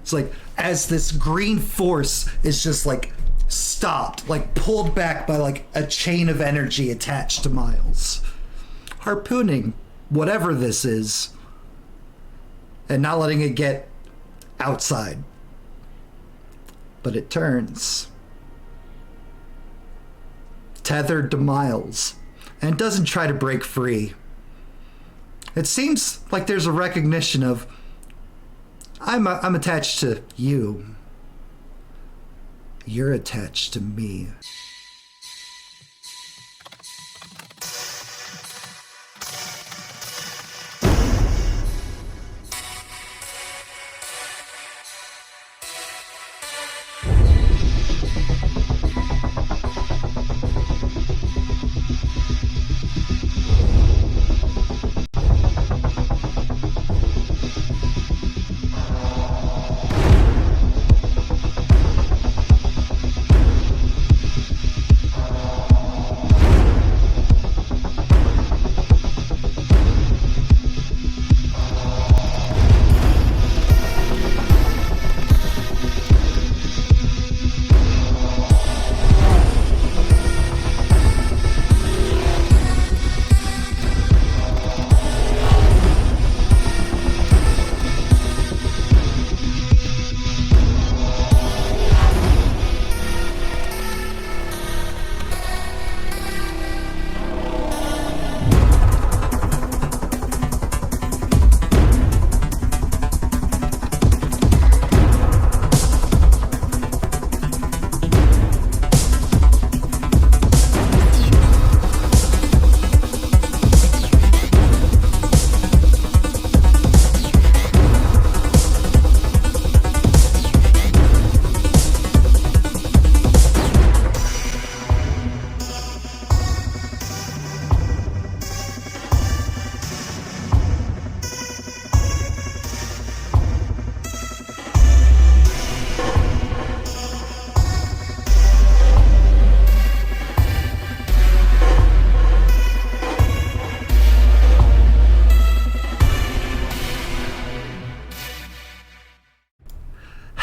It's like as this green force is just like stopped, like pulled back by like a chain of energy attached to Miles, harpooning whatever this is and not letting it get outside. But it turns, tethered to Miles, and doesn't try to break free. It seems like there's a recognition of, I'm attached to you. You're attached to me.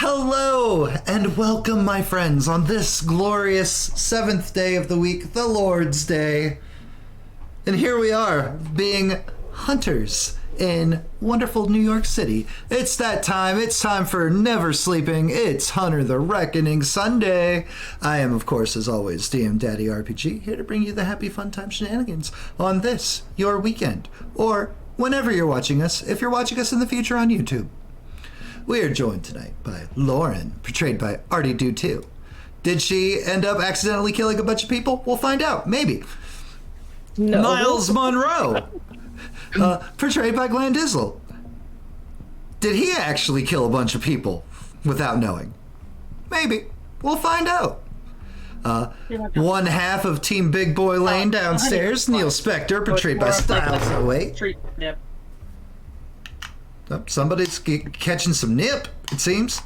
Hello and welcome, my friends, on this glorious 7th day of the week, the Lord's Day. And here we are, being hunters in wonderful New York City. It's that time. It's time for Never Sleeping. It's Hunter the Reckoning Sunday. I am, of course, as always, DM Daddy RPG, here to bring you the happy fun time shenanigans on this, your weekend, or whenever you're watching us, if you're watching us in the future on YouTube. We are joined tonight by Lauren, portrayed by Artie Do 2. Did she end up accidentally killing a bunch of people? We'll find out, maybe. No. Miles Monroe, portrayed by Glenn Dizzle. Did he actually kill a bunch of people without knowing? Maybe. We'll find out. One half of Team Big Boy Lane downstairs, Neil Spector, portrayed by Styles 08. Yep. Oh, somebody's catching some nip, it seems.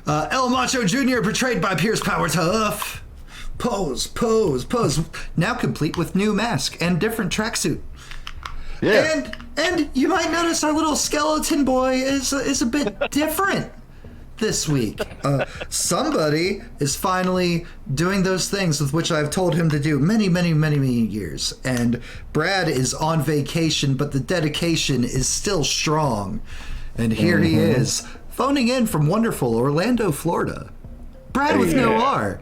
El Macho Jr., portrayed by Pierce Power Tough. Pose, pose, pose. Now complete with new mask and different tracksuit. Yeah. And you might notice our little skeleton boy is a bit different this week. Somebody is finally doing those things with which I've told him to do many, many, many, many years. And Brad is on vacation, but the dedication is still strong. And here he is, phoning in from wonderful Orlando, Florida. Brad with no R.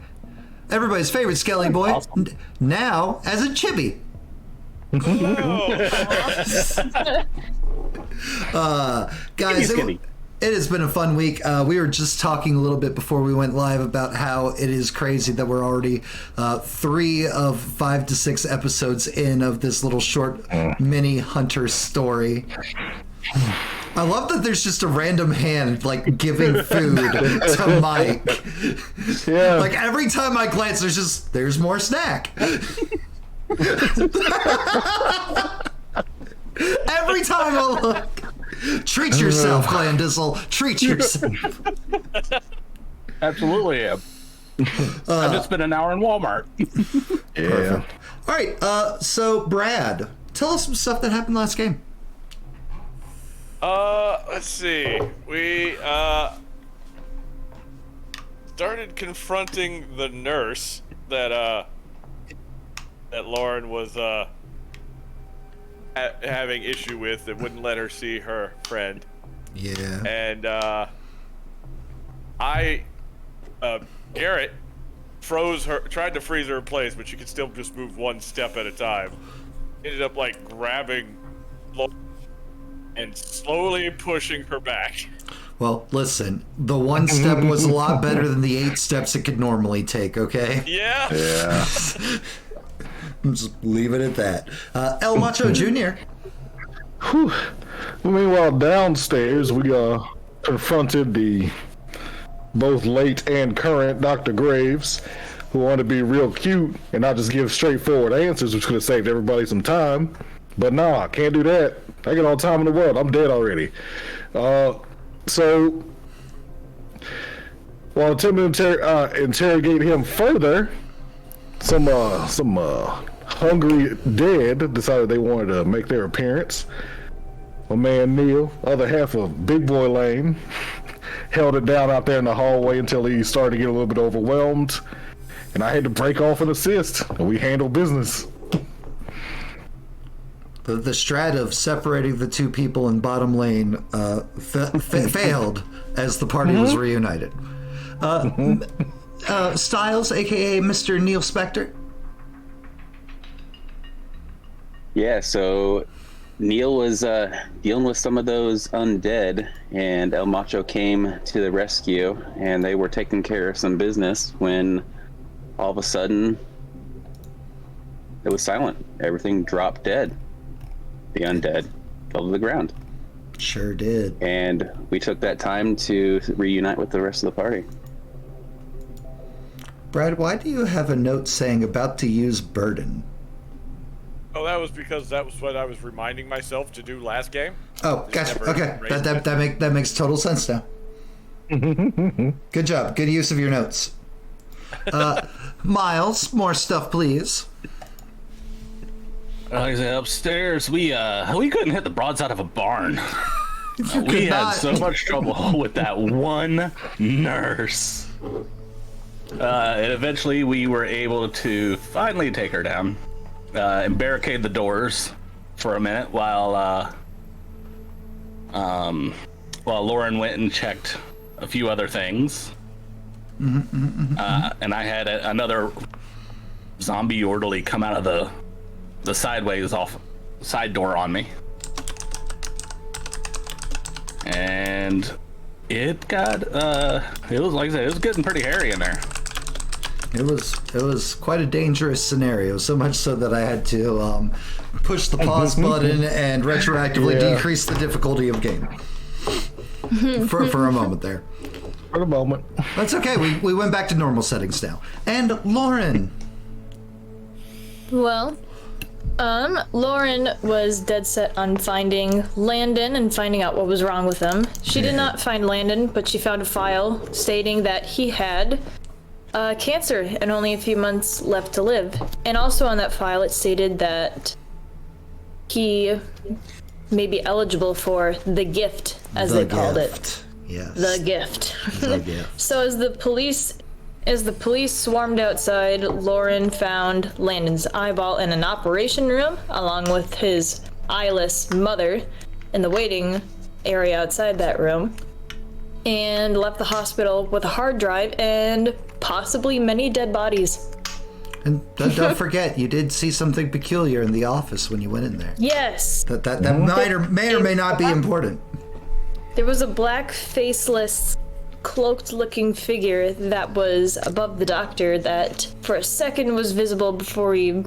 Everybody's favorite Skelly boy, now as a chibi. Guys, it has been a fun week. We were just talking a little bit before we went live about how it is crazy that we're already 3 of 5 to 6 episodes in of this little short mini Hunter story. I love that there's just a random hand like giving food to Mike. Yeah. Like every time I glance, there's more snack. Every time I look. Treat yourself, Glenn Dizzle. Treat yourself. Absolutely am. I've just spent an hour in Walmart. Yeah. Perfect. All right, so Brad, tell us some stuff that happened last game. Let's see. We started confronting the nurse that Lauren was having issue with and wouldn't let her see her friend. Yeah. And Garrett tried to freeze her in place, but she could still just move one step at a time. Ended up like grabbing Lauren and slowly pushing her back. Well, listen, the one step was a lot better than the 8 steps it could normally take, okay? Yeah. Just leave it at that. El Macho Jr. Whew. Meanwhile, downstairs, we confronted the both late and current Dr. Graves, who wanted to be real cute and not just give straightforward answers, which could have saved everybody some time. But nah, can't do that. I got all the time in the world. I'm dead already. So, while attempting to interrogate him further, some hungry dead decided they wanted to make their appearance. My man Neil, other half of Big Boy Lane, held it down out there in the hallway until he started to get a little bit overwhelmed, and I had to break off and assist, and we handled business. The strat of separating the two people in bottom lane failed as the party was reunited. Styles, aka Mr. Neil Spector. Yeah, so Neil was dealing with some of those undead, and El Macho came to the rescue, and they were taking care of some business when all of a sudden it was silent. Everything dropped dead. The undead fell to the ground. Sure did. And we took that time to reunite with the rest of the party. Brad, why do you have a note saying about to use burden? Oh, that was because that was what I was reminding myself to do last game. Oh, Just gotcha. never Okay, raised it. that makes total sense now. Good job. Good use of your notes. Miles, more stuff, please. Like I said, upstairs, we couldn't hit the broadside of a barn. We had so much trouble with that one nurse. And eventually we were able to finally take her down and barricade the doors for a minute while Lauren went and checked a few other things. And I had another zombie orderly come out of the sideways off side door on me, and it got it was, like I said, it was getting pretty hairy in there. It was quite a dangerous scenario, so much so that I had to push the pause button and retroactively decrease the difficulty of game for a moment there. For a moment. That's okay. We went back to normal settings now. And Lauren. Well, Lauren was dead set on finding Landon and finding out what was wrong with him. She did not find Landon, but she found a file stating that he had cancer and only a few months left to live. And also on that file, it stated that he may be eligible for the gift, as they called it. Yes. The gift. The gift. So as the police swarmed outside, Lauren found Landon's eyeball in an operation room, along with his eyeless mother in the waiting area outside that room, and left the hospital with a hard drive and possibly many dead bodies. And don't forget, you did see something peculiar in the office when you went in there. Yes. That may or may not be important. There was a black, faceless, cloaked-looking figure that was above the doctor that for a second was visible before he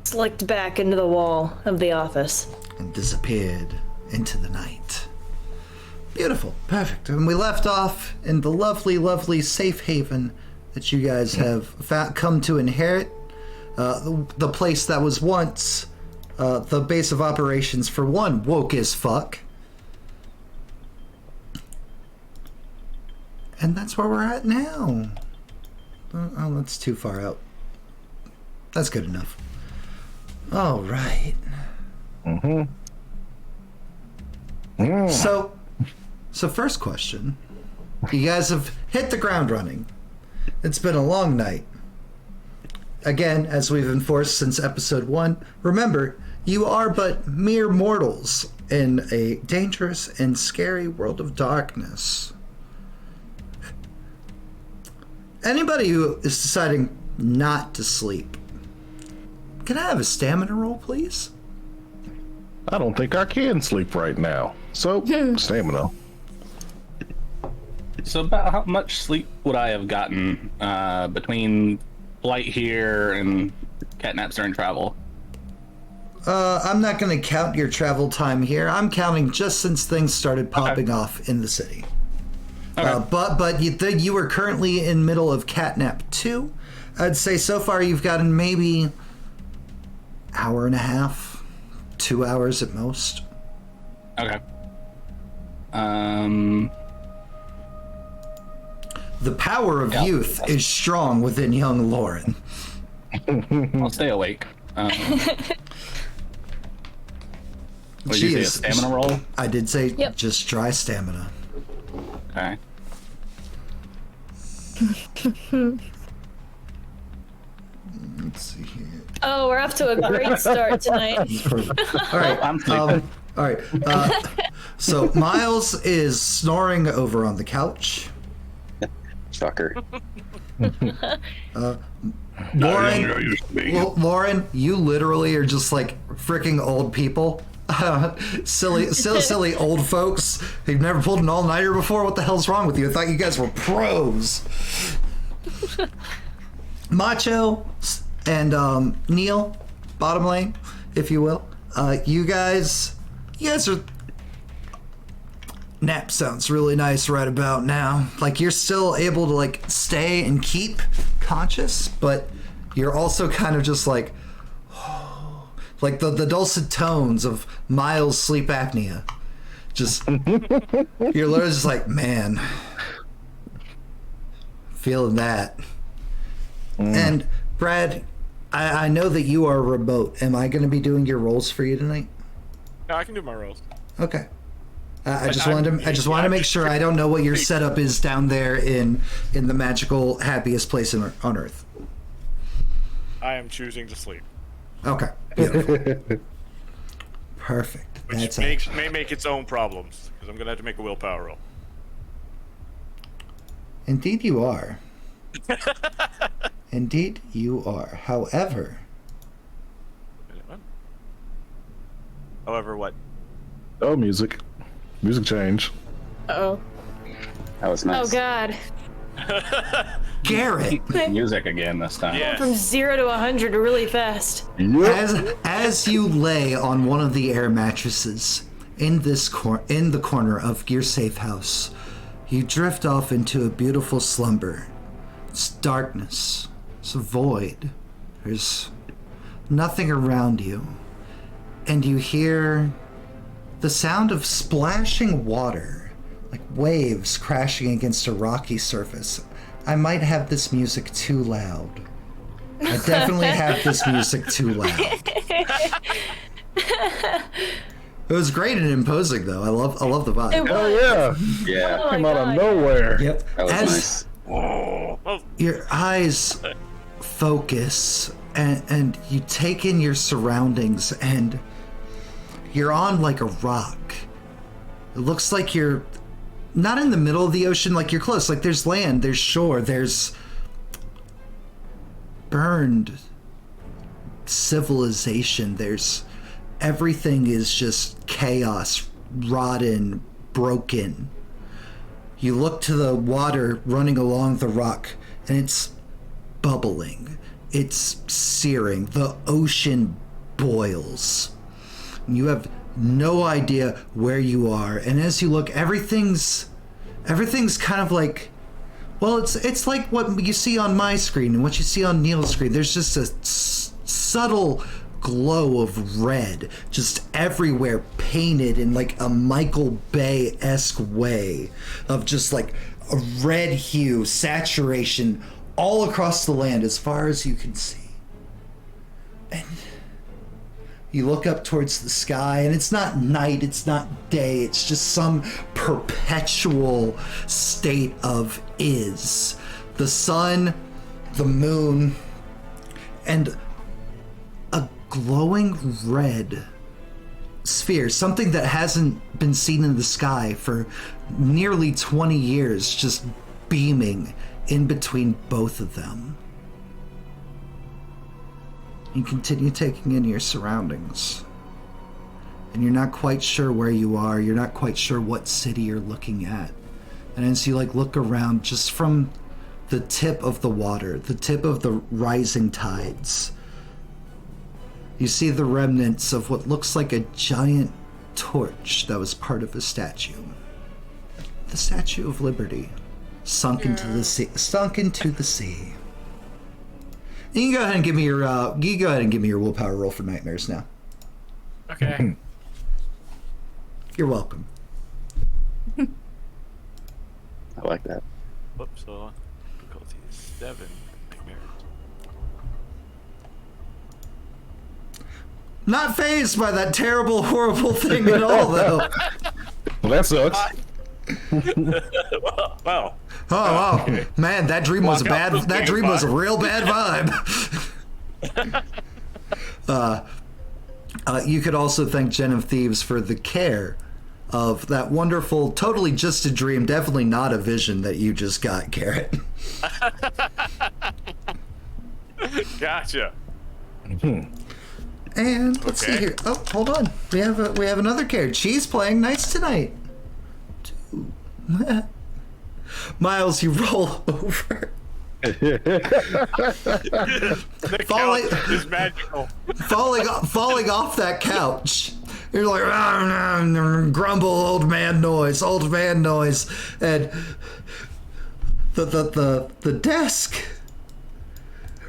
slicked back into the wall of the office. And disappeared into the night. Beautiful. Perfect. And we left off in the lovely, lovely safe haven that you guys have come to inherit. The place that was once the base of operations for one woke as fuck. And that's where we're at now. Oh, that's too far out. That's good enough. All right. So first question. You guys have hit the ground running. It's been a long night. Again, as we've enforced since episode 1, remember, you are but mere mortals in a dangerous and scary world of darkness. Anybody who is deciding not to sleep, can I have a stamina roll, please? I don't think I can sleep right now. So, stamina. So about how much sleep would I have gotten between flight here and catnaps during travel? I'm not going to count your travel time here. I'm counting just since things started popping off in the city. Okay. But you were currently in middle of catnap 2. I'd say so far you've gotten maybe hour and a half, 2 hours at most. Okay. The power of youth is strong within young Lauren. I'll stay awake. What did you say, a stamina roll? I did say Yep. just try stamina. Okay. Let's see here. Oh, we're off to a great start tonight. All right. I'm sleeping. All right. So Miles is snoring over on the couch. Shocker. Lauren, you literally are just like freaking old people. Silly old folks. You've never pulled an all-nighter before? What the hell's wrong with you? I thought you guys were pros. Macho and Neil, bottom lane, if you will. You guys are... Nap sounds really nice right about now. Like, you're still able to, like, stay and keep conscious, but you're also kind of just like... like the dulcet tones of Miles' sleep apnea. Just... you're literally just like, man... feeling that. And, Brad, I know that you are remote. Am I going to be doing your rolls for you tonight? No, I can do my rolls. Okay. I just wanted to make sure. I don't know what your setup is down there in the magical happiest place on Earth. I am choosing to sleep, Okay. Beautiful. Perfect. which may make its own problems because I'm gonna have to make a willpower roll. Indeed you are. Indeed you are. However, what? Oh, music. Music change. Oh. That was nice. Oh God. Garrett, Music again this time. Yeah. From 0 to 100 really fast. as you lay on one of the air mattresses in the corner of your safe house, you drift off into a beautiful slumber. It's darkness. It's a void. There's nothing around you. And you hear the sound of splashing water, like waves crashing against a rocky surface. I might have this music too loud. I definitely have this music too loud. It was great and imposing, though. I love the vibe. It Oh, was. yeah. Yeah. Oh my Came out of God. nowhere. Yep. That was As nice. your eyes focus and you take in your surroundings, and you're on like a rock. It looks like you're not in the middle of the ocean, like you're close. Like there's land, there's shore, there's burned civilization. There's everything is just chaos, rotten, broken. You look to the water running along the rock, and it's bubbling. It's searing. The ocean boils. You have no idea where you are, and as you look, everything's kind of like, well, it's like what you see on my screen and what you see on Neil's screen. There's just a subtle glow of red just everywhere, painted in like a Michael Bay-esque way of just like a red hue, saturation all across the land as far as you can see. And you look up towards the sky, and it's not night, it's not day, it's just some perpetual state of is. the sun, the moon, and a glowing red sphere, something that hasn't been seen in the sky for nearly 20 years, just beaming in between both of them. You continue taking in your surroundings, and you're not quite sure where you are. You're not quite sure what city you're looking at. And as you look around, just from the tip of the water, the tip of the rising tides, you see the remnants of what looks like a giant torch that was part of a statue. The Statue of Liberty, sunk into the sea. Sunk into the sea. And you can go ahead and give me your willpower roll for nightmares now. Okay. You're welcome. I like that. Whoops, so difficulty is 7. Nightmare. Not phased by that terrible, horrible thing at all, though. Well, that sucks. Wow. Oh wow, man, that dream was a bad. That dream was a real bad vibe. You could also thank JenOfThieves for the care of that wonderful, totally just a dream, definitely not a vision that you just got, Garrett. Gotcha. And let's see here. Oh, hold on. We have another character. She's playing nice tonight. Two. Miles, you roll over. The couch is magical. falling off that couch. You're like, grumble, old man noise, and the desk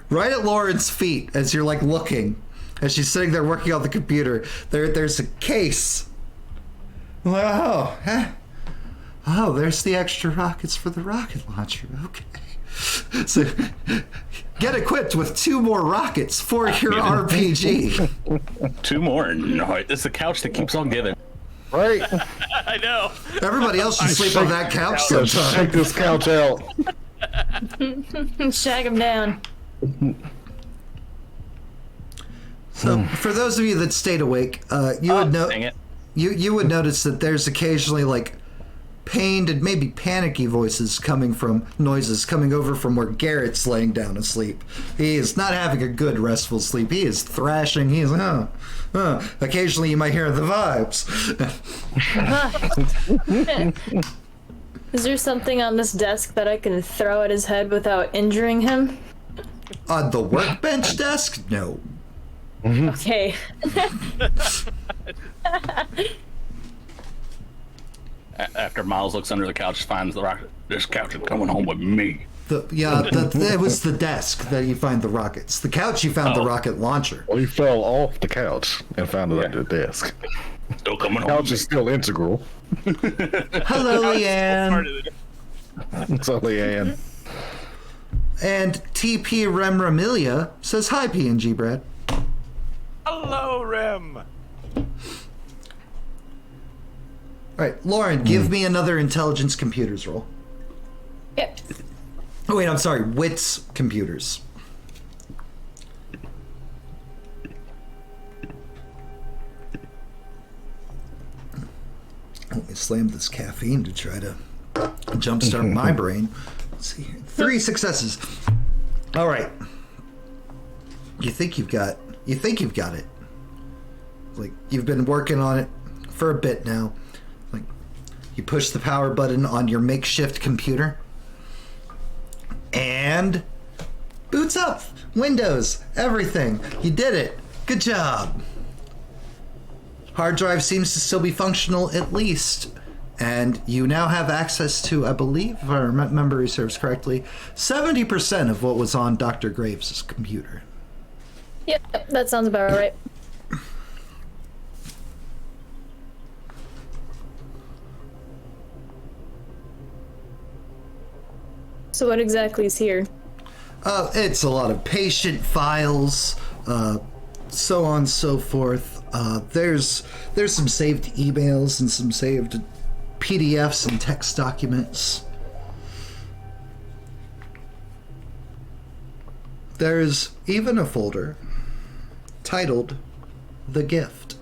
right at Lauren's feet as you're looking, as she's sitting there working on the computer. There's a case. I'm like, oh, there's the extra rockets for the rocket launcher. Okay. So get equipped with 2 more rockets for your RPG. 2 more? No, it's the couch that keeps on giving. Right? I know. Everybody else should sleep on that couch Let's sometime. shake this couch out. Shag him down. So, for those of you that stayed awake, you would know Dang it. you would notice that there's occasionally pained and maybe panicky noises coming over from where Garrett's laying down asleep. He is not having a good restful sleep. He is thrashing. He is occasionally you might hear the vibes. Is there something on this desk that I can throw at his head without injuring him? On the workbench desk? No. Okay. After Miles looks under the couch, finds the rocket. This couch is coming home with me. It was the desk that you find the rockets. The couch you found the rocket launcher. Well, he fell off the couch and found it under the desk. Still coming home. Couch is still integral. Hello, Leanne. So, Leanne. And TP Remramilia says hi, PNG Brad. Hello, Rem. All right, Lauren, give me another intelligence computers roll. Yep. Oh wait, I'm sorry, wits computers. Let me slam this caffeine to try to jumpstart my brain. Let's see here. 3 successes. All right. You think you've got it. You've been working on it for a bit now. You push the power button on your makeshift computer and boots up. Windows, everything. You did it. Good job. Hard drive seems to still be functional at least. And you now have access to, I believe, if our memory serves correctly, 70% of what was on Dr. Graves' computer. Yep, that sounds about right. So what exactly is here? It's a lot of patient files, so on and so forth. There's some saved emails and some saved PDFs and text documents. There's even a folder titled The Gift.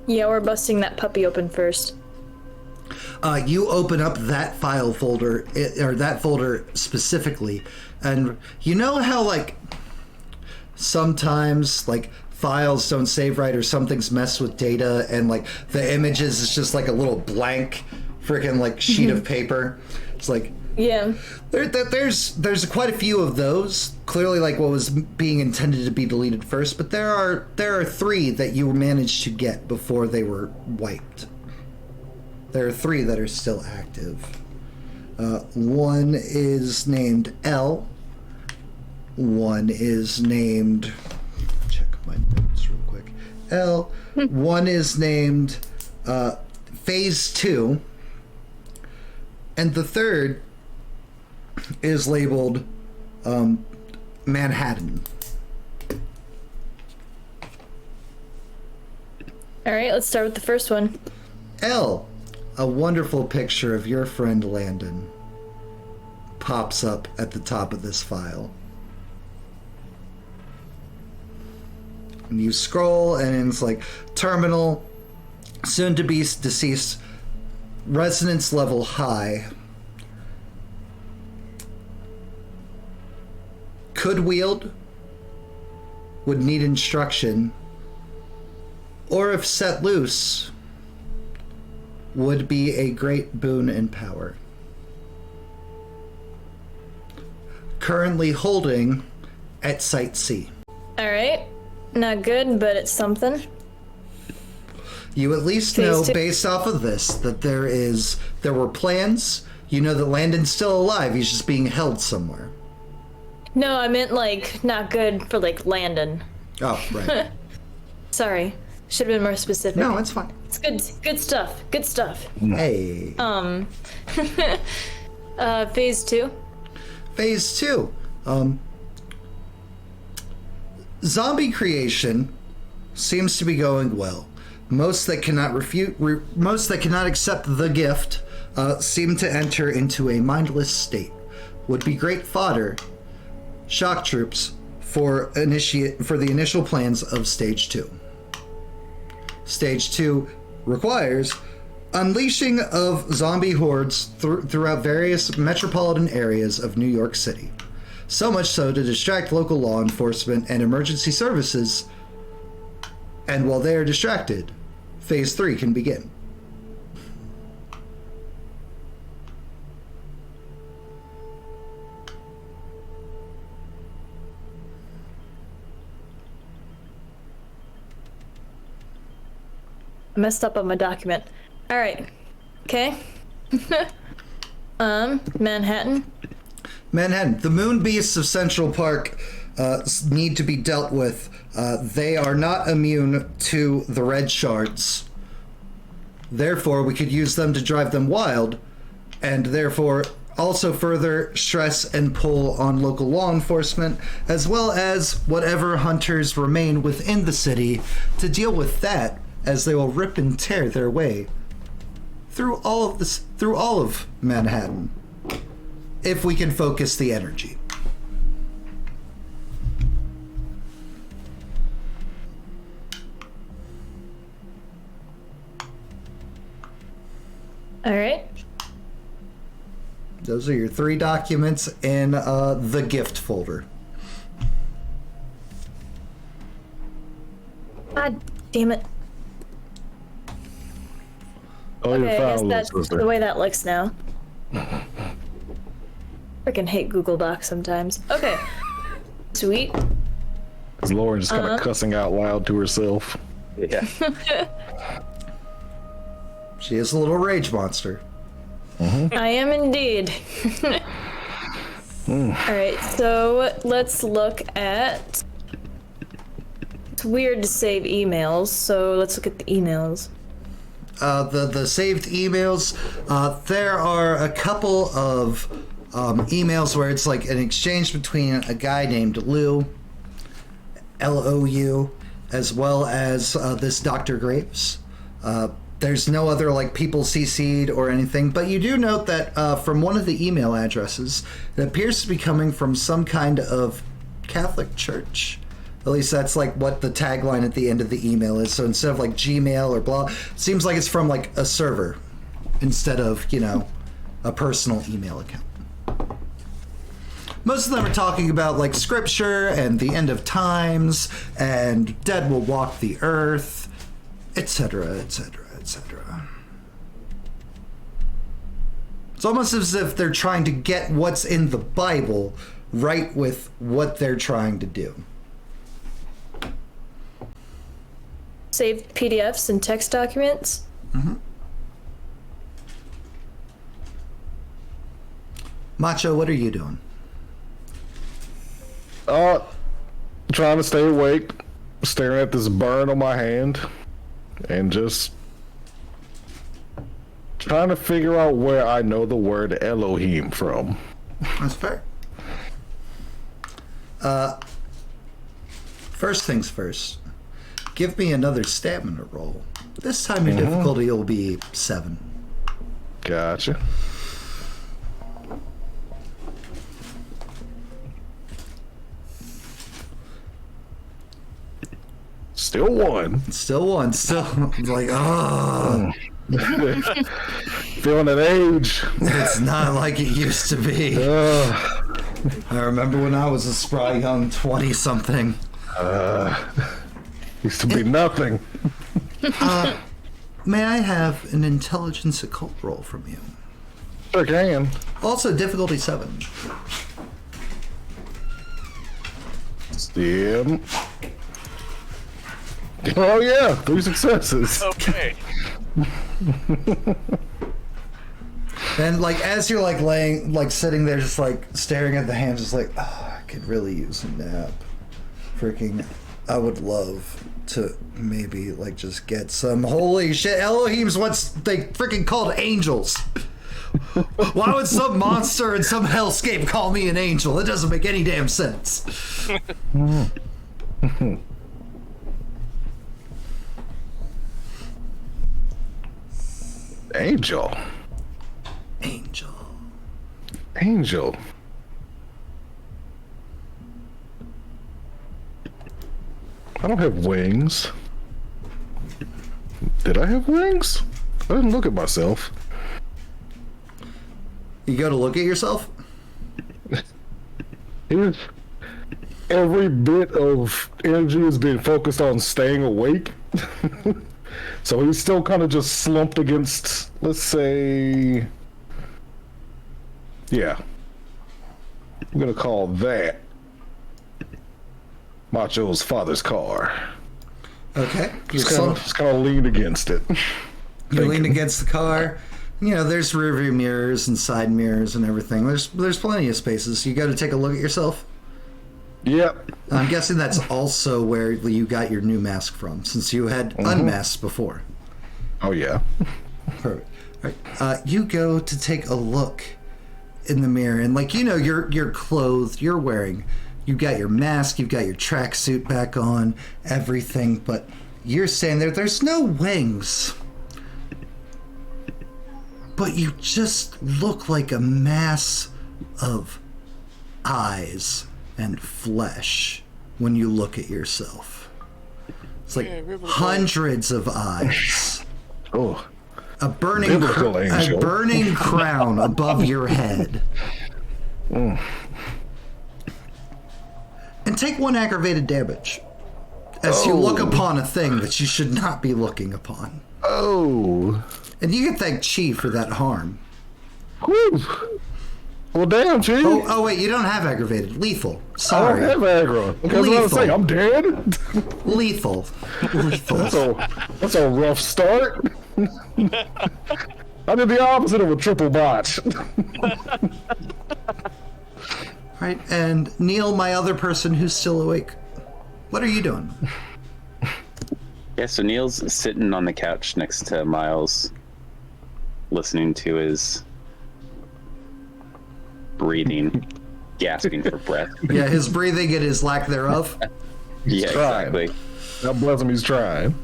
Yeah, we're busting that puppy open first. You open up that file folder, or that folder specifically, and you know how, like, sometimes, like, files don't save right or something's messed with data and, like, the images is just, like, a little blank freaking, like, sheet of paper. It's like... Yeah. There's quite a few of those. Clearly, like, what was being intended to be deleted first, but there are 3 that you managed to get before they were wiped. There are 3 that are still active. One is named L. One is named... Check my notes real quick. L. One is named Phase 2. And the third is labeled Manhattan. All right, let's start with the first one. L, a wonderful picture of your friend Landon pops up at the top of this file. And you scroll, and it's like terminal, soon to be deceased, resonance level high. Could wield, would need instruction, or if set loose, would be a great boon in power. Currently holding at Site C. All right, not good, but it's something. You at least Phase know, 2. based off of this, that there were plans. You know that Landon's still alive. He's just being held somewhere. No, I meant, like, not good for, like, Landon. Oh, right. Sorry. Should have been more specific. No, it's fine. It's good stuff. Good stuff. Hey. Phase 2. Phase 2. Zombie creation seems to be going well. Most that cannot most that cannot accept the gift seem to enter into a mindless state. Would be great fodder. Shock troops for the initial plans of Stage 2. Stage 2 requires unleashing of zombie hordes throughout various metropolitan areas of New York City. So much so to distract local law enforcement and emergency services. And while they are distracted, Phase 3 can begin. I messed up on my document. All right. Okay. Manhattan. Manhattan. The moon beasts of Central Park need to be dealt with. They are not immune to the red shards. Therefore, we could use them to drive them wild, and therefore also further stress and pull on local law enforcement, as well as whatever hunters remain within the city to deal with that, as they will rip and tear their way through all of Manhattan, if we can focus the energy. All right. Those are your 3 documents in the gift folder. God damn it. Oh, your Okay, I guess file that's looks the way that looks now. Freaking hate Google Docs sometimes. Okay. Sweet. Because Lauren just kind of cussing out loud to herself. Yeah. She is a little rage monster. I am indeed. Alright, so let's look at... It's weird to save emails, so let's look at the emails. The saved emails, there are a couple of emails where it's like an exchange between a guy named Lou, Lou, as well as this Dr. Graves. There's no other like people CC'd or anything, but you do note that from one of the email addresses, it appears to be coming from some kind of Catholic church. At least that's like what the tagline at the end of the email is. So instead of like Gmail or blah, it seems like it's from like a server instead of, you know, a personal email account. Most of them are talking about like scripture and the end of times and dead will walk the earth, etc., etc., etc. It's almost as if they're trying to get what's in the Bible right with what they're trying to do. Saved PDFs and text documents. Macho, what are you doing? Trying to stay awake, staring at this burn on my hand, and just trying to figure out where I know the word Elohim from. That's fair. First things first. Give me another stamina roll. This time your difficulty will be 7. Gotcha. Still 1. Still 1. Still like, oh. Feeling that age. It's not like it used to be. I remember when I was a spry young 20-something. Used to be nothing. May I have an intelligence occult roll from you? Sure can. Also, difficulty 7. Still. Oh yeah, 3 successes. Okay. And like as you're like laying, like sitting there, just like staring at the hands, just like, oh, I could really use a nap. Freaking, I would love to maybe like just get some. Holy shit, Elohim's what's they freaking called angels. Why would some monster in some hellscape call me an angel? It doesn't make any damn sense. Angel. Angel. Angel. I don't have wings. Did I have wings? I didn't look at myself. You go to look at yourself? Every bit of energy is being focused on staying awake. So he's still kind of just slumped against, let's say, yeah. I'm gonna call that Macho's father's car. Okay. Just kind of leaned against it. You lean against the car. You know, there's rear view mirrors and side mirrors and everything. There's plenty of spaces. You got to take a look at yourself. Yep. I'm guessing that's also where you got your new mask from, since you had unmasked before. Oh yeah. Perfect. All right. You go to take a look in the mirror, and like, you know, you're clothed. You're wearing. You got your mask. You've got your tracksuit back on. Everything, but you're standing there. There's no wings. But you just look like a mass of eyes and flesh when you look at yourself. It's like hundreds of eyes. Oh. A burning, angel. a burning crown above your head. And take 1 aggravated damage as you look upon a thing that you should not be looking upon. Oh. And you can thank Chi for that harm. Whew. Well, damn, Chief. Oh, wait, you don't have aggravated. Lethal. Sorry. I don't have aggro. Because I was saying, I'm dead. Lethal. Lethal. That's a rough start. I did the opposite of a triple botch. Right, and Neil, my other person who's still awake, what are you doing? Yeah, so Neil's sitting on the couch next to Miles, listening to his breathing, gasping for breath. Yeah, his breathing and his lack thereof. Yeah, trying. exactly. God bless him, he's trying.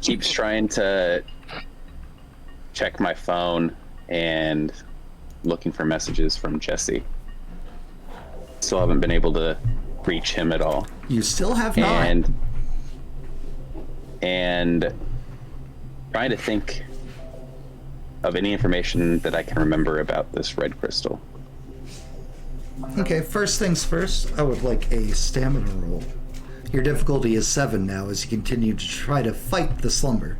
Keeps trying to check my phone and looking for messages from Jesse. Still haven't been able to reach him at all. You still have not. And trying to think of any information that I can remember about this red crystal. Okay, first things first, I would like a stamina roll. Your difficulty is 7 now as you continue to try to fight the slumber.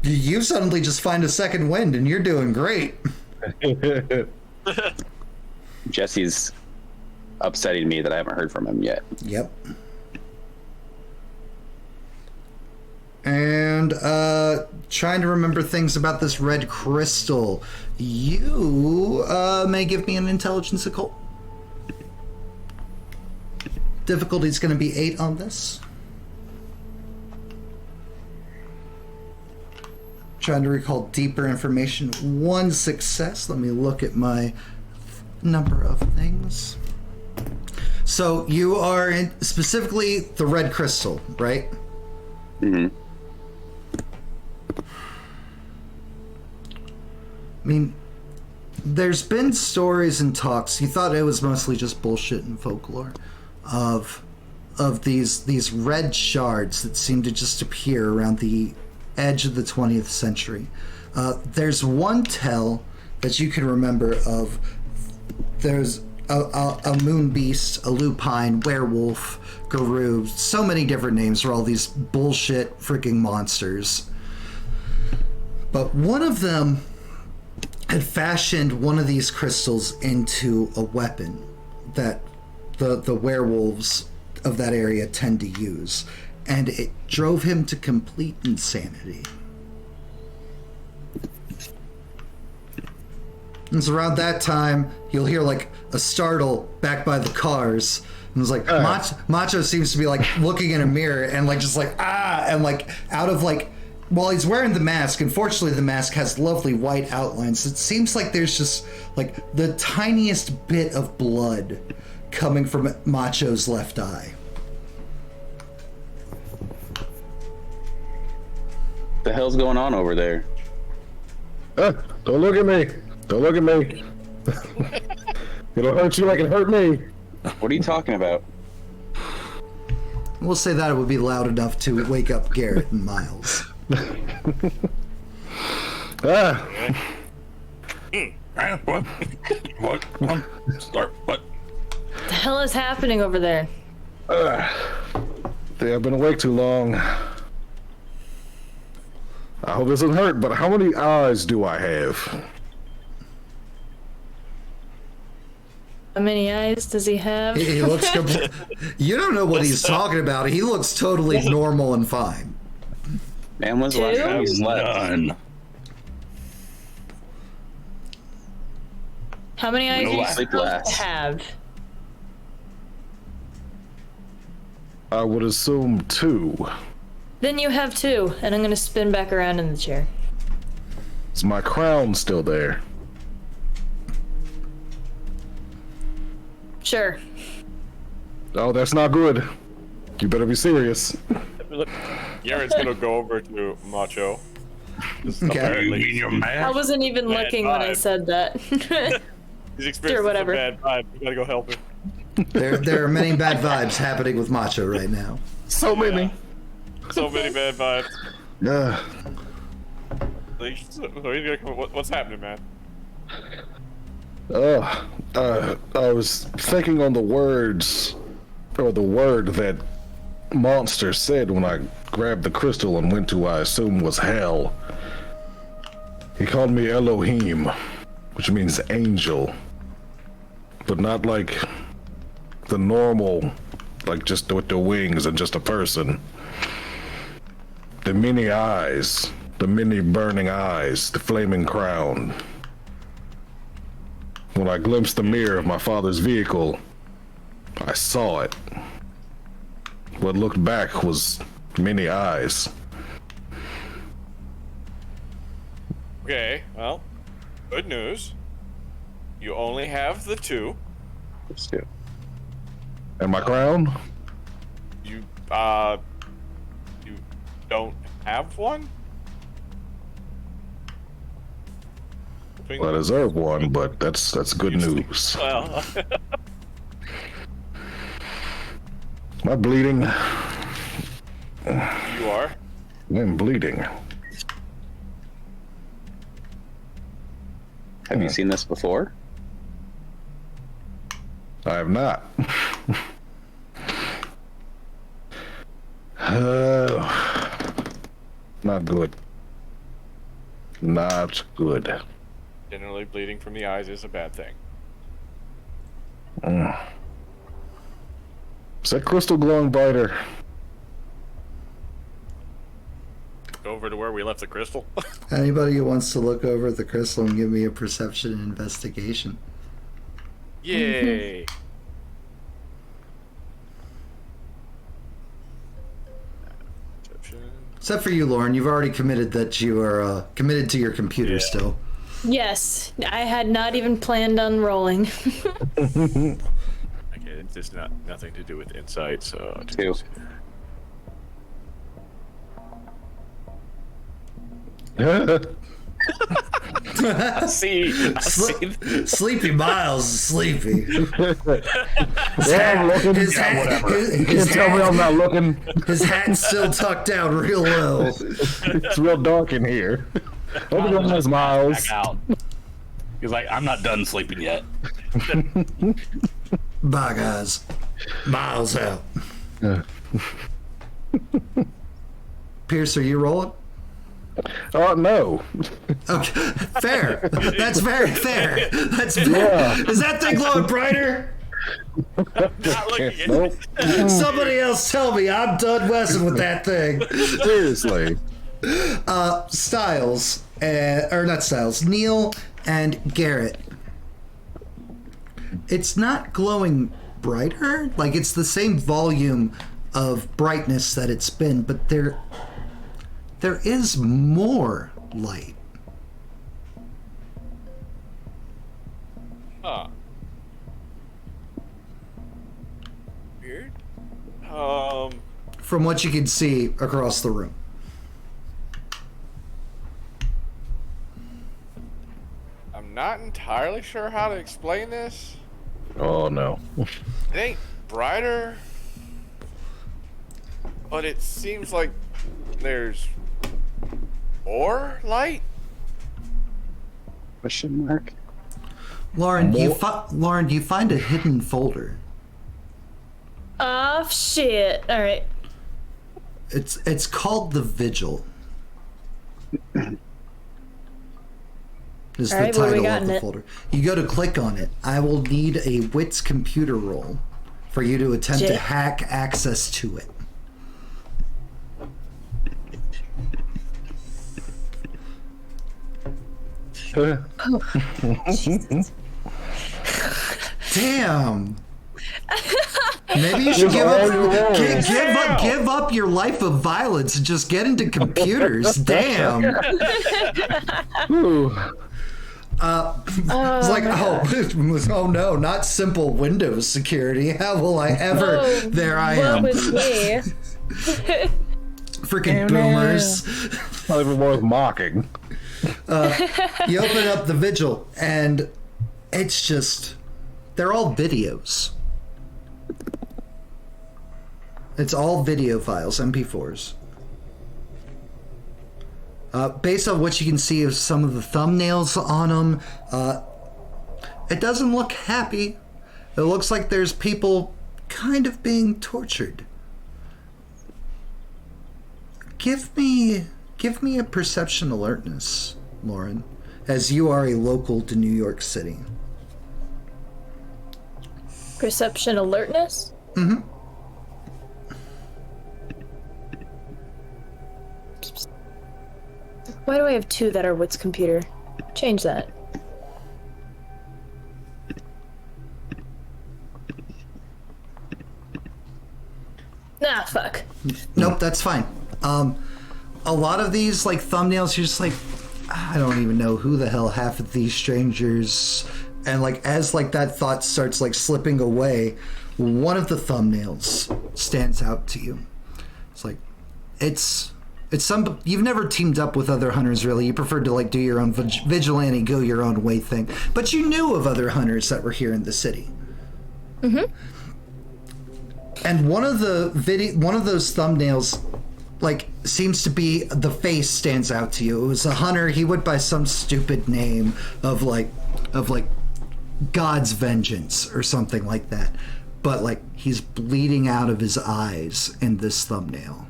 You suddenly just find a second wind and you're doing great. Jesse's upsetting me that I haven't heard from him yet. Yep. And trying to remember things about this red crystal. You may give me an intelligence occult. Difficulty's going to be 8 on this. Trying to recall deeper information. 1 success. Let me look at my number of things. So you are in specifically the red crystal, right? Mm-hmm. I mean, there's been stories and talks. You thought it was mostly just bullshit and folklore of these red shards that seem to just appear around the edge of the 20th century. There's one tell that you can remember of. There's a moon beast, a lupine, werewolf, guru, so many different names for all these bullshit freaking monsters. But one of them had fashioned one of these crystals into a weapon that the werewolves of that area tend to use, and it drove him to complete insanity. And it's around that time you'll hear like a startle back by the cars, and it's like Macho seems to be like looking in a mirror and like just like and like out of like, while he's wearing the mask, unfortunately the mask has lovely white outlines. It seems like there's just like the tiniest bit of blood coming from Macho's left eye. The hell's going on over there? Don't look at me. Don't look at me. It'll hurt you like it hurt me. What are you talking about? We'll say that it would be loud enough to wake up Garrett and Miles. What? Start. What? The hell is happening over there? They have been awake too long. I hope this doesn't hurt, but how many eyes do I have? How many eyes does he have? He looks you don't know what he's talking about. He looks totally normal and fine. Man, when's the last time you slept? None. How many eyes are you Sleep supposed last. to have? I would assume 2. Then you have 2, and I'm gonna spin back around in the chair. Is my crown still there? Sure. Oh, that's not good. You better be serious. Look, Garrett's gonna go over to Macho. Just Okay. apparently Your I mask? wasn't even Bad looking when I vibe. said that. he's experiencing whatever. some bad vibe. We gotta go help him. There are many bad vibes happening with Macho right now. So many. So many bad vibes. Yeah. So he's gonna come. What's happening, man? I was thinking on the words, or the word that Monster said when I grabbed the crystal and went to, I assume, was hell. He called me Elohim, which means angel, but not like the normal, like just with the wings and just a person. The many eyes, the many burning eyes, the flaming crown. When I glimpsed the mirror of my father's vehicle, I saw it. What looked back was many eyes. Okay, well, good news. You only have the 2. Let's do. And my crown? You you don't have one? Well, I deserve one, but that's good news. Well, Am I bleeding? you are. I'm bleeding. Have you seen this before? I have not. Not good. Not good. Generally, bleeding from the eyes is a bad thing. Is that crystal glowing brighter? Go over to where we left the crystal. Anybody who wants to look over the crystal and give me a perception and investigation. Yay! Except for you, Lauren. You've already committed that you are committed to your computer still. Yes, I had not even planned on rolling. Okay, it's just nothing to do with insight, so I'll Two. just- I see. Sleepy Miles is sleepy. Yeah, I'm looking. His You can't tell me I'm not looking. his hat's still tucked down real low. It's real dark in here. Open your eyes, Miles. Back out. He's like, I'm not done sleeping yet. Bye, guys. Miles out. Pierce, are you rolling? Oh, no. Okay, fair. That's very fair. That's fair. Yeah. Is that thing glowing brighter? Not looking at Nope. Somebody else tell me I'm done messing with that thing. Seriously. Styles, or not Styles, Neil and Garrett. It's not glowing brighter. Like, it's the same volume of brightness that it's been, but there is more light. Huh. Weird. From what you can see across the room. I'm not entirely sure how to explain this. Oh, no. It ain't brighter, but it seems like there's more light. Question mark. Lauren, Lauren, you find a hidden folder. Oh shit! All right. It's called the Vigil. Is the Alright, what do we title got of in the it? folder. You go to click on it. I will need a wits computer roll for you to attempt to Jay? hack access to it. Damn. Maybe you should give up your life of violence and just get into computers. Damn. Ooh. It's like, oh no, not simple Windows security. How will I ever? Whoa, There I what am. was me? Freaking boomers. Not even worth mocking. You open up the Vigil, and it's just, they're all videos. It's all video files, MP4s. Based on what you can see of some of the thumbnails on them, it doesn't look happy. It looks like there's people kind of being tortured. Give me a perception alertness, Lauren, as you are a local to New York City. Perception alertness? Mm-hmm. Why do I have two that are wits computer? Change that. Nah, fuck. Nope, that's fine. A lot of these like thumbnails, you're just like, I don't even know who the hell half of these strangers. And like as like that thought starts like slipping away, one of the thumbnails stands out to you. It's like, it's some, you've never teamed up with other hunters really. You preferred to like do your own vigilante, go your own way thing. But you knew of other hunters that were here in the city. Mm-hmm. And one of those thumbnails, like, seems to be, the face stands out to you. It was a hunter. He went by some stupid name of like God's Vengeance or something like that. But like, he's bleeding out of his eyes in this thumbnail.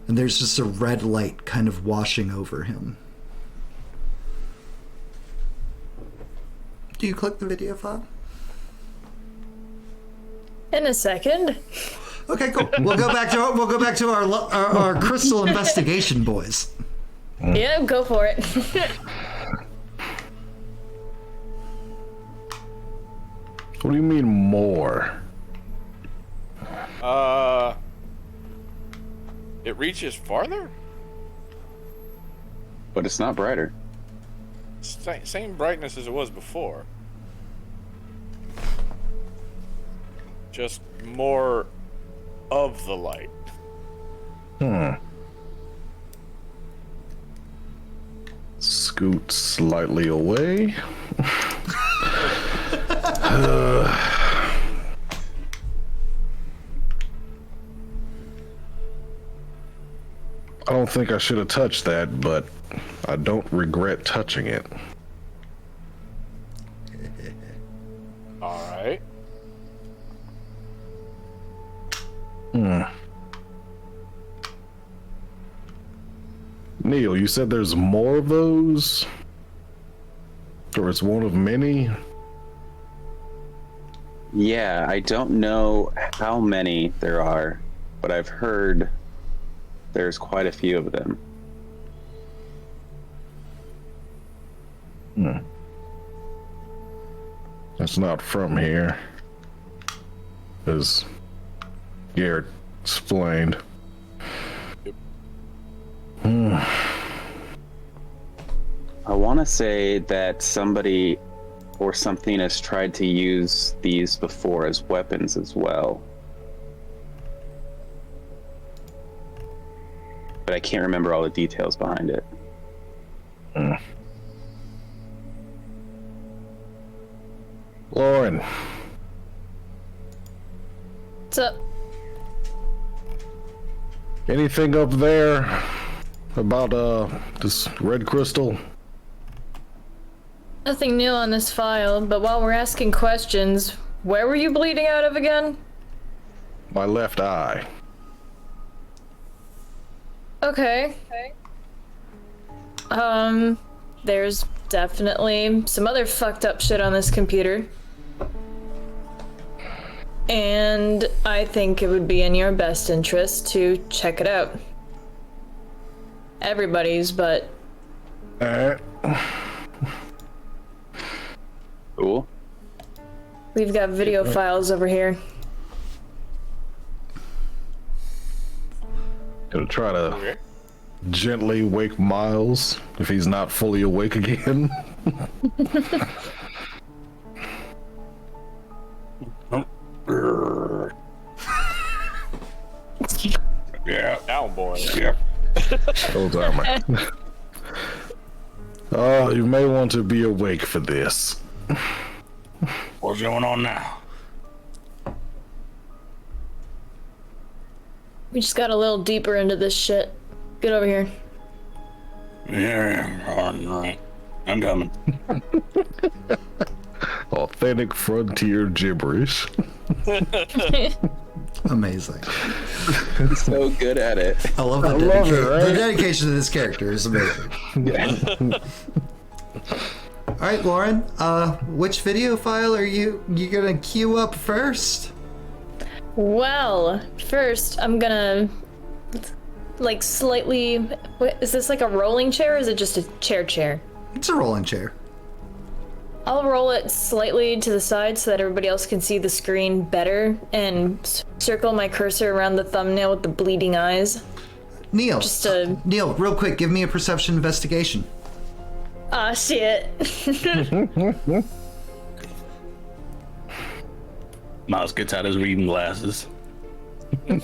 And there's just a red light kind of washing over him. Do you click the video file? In a second. Okay, cool. We'll go back to our crystal investigation boys. Yeah, go for it. What do you mean more? It reaches farther? But it's not brighter. Same brightness as it was before. Just more of the light. Scoot slightly away. I don't think I should have touched that, but I don't regret touching it. All right. Neil, you said there's more of those? Or it's one of many? Yeah, I don't know how many there are, but I've heard there's quite a few of them. That's not from here, as Garrett explained. I want to say that somebody or something has tried to use these before as weapons as well. But I can't remember all the details behind it. Lauren, What's up? anything up there about this red crystal? Nothing new on this file, but while we're asking questions, where were you bleeding out of again? My left eye. Okay. There's definitely some other fucked up shit on this computer. And I think it would be in your best interest to check it out. Everybody's, but... Cool. We've got video files over here. Gonna try to gently wake Miles if he's not fully awake again. Yeah. Down, boy. Yeah. Hold on, man. Oh, you may want to be awake for this. What's going on now? We just got a little deeper into this shit. Get over here. Yeah, I'm coming. Authentic frontier gibberish. Amazing. So good at it. I love the dedication. The dedication to this character is amazing. All right, Lauren. Which video file are you gonna queue up first? Well, first I'm gonna like slightly. Is this like a rolling chair or is it just a chair? It's a rolling chair. I'll roll it slightly to the side so that everybody else can see the screen better and circle my cursor around the thumbnail with the bleeding eyes. Neil, Just a... Neil, real quick, give me a perception investigation. Ah, shit. Miles gets out his reading glasses. Did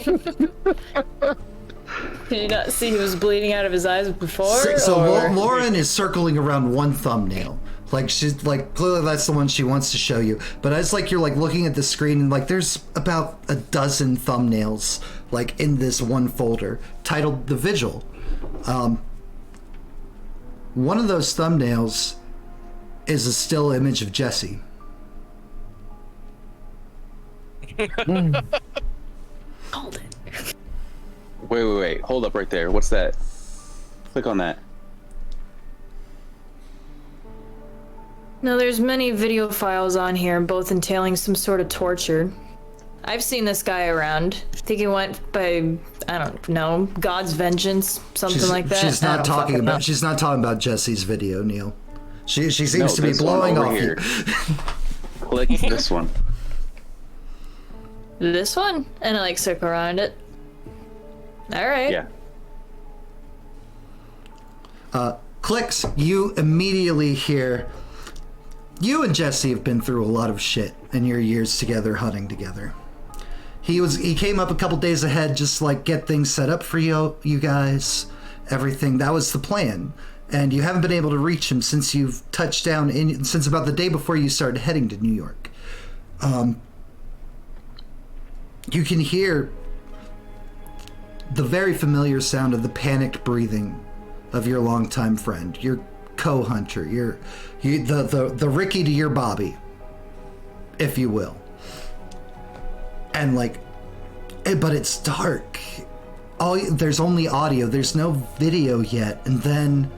you not see he was bleeding out of his eyes before? So or... Lauren is circling around one thumbnail. Like she's like clearly that's the one she wants to show you. But it's like you're like looking at the screen and like there's about a dozen thumbnails like in this one folder titled The Vigil. One of those thumbnails is a still image of Jesse. Hold it. Wait. Hold up right there. What's that? Click on that. No, there's many video files on here, both entailing some sort of torture. I've seen this guy around. I think he went by, I don't know, God's Vengeance, something like that. She's not talking about Jesse's video, Neil. She seems No, to be this one blowing over off here. you. Click this one. This one? And I like circle around it. Alright. Yeah. Clicks, you immediately hear. You and Jesse have been through a lot of shit in your years together, hunting together. He came up a couple days ahead, just like get things set up for you guys, everything. That was the plan, and you haven't been able to reach him since you've touched down since about the day before you started heading to New York. You can hear the very familiar sound of the panicked breathing of your longtime friend, your co-hunter, the Ricky to your Bobby, if you will. And like, but it's dark. There's only audio. There's no video yet. And then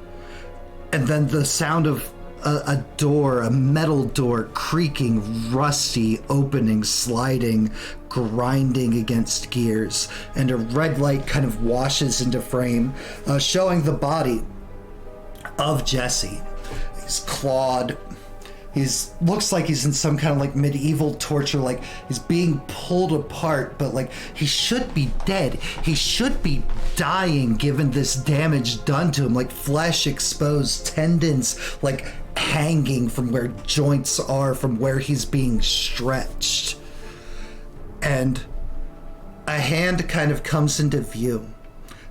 the sound of a door, a metal door, creaking, rusty, opening, sliding, grinding against gears, and a red light kind of washes into frame, showing the body of Jesse. He's clawed. Looks like he's in some kind of like medieval torture, like he's being pulled apart, but like he should be dead. He should be dying given this damage done to him, like flesh exposed, tendons like hanging from where joints are, from where he's being stretched. And a hand kind of comes into view.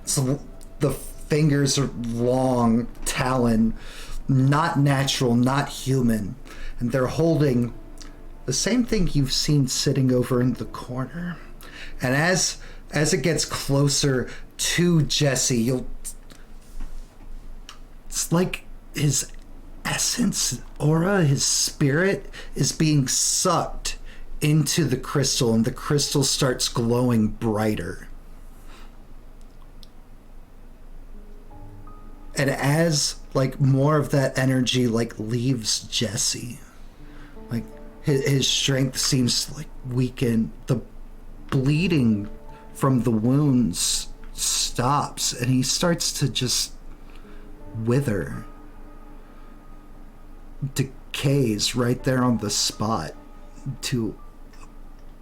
So the fingers are long, talon, not natural, not human. And they're holding the same thing you've seen sitting over in the corner. And as it gets closer to Jesse, it's like his essence, aura, his spirit is being sucked into the crystal, and the crystal starts glowing brighter. And as like more of that energy like leaves Jesse, like his strength seems to like weaken, the bleeding from the wounds stops, and he starts to just wither, decays right there on the spot to a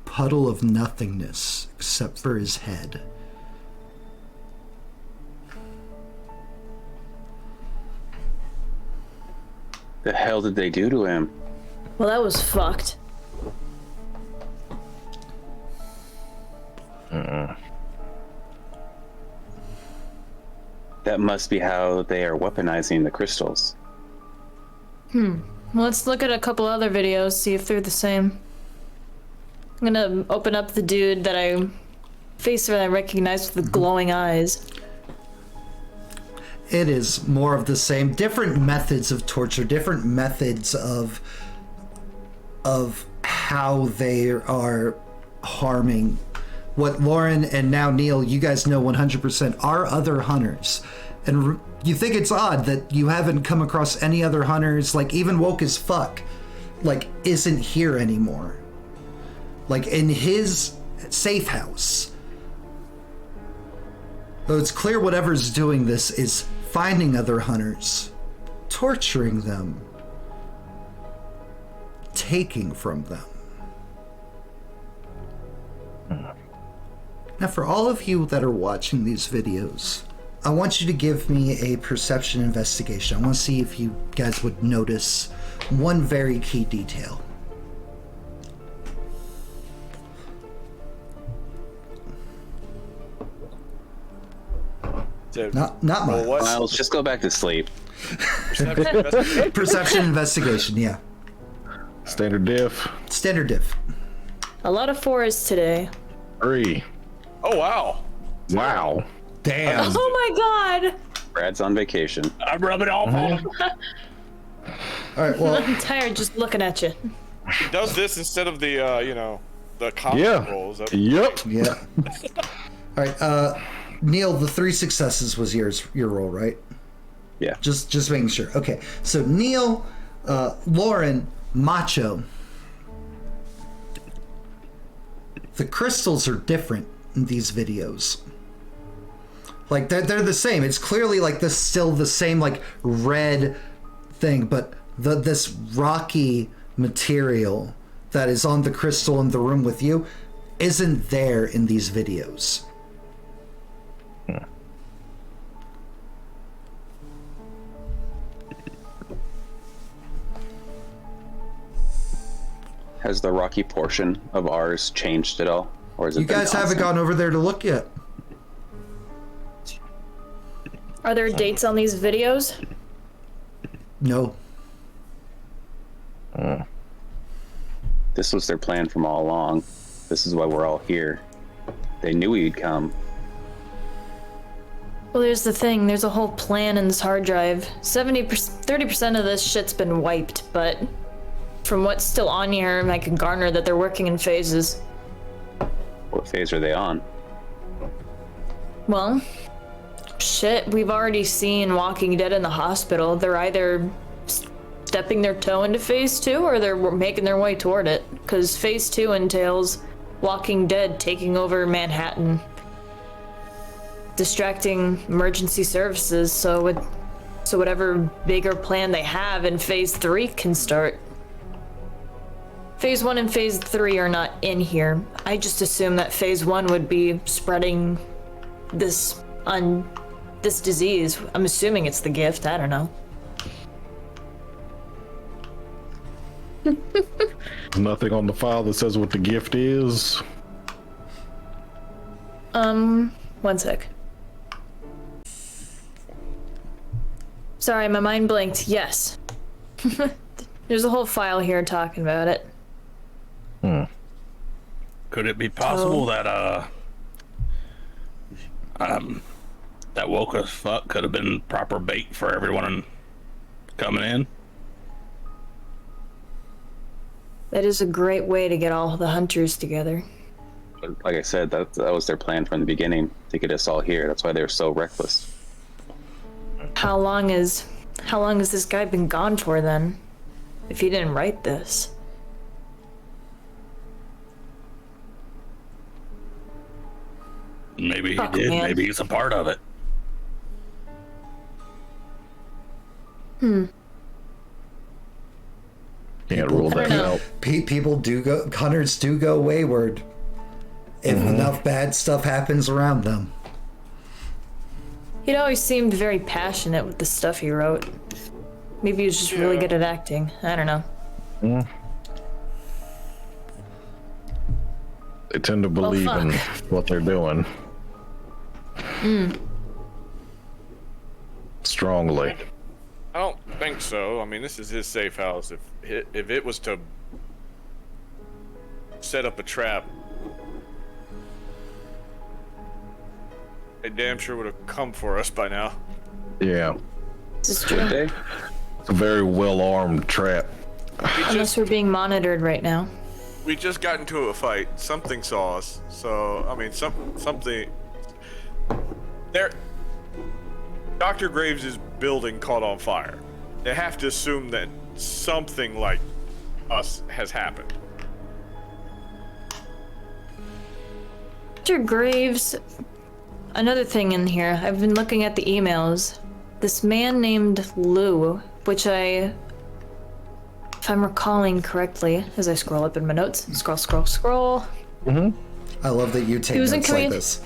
puddle of nothingness except for his head. The hell did they do to him? Well, that was fucked. That must be how they are weaponizing the crystals. Well, let's look at a couple other videos, see if they're the same. I'm gonna open up the dude that I recognize with the glowing eyes. It is more of the same, different methods of torture, different methods of how they are harming what Lauren and now Neil, you guys know 100% are other hunters. And you think it's odd that you haven't come across any other hunters, like even woke as fuck, like isn't here anymore. Like in his safe house. Though it's clear whatever's doing this is finding other hunters, torturing them, taking from them. Now, for all of you that are watching these videos, I want you to give me a perception investigation. I want to see if you guys would notice one very key detail. Not Well, Miles. what? Miles, just go back to sleep. Perception investigation? Perception investigation, yeah. Standard diff. Standard diff. A lot of fours today. 3. Oh, wow. Wow. Damn. Oh my god! Brad's on vacation. I'm rubbing off on him. All right, well, I'm tired just looking at you. He does this instead of the, the common Yeah. rolls. Yep. yeah. All right, Neil, the 3 successes was your roll, right? Yeah. Just making sure. Okay, so Neil, Lauren, Macho. The crystals are different in these videos. Like they're the same. It's clearly like this still the same like red thing, but this rocky material that is on the crystal in the room with you isn't there in these videos. Has the rocky portion of ours changed at all? Or is it You been guys haven't constant? gone over there to look yet. Are there dates on these videos? No. This was their plan from all along. This is why we're all here. They knew we'd come. Well, there's the thing. There's a whole plan in this hard drive. 30% of this shit's been wiped, but from what's still on here, I can garner that they're working in phases. What phase are they on? Well, shit, we've already seen Walking Dead in the hospital. They're either stepping their toe into phase 2 or they're making their way toward it. Because phase 2 entails Walking Dead taking over Manhattan, distracting emergency services so whatever bigger plan they have in phase 3 can start. Phase 1 and phase 3 are not in here. I just assume that phase 1 would be spreading this disease. I'm assuming it's the gift, I don't know. Nothing on the file that says what the gift is. 1 sec. Sorry, my mind blinked. Yes. There's a whole file here talking about it. Could it be possible that that woke us fuck could have been proper bait for everyone coming in? That is a great way to get all the hunters together. But like I said, that was their plan from the beginning, to get us all here. That's why they were so reckless. How long has this guy been gone for then? If he didn't write this. Maybe he Fuck, did. man. Maybe he's a part of it. Can't rule I don't that know. out. People do go, hunters do go wayward if enough bad stuff happens around them. He'd always seemed very passionate with the stuff he wrote. Maybe he was just really good at acting. I don't know. They tend to believe in what they're doing. Strongly. I don't think so. I mean, this is his safe house. If it was to set up a trap, they damn sure would have come for us by now. Yeah. This is Would true. they? It's a very well-armed trap. Unless we're being monitored right now. We just got into a fight. Something saw us. So, I mean, something. There. Dr. Graves' building caught on fire. They have to assume that something like us has happened. Dr. Graves. Another thing in here. I've been looking at the emails. This man named Lou, which if I'm recalling correctly, as I scroll up in my notes, scroll. I love that you take He was in notes like commu- this.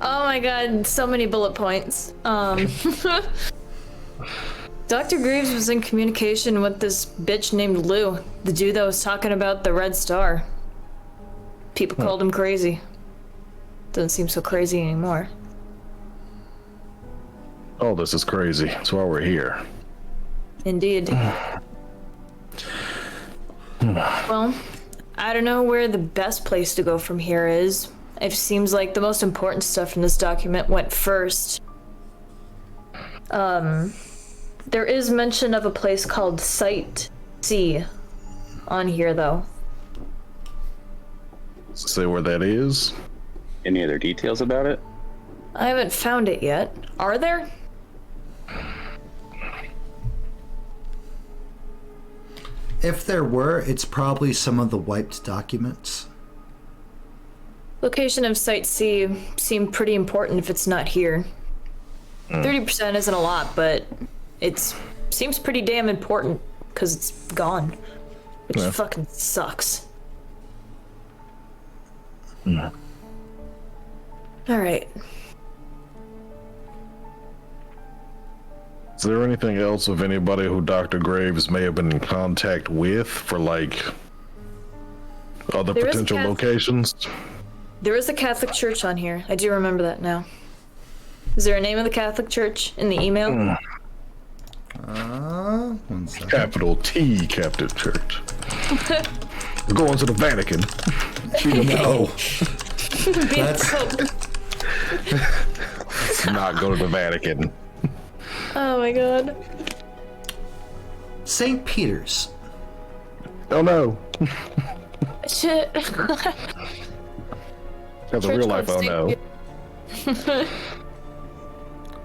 Oh my god, so many bullet points. Dr. Graves was in communication with this bitch named Lou, the dude that was talking about the Red Star. People called him crazy. Doesn't seem so crazy anymore. Oh, this is crazy. That's why we're here. Indeed. Well, I don't know where the best place to go from here is. It seems like the most important stuff in this document went first. There is mention of a place called Site C on here, though. Say where that is? Any other details about it? I haven't found it yet. Are there? If there were, it's probably some of the wiped documents. Location of Site C seemed pretty important if it's not here. 30% isn't a lot, but it seems pretty damn important because it's gone, which fucking sucks. All right. Is there anything else of anybody who Dr. Graves may have been in contact with for, like, other There is potential locations? There is a Catholic church on here. I do remember that now. Is there a name of the Catholic church in the email? One second. Capital T Catholic Church. We're going to the Vatican. No. That's Let's not go to the Vatican. Oh my god. St. Peter's. Oh no. Shit. That's a Church real life oh called no.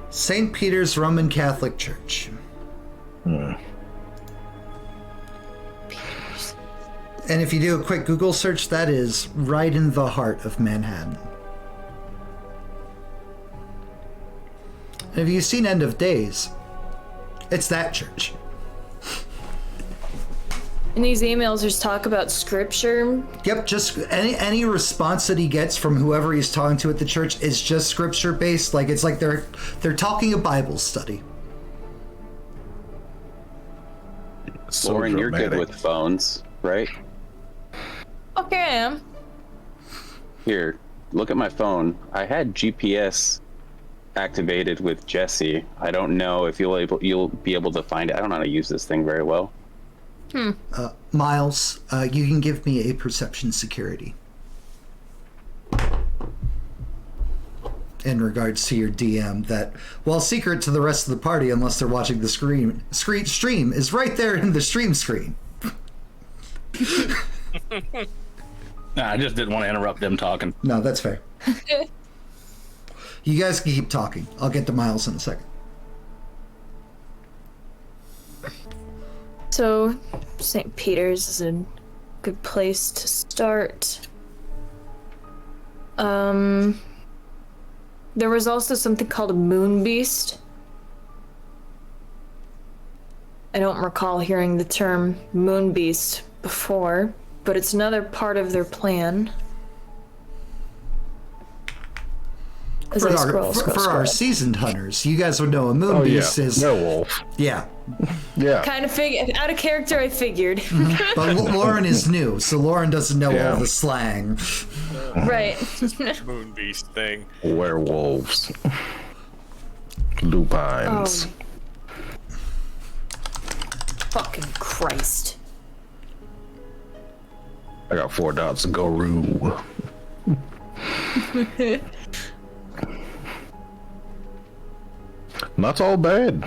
St. Peter's Roman Catholic Church. And if you do a quick Google search, that is right in the heart of Manhattan. And if you've seen End of Days, it's that church. In these emails, there's talk about scripture. Yep, just any response that he gets from whoever he's talking to at the church is just scripture based. Like it's like they're talking a Bible study. So Lauren, you're good dramatic. with phones, right? Okay, I am. Here, look at my phone. I had GPS activated with Jesse. I don't know if you'll be able to find it. I don't know how to use this thing very well. Miles, you can give me a perception security. In regards to your DM, that, while secret to the rest of the party unless they're watching the stream, is right there in the stream screen. Nah, I just didn't want to interrupt them talking. No, that's fair. You guys can keep talking. I'll get to Miles in a second. So, St. Peter's is a good place to start. There was also something called a moon beast. I don't recall hearing the term moon beast before, but it's another part of their plan. As I scroll. For our seasoned hunters, you guys would know a moon Oh yeah, beast is werewolf. yeah. Yeah. Kind of out of character, I figured. But Lauren is new, so Lauren doesn't know Yeah. all the slang. Right. Moon beast thing. Werewolves. Lupines. Fucking Christ. I got 4 dots to go roo. Not all bad.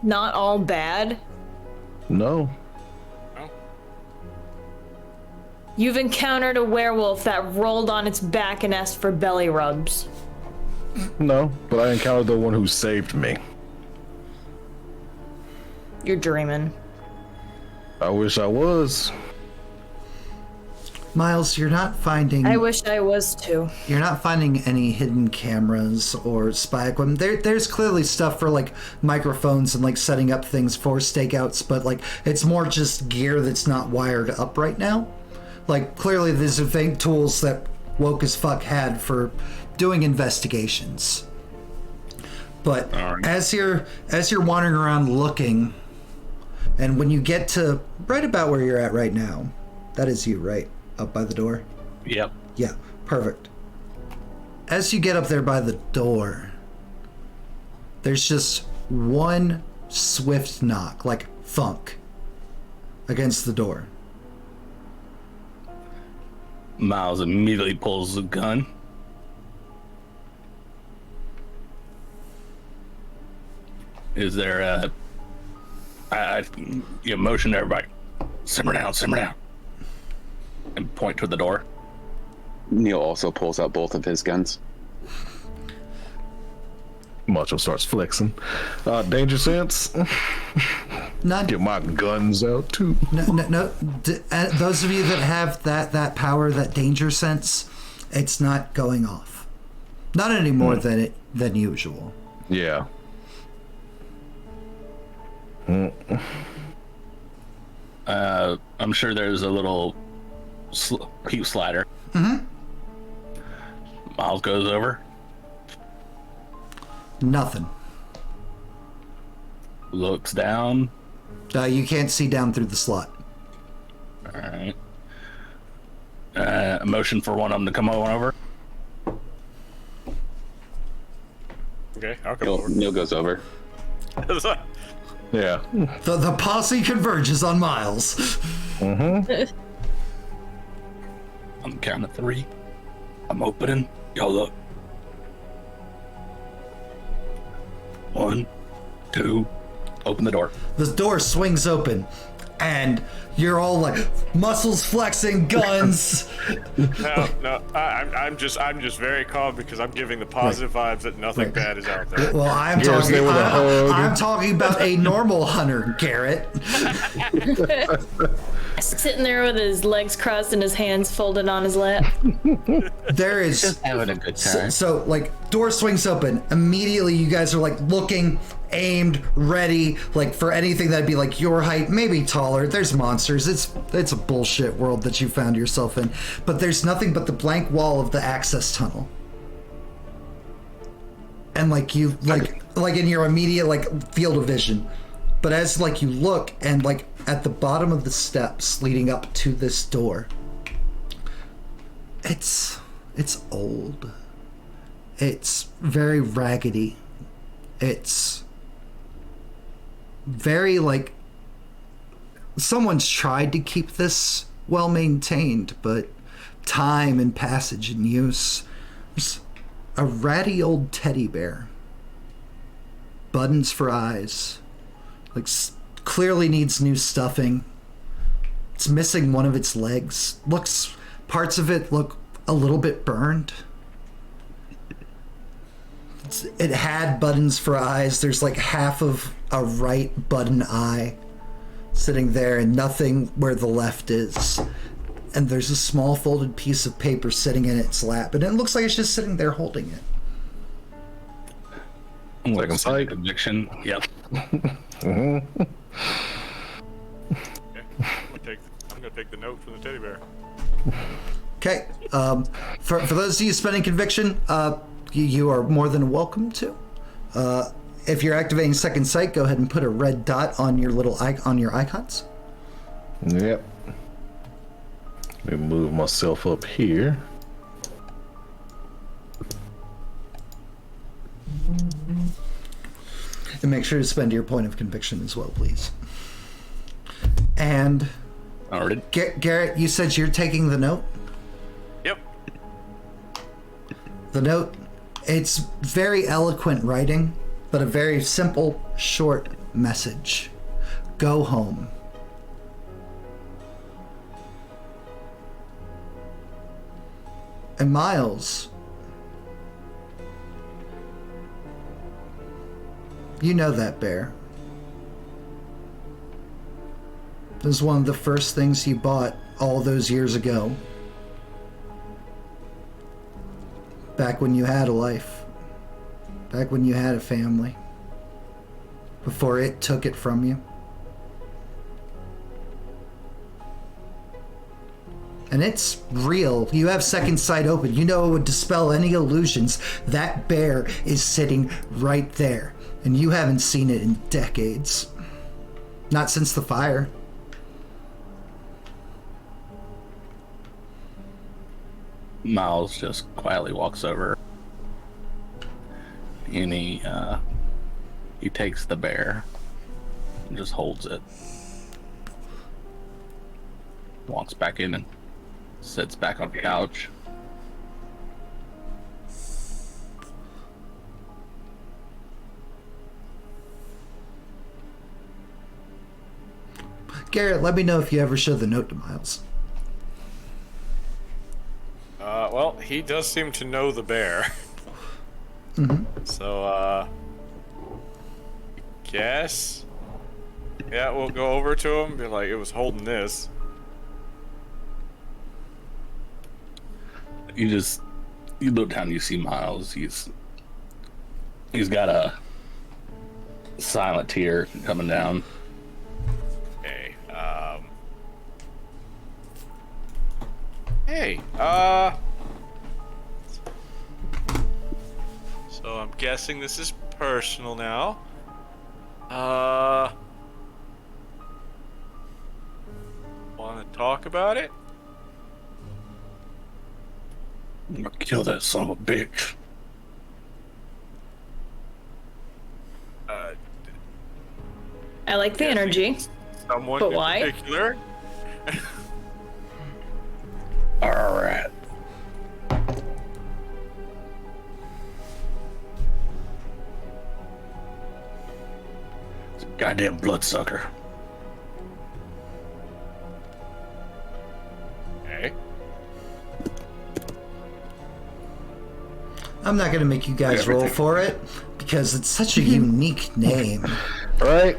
Not all bad. No. You've encountered a werewolf that rolled on its back and asked for belly rubs. No, but I encountered the one who saved me. You're dreaming. I wish I was. Miles, you're not finding. I wish I was too. You're not finding any hidden cameras or spy equipment. There's clearly stuff for like microphones and like setting up things for stakeouts, but like it's more just gear that's not wired up right now. Like clearly these are tools that woke as fuck had for doing investigations. But as you're wandering around looking, and when you get to right about where you're at right now, that is you, right? Up by the door? Yep. Yeah, perfect. as you get up there by the door, there's just one swift knock, like thunk, against the door. Miles immediately pulls the gun. Is there a... you motion to everybody. Simmer down, and point to the door. Neil also pulls out both of his guns. Macho starts flexing. Danger sense. None. Get my guns out too. No. Those of you that have that power, that danger sense, it's not going off. Not any more than usual. Yeah. I'm sure there's a little peep slider. Mm-hmm. Miles goes over. Nothing. Looks down. You can't see down through the slot. All right. A motion for one of them to come on over. Okay, I'll come over. Neil goes over. Yeah. The posse converges on Miles. Mm-hmm. On the count of 3, I'm opening. Y'all look. 1, 2, open the door. The door swings open, and you're all like muscles flexing, guns. No, I'm just very calm because I'm giving the positive vibes that nothing bad is out there. Well, I'm Garrett's talking. there with a hug. I'm talking about a normal hunter, Garrett. Sitting there with his legs crossed and his hands folded on his lap. There is Just having a good time. so like door swings open. Immediately, you guys are like looking, aimed, ready, like for anything that'd be like your height, maybe taller. There's monsters. It's a bullshit world that you found yourself in. But there's nothing but the blank wall of the access tunnel. And like you like in your immediate like field of vision. But as like you look and like at the bottom of the steps leading up to this door, it's old. It's very raggedy. It's very like someone's tried to keep this well maintained, but time and passage and use. There's a ratty old teddy bear. Buttons for eyes. Like clearly needs new stuffing. It's missing one of its legs. Parts of it look a little bit burned. It had buttons for eyes. There's like half of a right button eye sitting there and nothing where the left is. And there's a small folded piece of paper sitting in its lap, and it looks like it's just sitting there holding it. Second sight. Conviction. Yep. Mm-hmm. Okay, I'm gonna take the note from the teddy bear. Okay. For those of you spending conviction, you are more than welcome to. If you're activating second sight, go ahead and put a red dot on your little on your icons. Yep. Let me move myself up here. And make sure to spend your point of conviction as well, please. And Already. Garrett, you said you're taking the note? Yep. The note, it's very eloquent writing, but a very simple, short message. Go home. And Miles, you know that bear. It was one of the first things you bought all those years ago. Back when you had a life. Back when you had a family. Before it took it from you. And it's real. You have second sight open. You know it would dispel any illusions. That bear is sitting right there. And you haven't seen it in decades. Not since the fire. Miles just quietly walks over, and he takes the bear and just holds it. Walks back in and sits back on the couch. Garrett, let me know if you ever show the note to Miles. Well, he does seem to know the bear. So, guess. Yeah, we'll go over to him and be like, it was holding this. You look down, you see Miles. He's got a silent tear coming down. Okay, so I'm guessing this is personal now. Want to talk about it? I'm gonna kill that son of a bitch. I like the energy. Someone But in why? particular? Alright. It's a goddamn bloodsucker. Okay. I'm not going to make you guys roll for it because it's such a unique name. Right?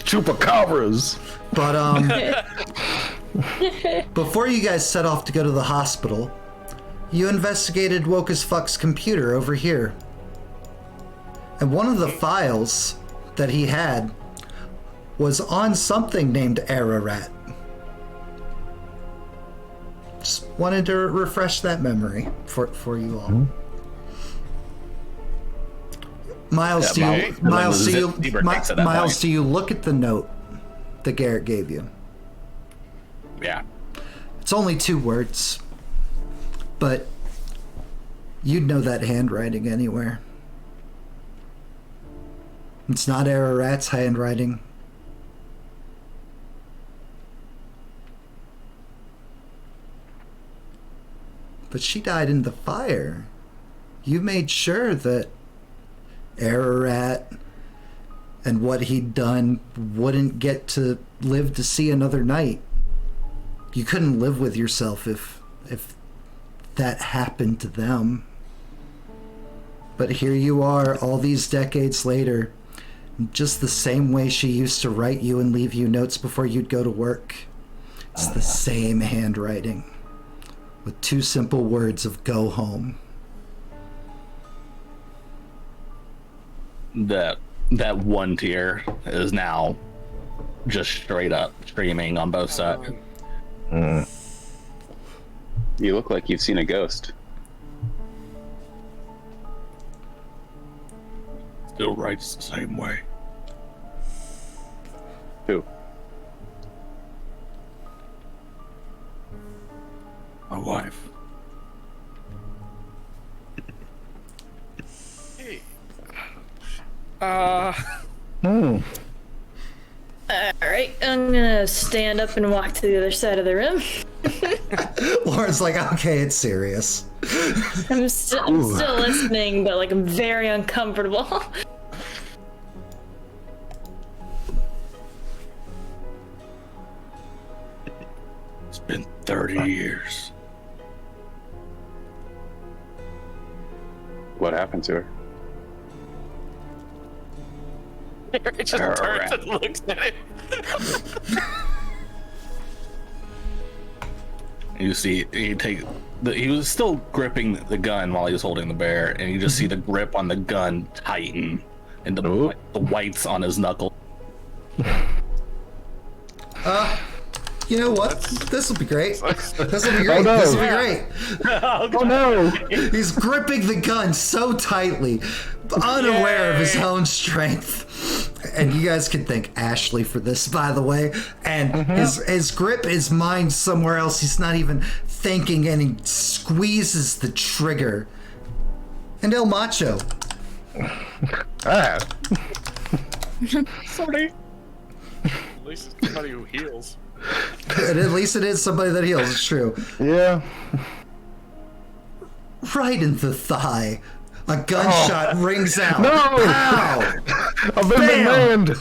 Chupacabras. But before you guys set off to go to the hospital, you investigated Woke as Fuck's computer over here. And one of the files that he had was on something named Ararat. Just wanted to refresh that memory for you all. Miles, Yeah, Miles, Zipper takes it that Miles, point. do you look at the note that Garrett gave you? Yeah. It's only 2 words, but you'd know that handwriting anywhere. It's not Ararat's handwriting. But she died in the fire. You made sure that Ararat and what he'd done wouldn't get to live to see another night. You couldn't live with yourself if that happened to them. But here you are, all these decades later, just the same way she used to write you and leave you notes before you'd go to work. It's the same handwriting, with 2 simple words of "go home." That one tear is now just straight up streaming on both sides. You look like you've seen a ghost. Still writes the same way. Who? My wife. Hey. Alright, I'm gonna stand up and walk to the other side of the room. Lauren's like, okay, it's serious. I'm still listening, but like I'm very uncomfortable. It's been 30 years. What happened to her? It just turns and looks at it. You see, he was still gripping the gun while he was holding the bear, and you just see the grip on the gun tighten, and the whites on his knuckle. You know what? This will be great. This will be great. Oh, no. This will be great. Oh no! He's gripping the gun so tightly, unaware of his own strength. And you guys can thank Ashley for this, by the way. And his grip, his mind somewhere else. He's not even thinking, and he squeezes the trigger. And El Macho, Ah, Sorry. At least it's somebody who heals. And at least it is somebody that heals. It's true. yeah. Right in the thigh. A gunshot rings out. No! Pow! I've been Bam! manned.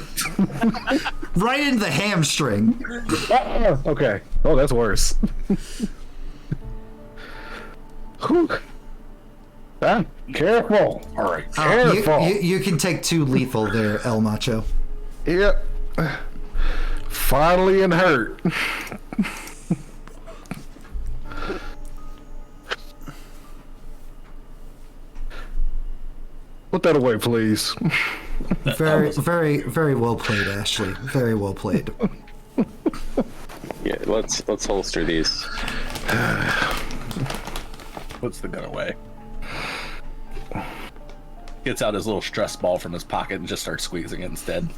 Right in the hamstring. Okay. Oh, that's worse. Whew. Ah, careful. All right. Careful. You can take 2 lethal there, El Macho. Yep. Finally and hurt. Put that away, please. Very well played, Ashley. Very well played. Yeah, let's holster these. Puts the gun away. Gets out his little stress ball from his pocket and just starts squeezing it instead.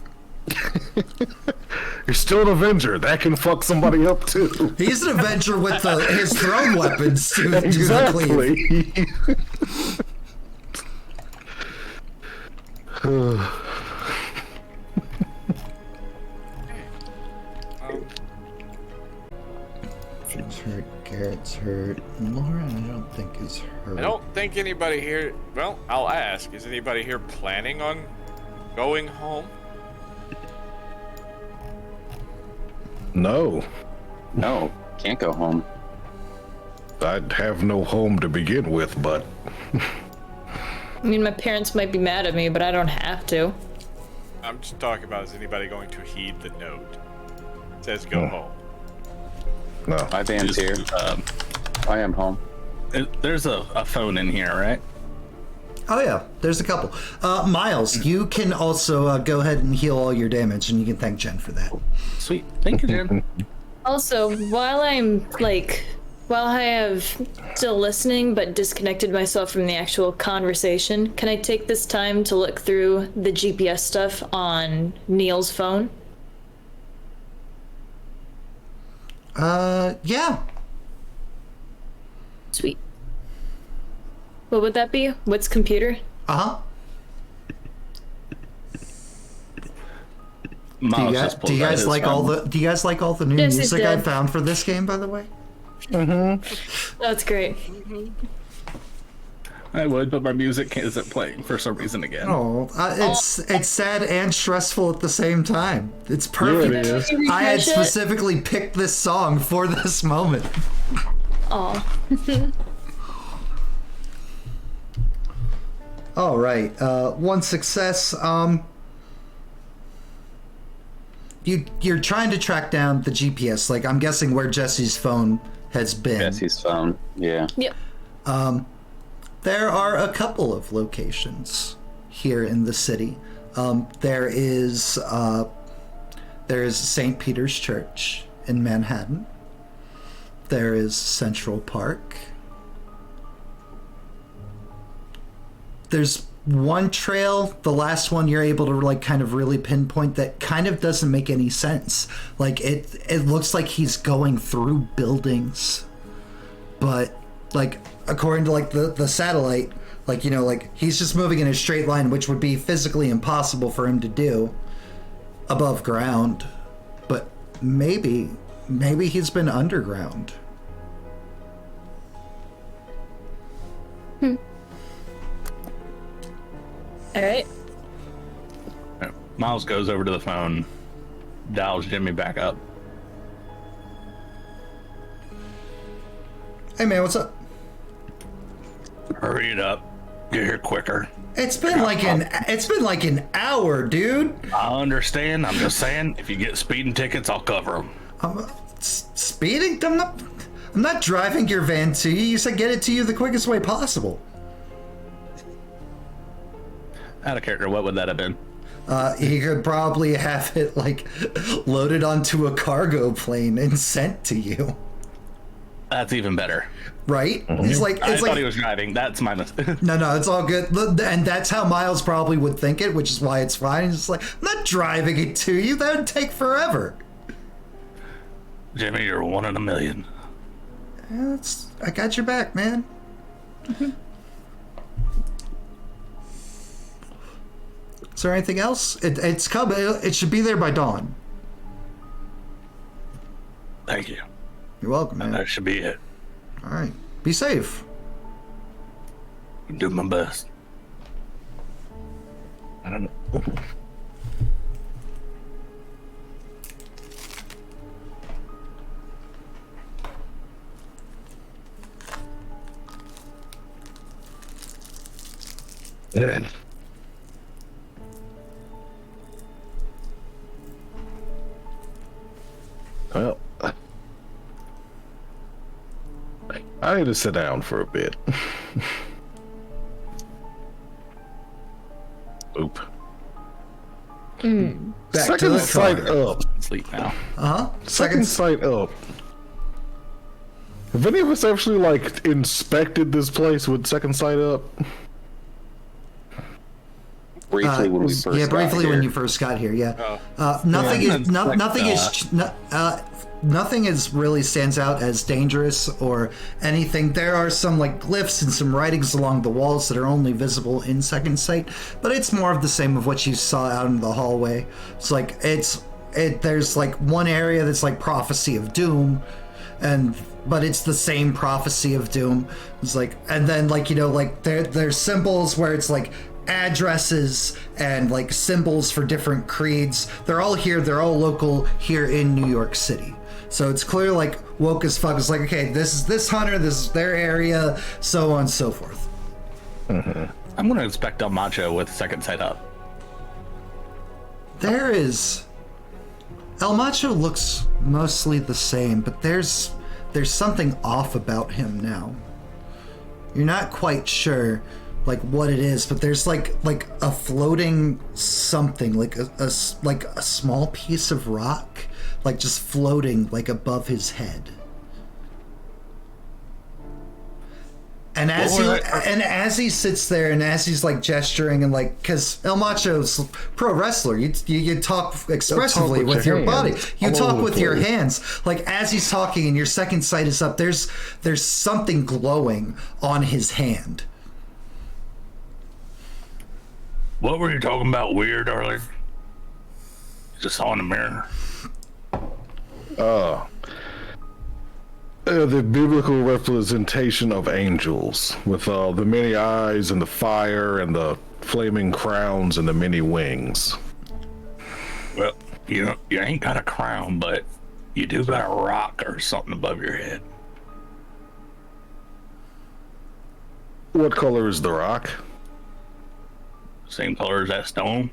You're still an Avenger. That can fuck somebody up too. He's an Avenger with his thrown weapons to do the cleave. Exactly. Jim's hurt, Garrett's hurt, Lauren I don't think is hurt. I don't think anybody here. Well, I'll ask. Is anybody here planning on going home? No, No, can't go home. I'd have no home to begin with, but I mean, my parents might be mad at me, but I don't have to. I'm just talking about, is anybody going to heed the note? It says go home. no. My van's here. Um, I am home. there's a phone in here, right? Oh yeah, there's a couple. Miles, you can also go ahead and heal all your damage, and you can thank Jen for that. Sweet. Thank you, Jim. Also, while I have still listening but disconnected myself from the actual conversation, can I take this time to look through the GPS stuff on Neil's phone? Yeah. Sweet. What would that be? What's computer? Uh-huh. Miles Do just pulled you out guys his like phone. do you guys like all the new Yes, it music I did. found for this game, by the way? That's great. I would, but my music isn't playing for some reason again. Oh, it's sad and stressful at the same time. It's perfect. it is. Can you I had refresh it? specifically picked this song for this moment. Aw. All right, one success. You're trying to track down the GPS. Like, I'm guessing where Jesse's phone has been. Jesse's phone. Yeah. Yep. There are a couple of locations here in the city. There is St. Peter's Church in Manhattan. There is Central Park. There's one trail, the last one you're able to like kind of really pinpoint, that kind of doesn't make any sense. Like it looks like he's going through buildings, but like according to like the satellite, like, you know, like he's just moving in a straight line, which would be physically impossible for him to do above ground. But maybe he's been underground. All right. Miles goes over to the phone, dials Jimmy back up. Hey man, what's up? Hurry it up. Get here quicker. It's been like an hour, dude. I understand. I'm just saying, if you get speeding tickets, I'll cover them. Speeding? I'm not driving your van to you. You said get it to you the quickest way possible. Out of character, what would that have been? He could probably have it like loaded onto a cargo plane and sent to you. That's even better. Right? It's like I thought he was driving. That's my mistake. No, it's all good. And that's how Miles probably would think it, which is why it's fine. He's just like, I'm not driving it to you. That would take forever. Jimmy, you're one in a million. I got your back, man. Is there anything else? It's coming. It should be there by dawn. Thank you. You're welcome, man. That should be it. All right. Be safe. I'm doing my best. I don't know. Yeah. Well, I need to sit down for a bit. Oop. Back Second to the sight car. up. Sleep now. Second sight up. Have any of us actually like inspected this place with second sight up? Briefly when we first yeah, got briefly when here. you first got here. Yeah. Nothing is really stands out as dangerous or anything. There are some like glyphs and some writings along the walls that are only visible in second sight, but it's more of the same of what you saw out in the hallway. It's like there's like one area that's like prophecy of doom, but it's the same prophecy of doom. It's like, and then like, you know, like there's symbols where it's like addresses and like symbols for different creeds. They're all here. They're all local here in New York City. So it's clear like woke as fuck. It's like, okay, this is this hunter, this is their area, so on and so forth. I'm going to inspect El Macho with second sight up. El Macho looks mostly the same, but there's something off about him now. You're not quite sure like what it is, but there's like a floating something, like a small piece of rock, like just floating like above his head. And as he sits there and as he's like gesturing and like, because El Macho's a pro wrestler, you talk expressively with your body, you talk with your hands. Like as he's talking and your second sight is up, there's something glowing on his hand. What were you talking about weird earlier? Just saw in the mirror. The biblical representation of angels with the many eyes and the fire and the flaming crowns and the many wings. Well, you ain't got a crown, but you do got a rock or something above your head. What color is the rock? Same color as that stone.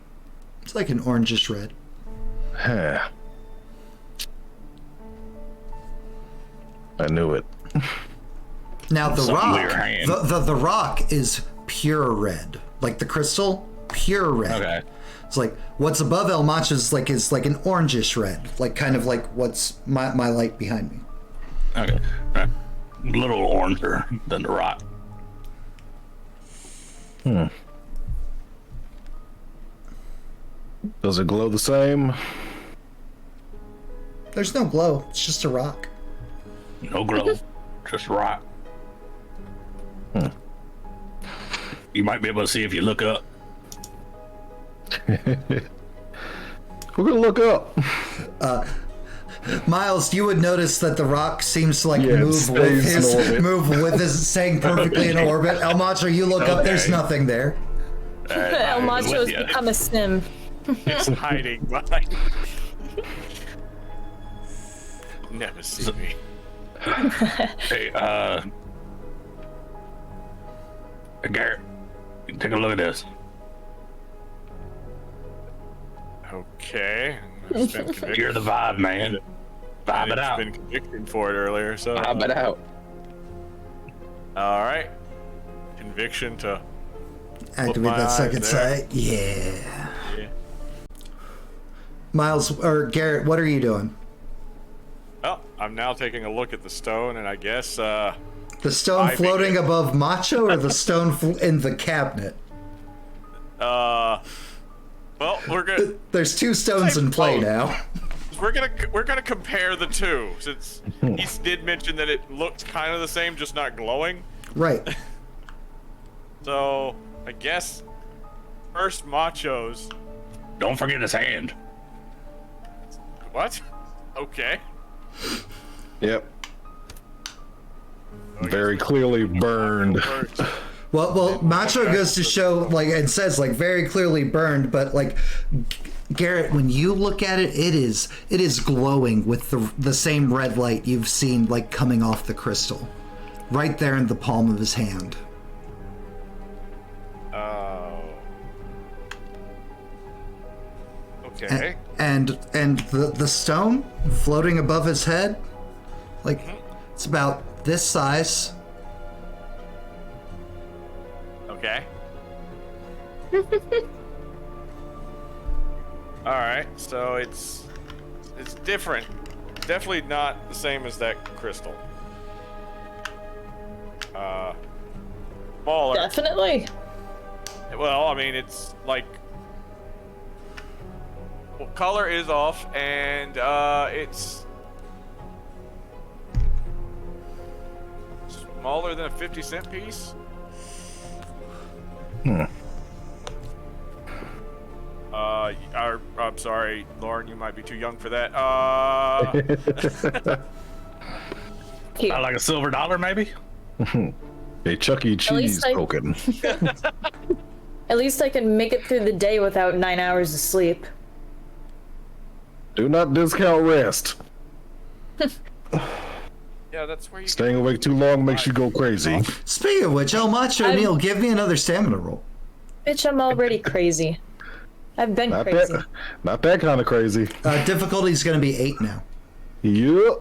It's like an orangish red. Huh. I knew it. Now the Something with your rock, hand. the rock is pure red, like the crystal, pure red. Okay. It's like what's above El Macho is like an orangish red, like kind of like what's my light behind me. Okay. A little oranger than the rock. Does it glow the same? There's no glow. It's just a rock. No glow. Just rock. You might be able to see if you look up. We're gonna look up. Miles, you would notice that the rock seems to like Yeah, it move stays in orbit. staying perfectly in orbit. El Macho, you look up. There's Okay. nothing there. El Macho's with ya. become a sim. It's hiding behind. Never see me. Hey, Garrett, take a look at this. Okay. It's been convicted. You're the vibe, man. Vibe it It's out. been convicted for it earlier, so. How about out? All right. Conviction to. Activate my that eyes second there. sight. Yeah. Yeah. Miles or Garrett, what are you doing? Well, I'm now taking a look at the stone, and I guess The stone I floating begin. above Macho, or the stone in the cabinet? well, we're gonna There's two stones in play now. we're gonna compare the two, since he did mention that it looked kind of the same, just not glowing. Right. So I guess first machos. Don't forget his hand. What? Okay. Yep. Very clearly burned. Well, Macho goes to show, like, it says, like, very clearly burned, but, like, Garrett, when you look at it, it is glowing with the same red light you've seen, like, coming off the crystal. Right there in the palm of his hand. Oh. Okay. And the stone floating above his head, like, it's about this size. Okay. All right, so it's different. Definitely not the same as that crystal. Smaller. Definitely. Well, I mean, it's like, well, color is off, and it's smaller than a 50-cent piece. I'm sorry, Lauren, you might be too young for that. Cute. Like a silver dollar, maybe? A Chuck E. Cheese least I- token. At least I can make it through the day without 9 hours of sleep. Do not discount rest. Yeah, that's where you Staying awake too long makes you go crazy. Speaking of which, El Macho Neil, give me another stamina roll. Bitch, I'm already crazy. I've been crazy. Not that kind of crazy. Difficulty is going to be 8 now. Yep.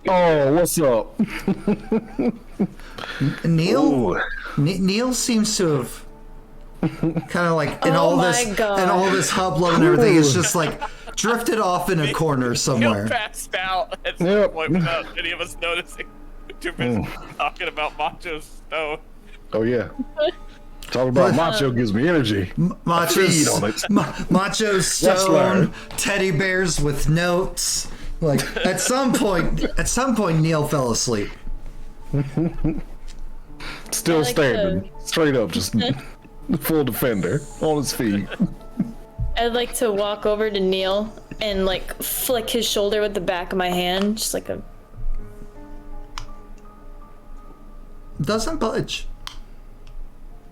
Oh, what's up? Neil, Ooh. Neil seems to have kind of like in Oh all my this God. and all this hubbub and everything. It's just like drifted off in a corner Neil somewhere. passed out at some Yep. point without any of us noticing. Too busy talking about Macho Stone. Oh yeah. Talking about macho gives me energy. Macho's, Feed on it. Macho Stone, learn. teddy bears with notes. Like at some point, Neil fell asleep. Still I like standing. Straight up, just full defender on his feet. I'd like to walk over to Neil and like flick his shoulder with the back of my hand, just like a. Doesn't budge.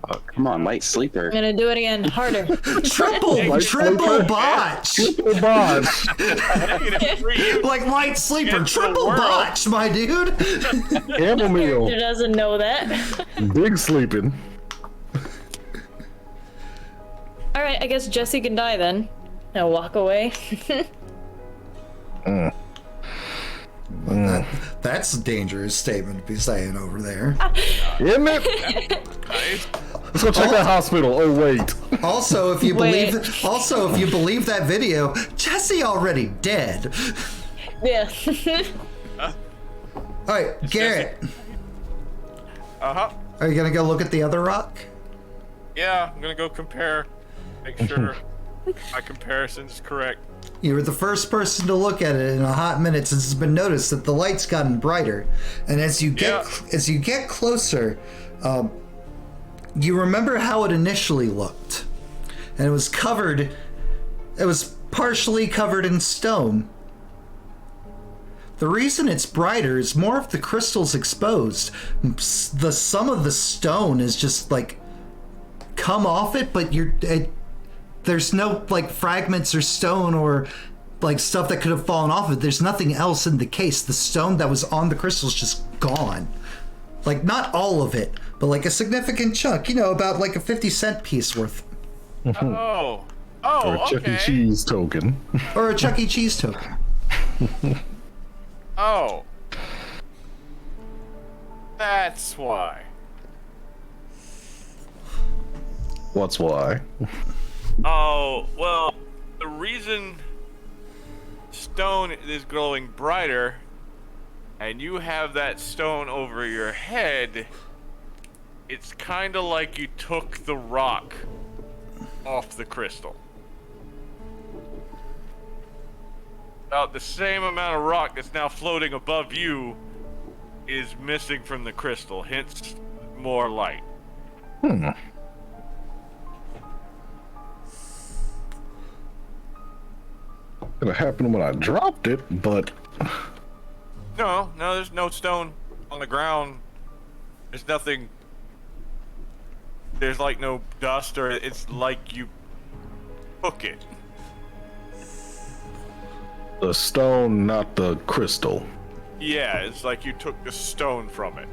Oh, come on, light sleeper. I'm gonna do it again, harder. Triple botch. Triple botch. -3. Like light sleeper, Against the triple world. botch, my dude. Chamomile. Who doesn't know that? Big sleeping. All right, I guess Jesse can die then. I'll walk away. That's a dangerous statement to be saying over there. Isn't it? Nice. Let's go check that hospital. Oh wait. Also, if you Wait. believe that video, Jesse already dead. Yeah. All right, Garrett, Uh-huh. are you gonna go look at the other rock? Yeah, I'm gonna go compare. Make sure my comparison's correct. You were the first person to look at it in a hot minute since it's been noticed that the light's gotten brighter, and as you get closer, you remember how it initially looked, and it was partially covered in stone. The reason it's brighter is more of the crystals exposed. Some of the stone is just like come off it, but there's no like fragments or stone or like stuff that could have fallen off it. There's nothing else in the case. The stone that was on the crystal is just gone. Like not all of it, but like a significant chunk, about like a 50-cent piece worth. Oh. Or Oh, a Chuck E. okay. Cheese token. Or a Chuck E. Cheese token. Oh. That's why. What's why? Oh, well, the reason stone is glowing brighter and you have that stone over your head, it's kind of like you took the rock off the crystal. About the same amount of rock that's now floating above you is missing from the crystal, hence more light. It happened when I dropped it, but No, there's no stone on the ground. There's nothing. There's like no dust, or it's like you took it. the stone, not the crystal. Yeah, it's like you took the stone from it,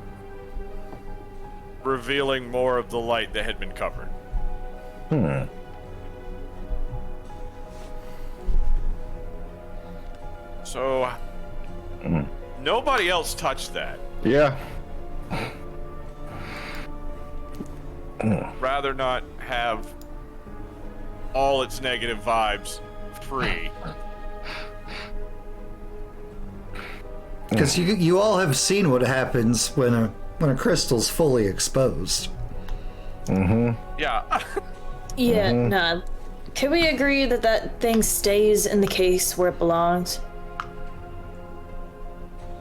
revealing more of the light that had been covered. So, nobody else touched that. Yeah. Rather not have all its negative vibes free. Because you all have seen what happens when a crystal's fully exposed. Yeah. Yeah, nah. Can we agree that that thing stays in the case where it belongs?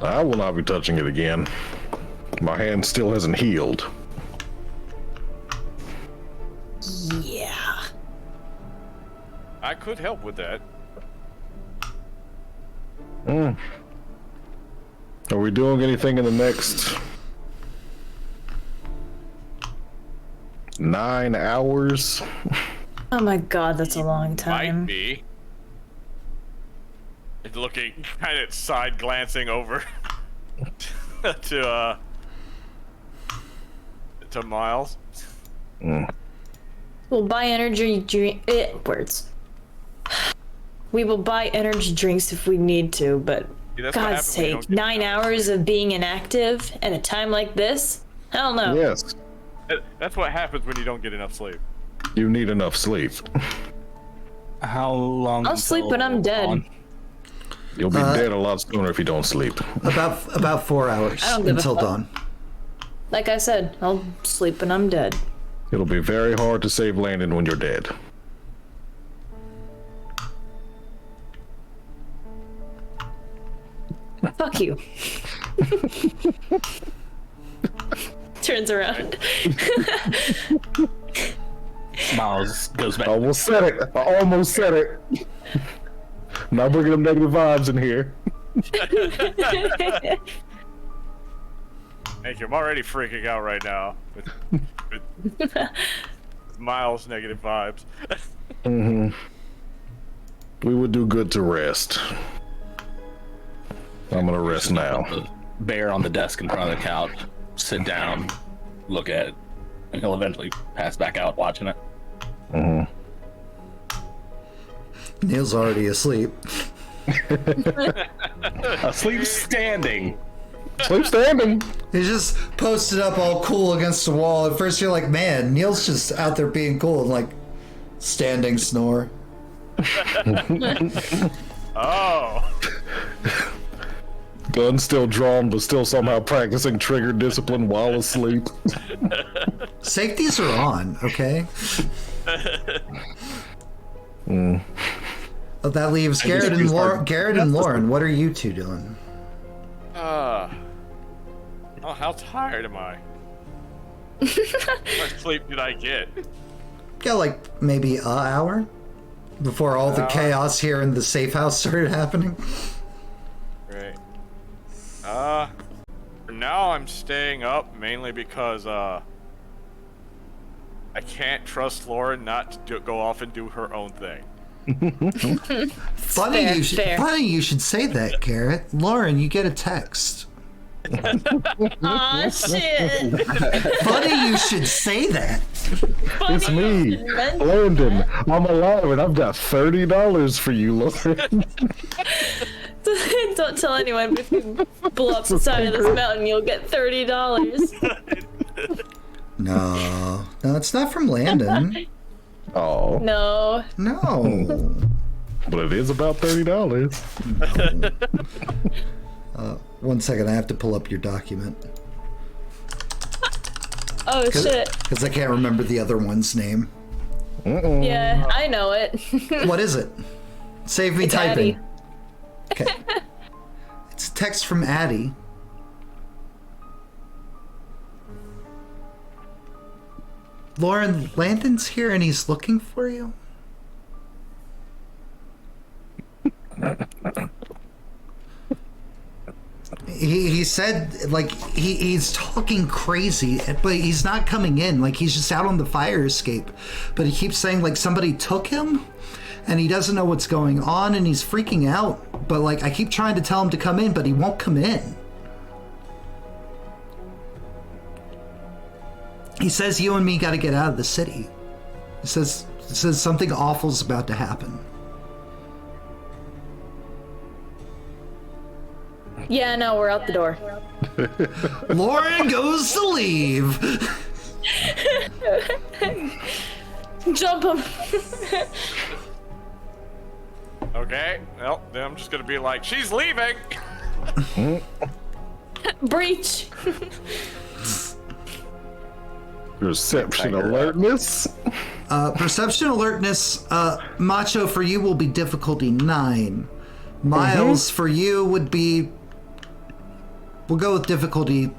I will not be touching it again. My hand still hasn't healed. Yeah. I could help with that. Are we doing anything in the next 9 hours? Oh my god, that's a long time. Might be. It's looking kind of side glancing over to Miles. We'll buy energy drink. Words. We will buy energy drinks if we need to, but See, that's what God's happens when you don't sake, get 9 hours of being inactive at a time like this? Hell no. Yes. That's what happens when you don't get enough sleep. You need enough sleep. How long? I'll sleep when I'm dead. dawn? You'll be dead a lot sooner if you don't sleep. About 4 hours I don't give a until fuck. dawn. Like I said, I'll sleep when I'm dead. It'll be very hard to save Landon when you're dead. Fuck you. Turns around. Miles goes back. I almost said it. I almost said it. Not bringing them negative vibes in here. Thank you. I'm already freaking out right now with Miles' negative vibes. We would do good to rest. I'm gonna rest now. The bear on the desk in front of the couch. Sit down, look at it, and he'll eventually pass back out watching it. Neil's already asleep. Asleep standing. Sleep standing. He's just posted up all cool against the wall. At first you're like, man, Neil's just out there being cool and like standing snore. Oh. Gun still drawn, but still somehow practicing trigger discipline while asleep. Safeties are on, okay? Oh, that leaves Garrett and Lauren. Garrett and Lauren, what are you two doing? Oh, how tired am I? How much sleep did I get? Yeah, like maybe an hour before all the chaos here in the safe house started happening. Right. For now I'm staying up mainly because, I can't trust Lauren not to go off and do her own thing. Funny you should say that, Garrett. Lauren, you get a text. Aw, shit. Funny you should say that. It's me, Landon. I'm alive and I've got $30 for you, Lauren. Don't tell anyone, but if you blow up the side of this mountain, you'll get $30. No, it's not from Landon. Oh, No. No. but it is about $30. One second, I have to pull up your document. Oh, shit. Because I can't remember the other one's name. Yeah, I know it. What is it? Save me It's typing. Addie. Okay. It's a text from Addie. Lauren, Landon's here and he's looking for you. He said, like, he's talking crazy, but he's not coming in. Like, he's just out on the fire escape. But he keeps saying, like, somebody took him, and he doesn't know what's going on, and he's freaking out. But, like, I keep trying to tell him to come in, but he won't come in. He says you and me got to get out of the city. He says something awful's about to happen. Yeah, no, we're out the door. Lauren goes to leave. Jump him. Okay, well, then I'm just gonna be like, she's leaving! Breach. Perception alertness. Perception alertness, Macho, for you will be difficulty 9. Miles, for you would be... We'll go with difficulty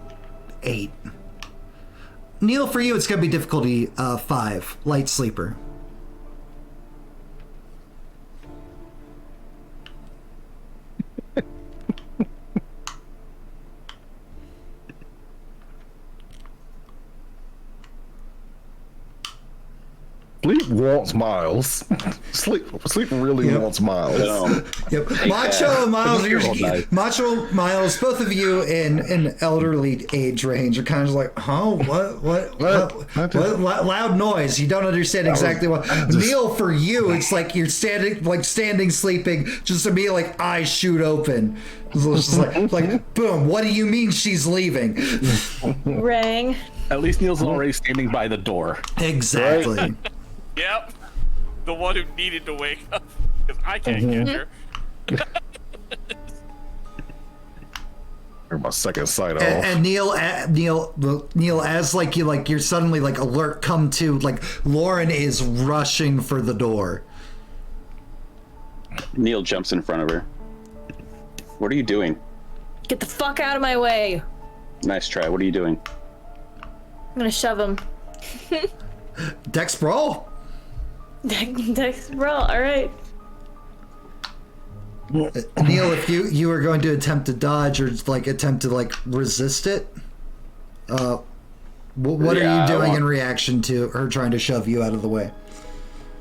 8. Neil, for you, it's going to be difficulty 5. Light sleeper. Sleep wants Miles. Sleep really wants Miles. Yep. Macho, Miles, both of you in elderly age range are kind of like, huh? What? Loud noise. You don't understand exactly what. Neil, for you, it's like you're standing, sleeping, just to be like eyes shoot open. It's just like, boom. What do you mean she's leaving? Rang. At least Neil's already standing by the door. Exactly. Yep. The one who needed to wake up, because I can't get her. My second sight off. And Neil, as you're suddenly like alert come to, like Lauren is rushing for the door. Neil jumps in front of her. What are you doing? Get the fuck out of my way. Nice try. What are you doing? I'm gonna shove him. Dex brawl. Dex brawl. All right. Neil, if you were going to attempt to dodge or like attempt to like resist it, what are you doing in reaction to her trying to shove you out of the way?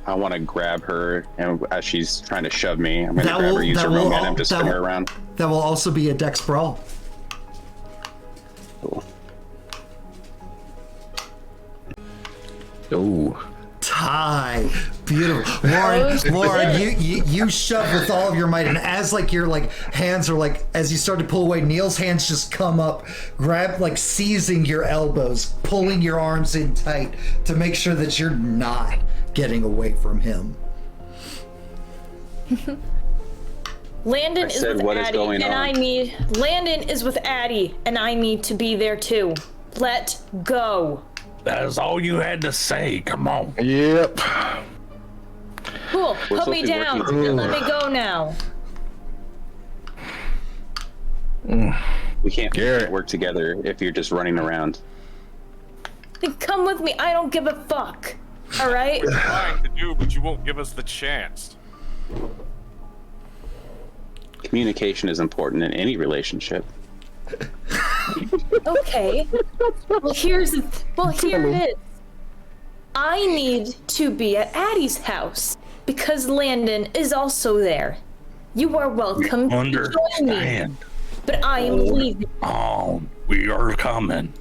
I want to grab her, and as she's trying to shove me, I'm going to grab her, use her momentum to spin her around. That will also be a Dex brawl. Cool. Oh. Tie. Beautiful. Lauren, you shove with all of your might, and as like your like hands are like, as you start to pull away, Neil's hands just come up, grab, like seizing your elbows, pulling your arms in tight to make sure that you're not getting away from him. Landon is with Addie, and Landon is with Addie, and I need to be there too. Let go. That is all you had to say. Come on. Yep. Cool. Put me down and let me go now. We can't work together if you're just running around. Then come with me. I don't give a fuck. All right? We're trying to do, but you won't give us the chance. Communication is important in any relationship. Okay. Well, here it is. I need to be at Addie's house because Landon is also there. You are welcome to join me, Understand. but I am leaving. Oh, we are coming.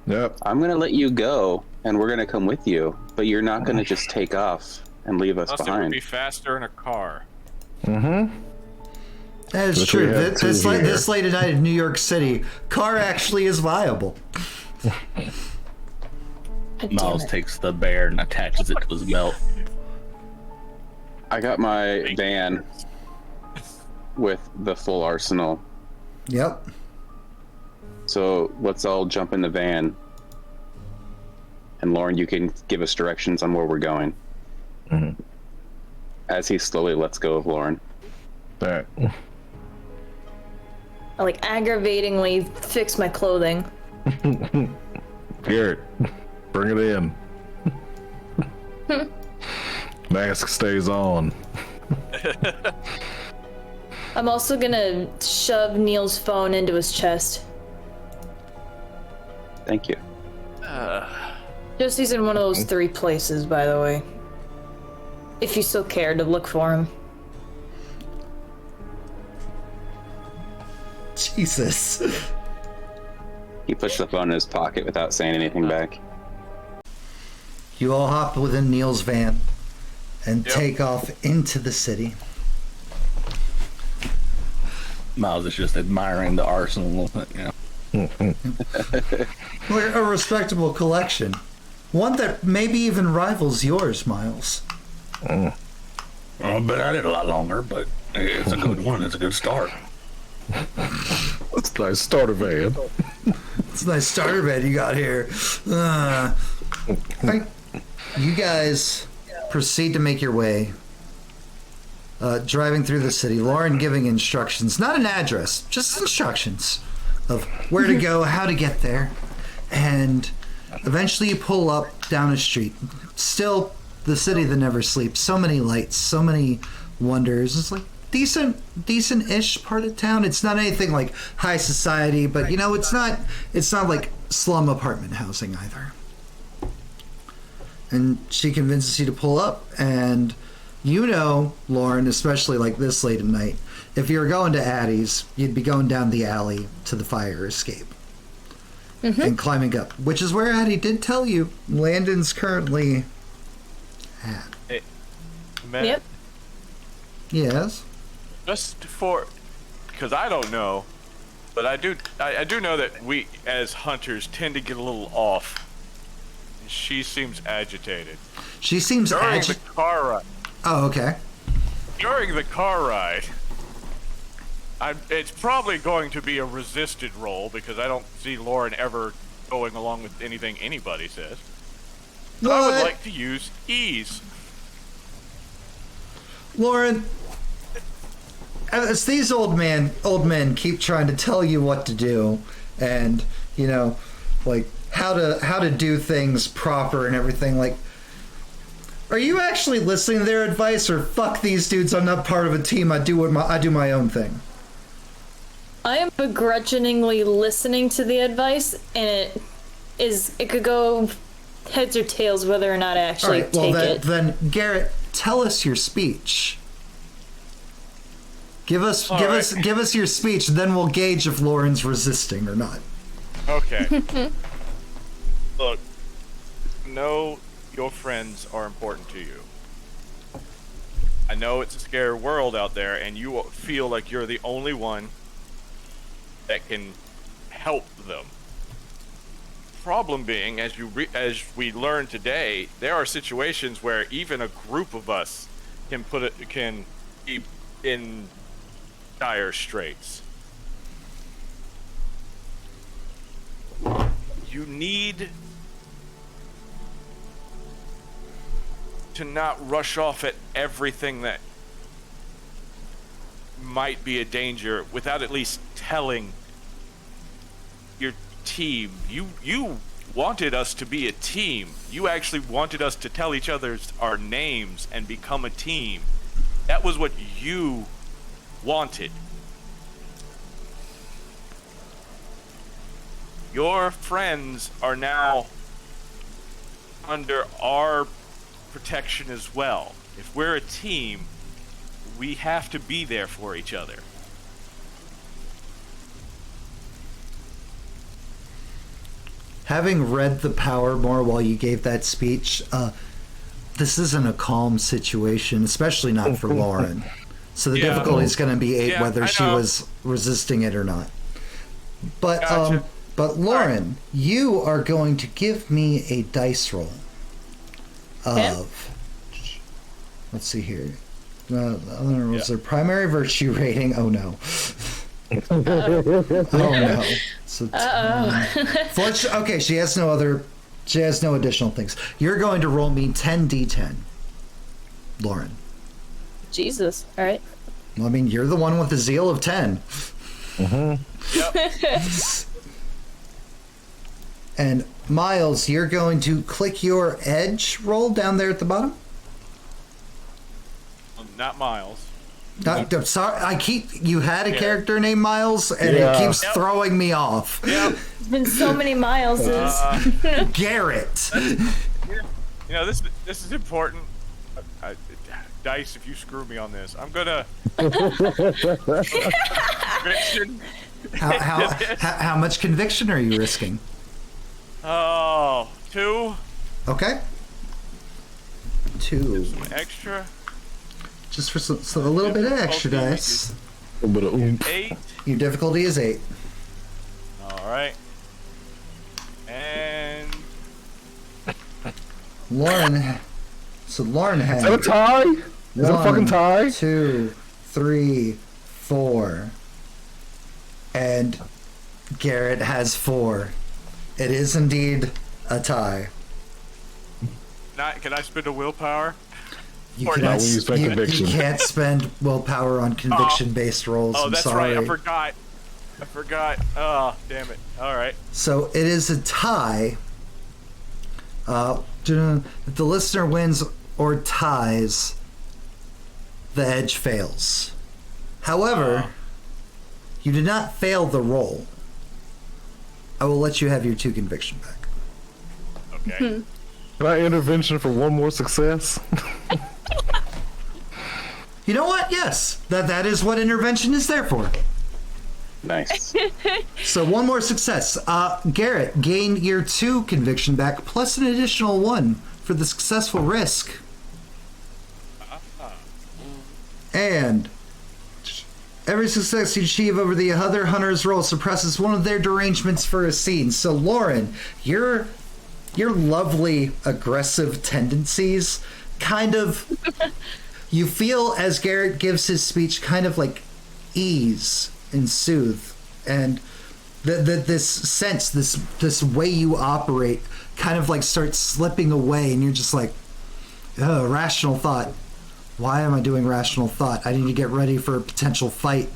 Yep. I'm going to let you go, and we're going to come with you, but you're not going to just take off and leave us Unless it would behind. be faster in a car. That is Which true. we have This late at night in New York City, car actually is viable. Miles takes the bear and attaches it to his belt. I got my van with the full arsenal. Yep. So let's all jump in the van. And Lauren, you can give us directions on where we're going. As he slowly lets go of Lauren. All right. I like aggravatingly fix my clothing. Garrett, bring it in. Mask stays on. I'm also gonna shove Neil's phone into his chest. Thank you. Just he's in one of those 3 places, by the way. If you still care to look for him. Jesus. He pushed the phone in his pocket without saying anything back. You all hop within Neil's van and Yep. take off into the city. Miles is just admiring the arsenal, you know. We're a respectable collection. One that maybe even rivals yours, Miles. I've been at it a lot longer, but it's a good one. It's a good start. That's a nice starter van. It's a nice starter bed you got here. Right. You guys proceed to make your way. Driving through the city, Lauren giving instructions, not an address, just instructions of where to go, how to get there. And eventually you pull up down a street. Still the city that never sleeps. So many lights, so many wonders. It's like decent-ish part of town. It's not anything like high society, but you know, it's not like slum apartment housing either. And she convinces you to pull up, and you know, Lauren, especially like this late at night, if you were going to Addie's, you'd be going down the alley to the fire escape. And climbing up, which is where Addie did tell you Landon's currently at. Hey, man, Yep. Yes? just because I don't know, but I do know that we as hunters tend to get a little off. She seems agitated. She seems During the car ride. Oh, okay. During the car ride, it's probably going to be a resisted roll because I don't see Lauren ever going along with anything anybody says. But I would What? like to use ease. Lauren, as these old men keep trying to tell you what to do, and you know, like how to do things proper and everything, like, are you actually listening to their advice, or fuck these dudes, I'm not part of a team, I do my own thing? I am begrudgingly listening to the advice, and it could go heads or tails whether or not I actually take it. Then Garrett, tell us your speech. Give us your speech, then we'll gauge if Lauren's resisting or not. Okay. Look, know your friends are important to you. I know it's a scary world out there, and you feel like you're the only one that can help them. Problem being, as we learned today, there are situations where even a group of us can be in dire straits. You need to not rush off at everything that might be a danger without at least telling your team. You wanted us to be a team. You actually wanted us to tell each other our names and become a team. That was what you wanted. Your friends are now under our protection as well. If we're a team, we have to be there for each other. Having read The Power more while you gave that speech, this isn't a calm situation, especially not for Lauren. So the Yeah. difficulty is going to be Yeah, whether I she know. was resisting it or not. But Gotcha. but Lauren, you are going to give me a dice roll of. Let's see here. I don't know, was there primary virtue rating? Oh no. Oh no. So okay, she has no additional things. You're going to roll me 10d10, Lauren. Jesus. All right. Well, I mean, you're the one with the zeal of 10. Yep. And Miles, you're going to click your edge roll down there at the bottom. Not Miles. I'm sorry, you had a character named Miles, and it keeps throwing me off. Yep. There's been so many Mileses. Garrett. You know, this is important. Dice, if you screw me on this, I'm gonna. Conviction. How much conviction are you risking? Oh, 2. Okay. 2. Some extra. Just for so a little bit of extra dice. A little bit of oomph. 8. Your difficulty is 8. All right. And Lauren. So Lauren has. Is that a tie? Is that a fucking tie? 2, 3, 4. And Garrett has 4. It is indeed a tie. can I spend a willpower? You Or cannot. not when you spend conviction. You can't spend willpower on conviction-based rolls. Oh, I'm that's sorry. right. I forgot. Oh, damn it. All right. So it is a tie. If the listener wins or ties, the edge fails. However, you did not fail the roll. I will let you have your 2 conviction back. Okay. Can I intervention for one more success? You know what? Yes, that is what intervention is there for. Nice. So 1 more success. Garrett, gain your 2 conviction back plus an additional 1 for the successful risk. And every success you achieve over the other hunter's roll suppresses one of their derangements for a scene. So Lauren, your lovely aggressive tendencies kind of you feel as Garrett gives his speech kind of like ease and soothe, and this sense, this way you operate kind of like starts slipping away, and you're just like, oh, rational thought. Why am I doing rational thought? I need to get ready for a potential fight.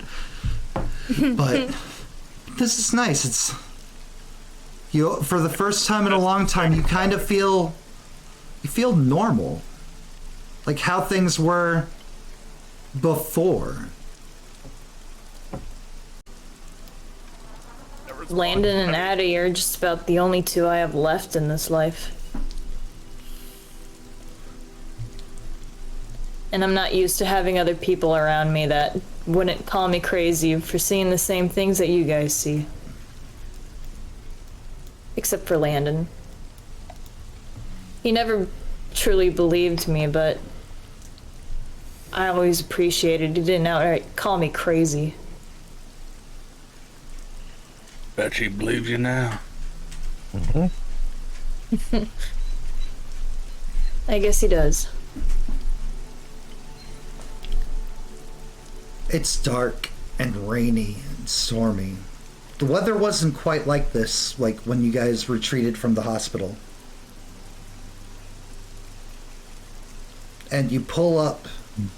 But this is nice. It's for the first time in a long time, you kind of feel normal, like how things were before. Landon and Addie are just about the only 2 I have left in this life. And I'm not used to having other people around me that wouldn't call me crazy for seeing the same things that you guys see. Except for Landon. He never truly believed me, but I always appreciated he didn't outright call me crazy. Bet she believes you now. I guess he does. It's dark and rainy and stormy. The weather wasn't quite like this, like when you guys retreated from the hospital. And you pull up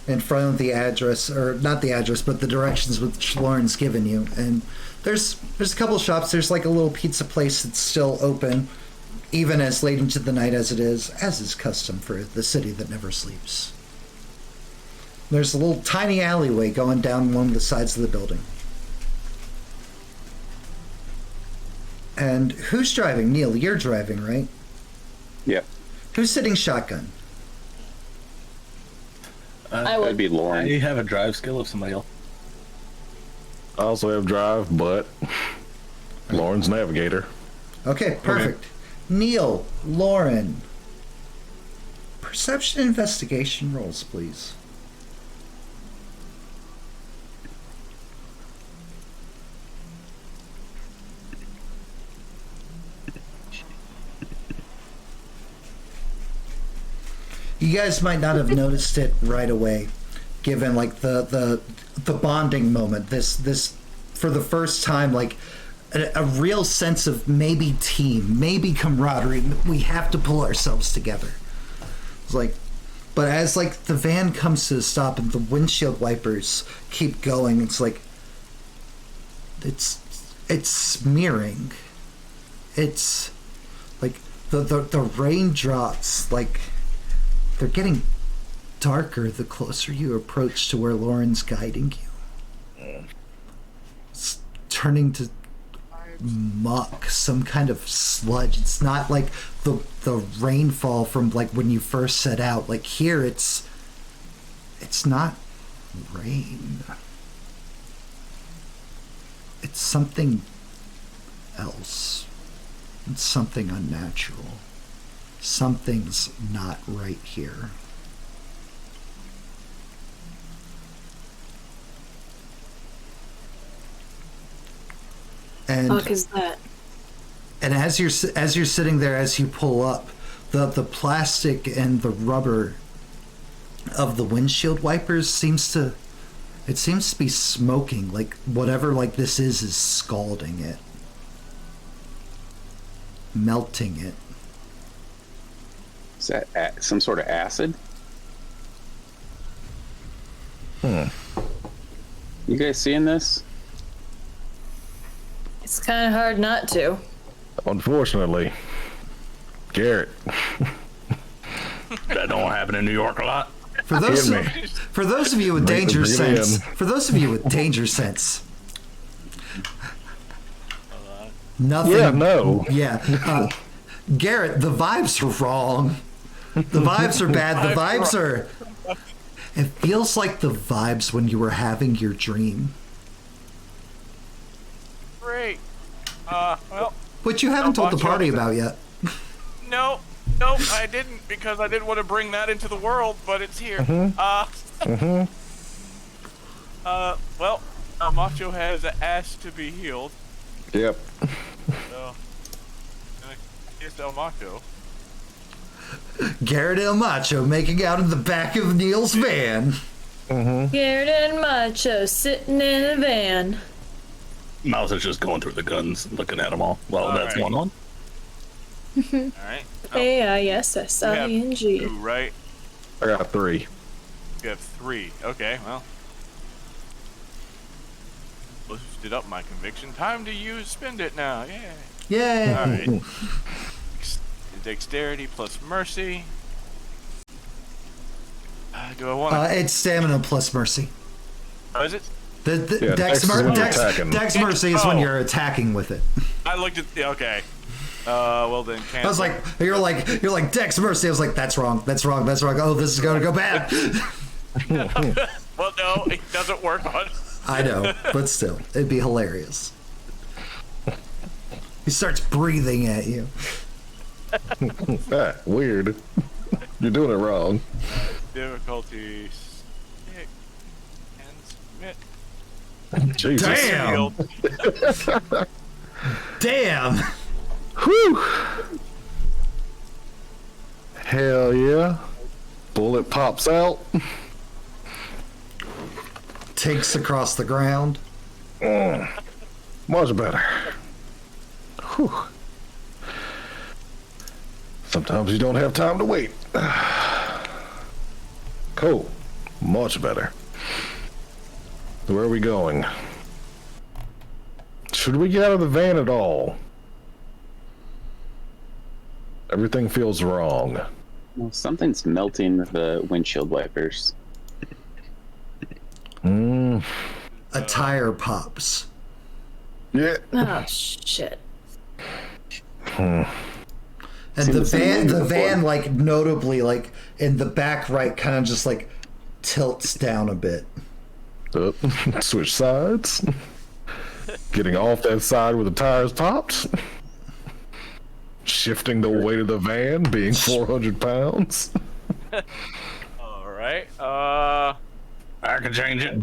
in front of the address, or not the address, but the directions which Lauren's given you. And there's a couple shops. There's like a little pizza place that's still open, even as late into the night as it is custom for the city that never sleeps. There's a little tiny alleyway going down one of the sides of the building. And who's driving? Neil, you're driving, right? Yep. Who's sitting shotgun? I That'd would. be Lauren. I have a drive skill of somebody else. I also have drive, but Lauren's navigator. Okay, perfect. Neil, Lauren. Perception investigation rolls, please. You guys might not have noticed it right away, given like the bonding moment. This for the first time, like a real sense of maybe team, maybe camaraderie. We have to pull ourselves together. It's like, but as like the van comes to a stop and the windshield wipers keep going, it's like it's smearing. It's like the raindrops, like, they're getting darker the closer you approach to where Lauren's guiding you. It's turning to muck, some kind of sludge. It's not like the rainfall from like when you first set out. Like here, it's not rain. It's something else. It's something unnatural. Something's not right here. And Fuck is that? And as you're sitting there, as you pull up, the plastic and the rubber of the windshield wipers seems to be smoking. Like whatever like this is scalding it, melting it. Is that some sort of acid? You guys seeing this? It's kind of hard not to. Unfortunately, Garrett. That don't happen in New York a lot. For those of you with danger bring it sense, in. for those of you with danger sense, nothing. Yeah, no. Yeah, Garrett, the vibes are wrong. The vibes are bad. The vibes are. It feels like the vibes when you were having your dream, Great. Well, which you haven't told the party about yet. no, I didn't because I didn't want to bring that into the world, but it's here. Well, Macho has asked to be healed, Yep. so here's El Macho. Garrett El Macho making out in the back of Neil's van. Garrett and Macho sitting in a van. Mouse is just going through the guns, looking at them all. Well, All that's right. one. All right. AISSING. Two, right? I got 3. You have 3. Okay, well. Boosted up my conviction. Time to spend it now. Yeah. Yay! All right. Dexterity plus mercy. Do I want to? It's stamina plus mercy. Oh, is it? The Yeah, Dex is when you're attacking. Dex mercy is when Oh. you're attacking with it. I looked at the. Okay. Well then. Cancel. I was like, you're like Dex mercy. I was like, that's wrong. Oh, this is gonna go bad. Well, no, it doesn't work on. I know, but still, it'd be hilarious. He starts breathing at you. Weird. You're doing it wrong. Difficulty. Stick and submit. Jesus. Damn! Field. Damn! Whew. Hell yeah. Bullet pops out. Takes across the ground. Much better. Whew. Sometimes you don't have time to wait. Cool. Much better. Where are we going? Should we get out of the van at all? Everything feels wrong. Well, something's melting the windshield wipers. A tire pops. Yeah. Oh shit. And the Seems like van, before. like notably, like in the back right, kind of just like tilts down a bit. Switch sides. Getting off that side where the tires popped. Shifting the weight of the van, being 400 pounds. All right. I can change it.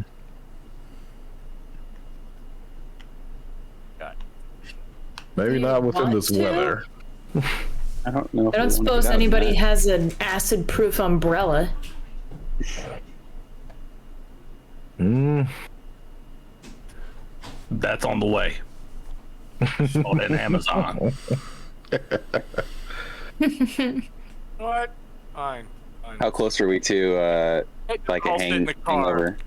God. Maybe not within want this to? weather. I don't know. If I don't we wanna suppose get out of anybody that. has an acid-proof umbrella. That's on the way. Saw it in Amazon. What? Fine. How close are we to like a I'll sit in the car.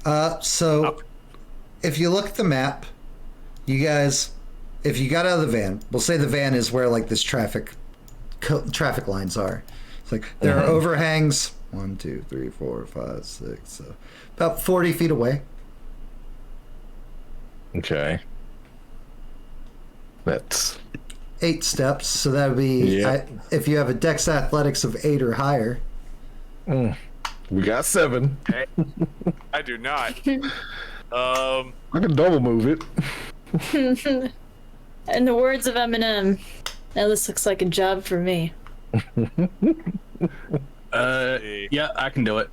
hangover? So if you look at the map, you guys if you got out of the van, we'll say the van is where like this traffic lines are. It's like there are overhangs 1, 2, 3, 4, 5, 6, about 40 feet away. Okay. That's 8 steps, so that would be if you have a Dex Athletics of 8 or higher. we got 7. Okay. I do not. I can double move it. In the words of Eminem, now this looks like a job for me. Yeah, I can do it.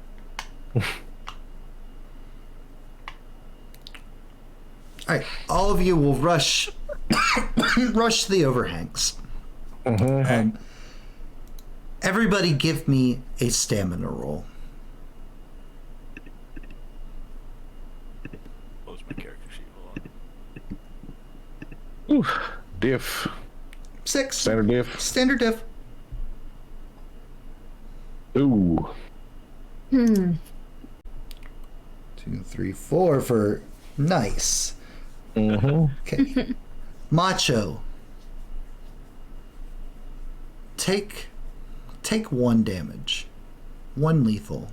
All right, all of you will rush the overhangs. Everybody give me a stamina roll. Close my character sheet. Hold on. Diff. 6. Standard diff. Standard diff. Ooh. 2, 3, 4 for nice. Okay. Macho. Take 1 damage. 1 lethal.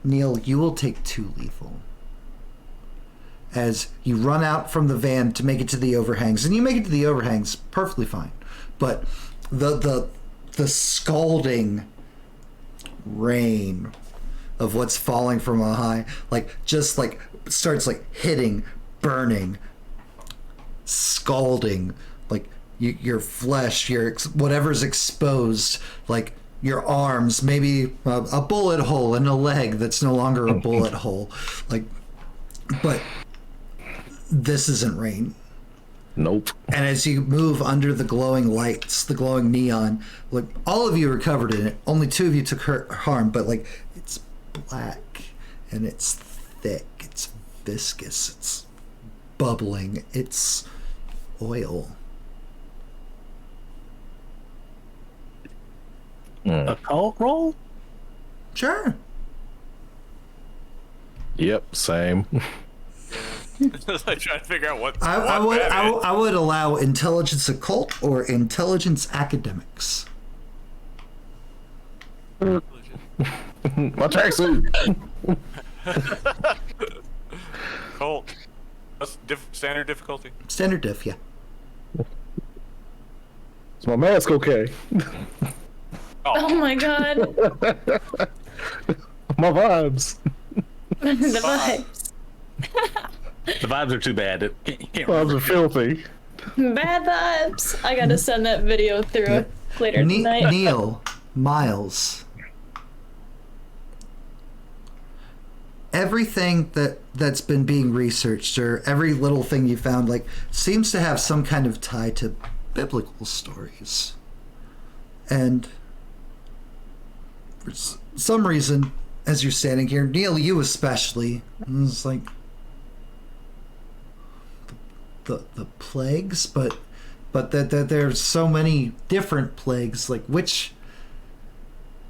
Neil, you will take 2 lethal. As you run out from the van to make it to the overhangs, and you make it to the overhangs perfectly fine. But the scalding rain of what's falling from a high, like just like starts like hitting, burning, scalding, like your flesh, whatever's exposed, like your arms, maybe a bullet hole in a leg that's no longer a bullet hole, like, but this isn't rain. Nope. And as you move under the glowing lights, the glowing neon, like all of you are covered in it. Only 2 of you took harm, but like it's black and it's thick, it's viscous, it's bubbling, it's oil. Occult roll? Sure. Yep, same. Like trying to figure out what. I would allow intelligence occult or intelligence academics. My tracksuit. Colt. That's standard difficulty. Standard diff, yeah. Is my mask okay? Oh my god. My vibes. The vibes. The vibes are too bad. Can't Vibes are filthy. Bad vibes. I gotta send that video through later tonight. Neil, Miles. Everything that's been being researched, or every little thing you found, like, seems to have some kind of tie to biblical stories. And for some reason, as you're standing here, Neil, you especially, it's like the plagues, but that there's so many different plagues. Like, which,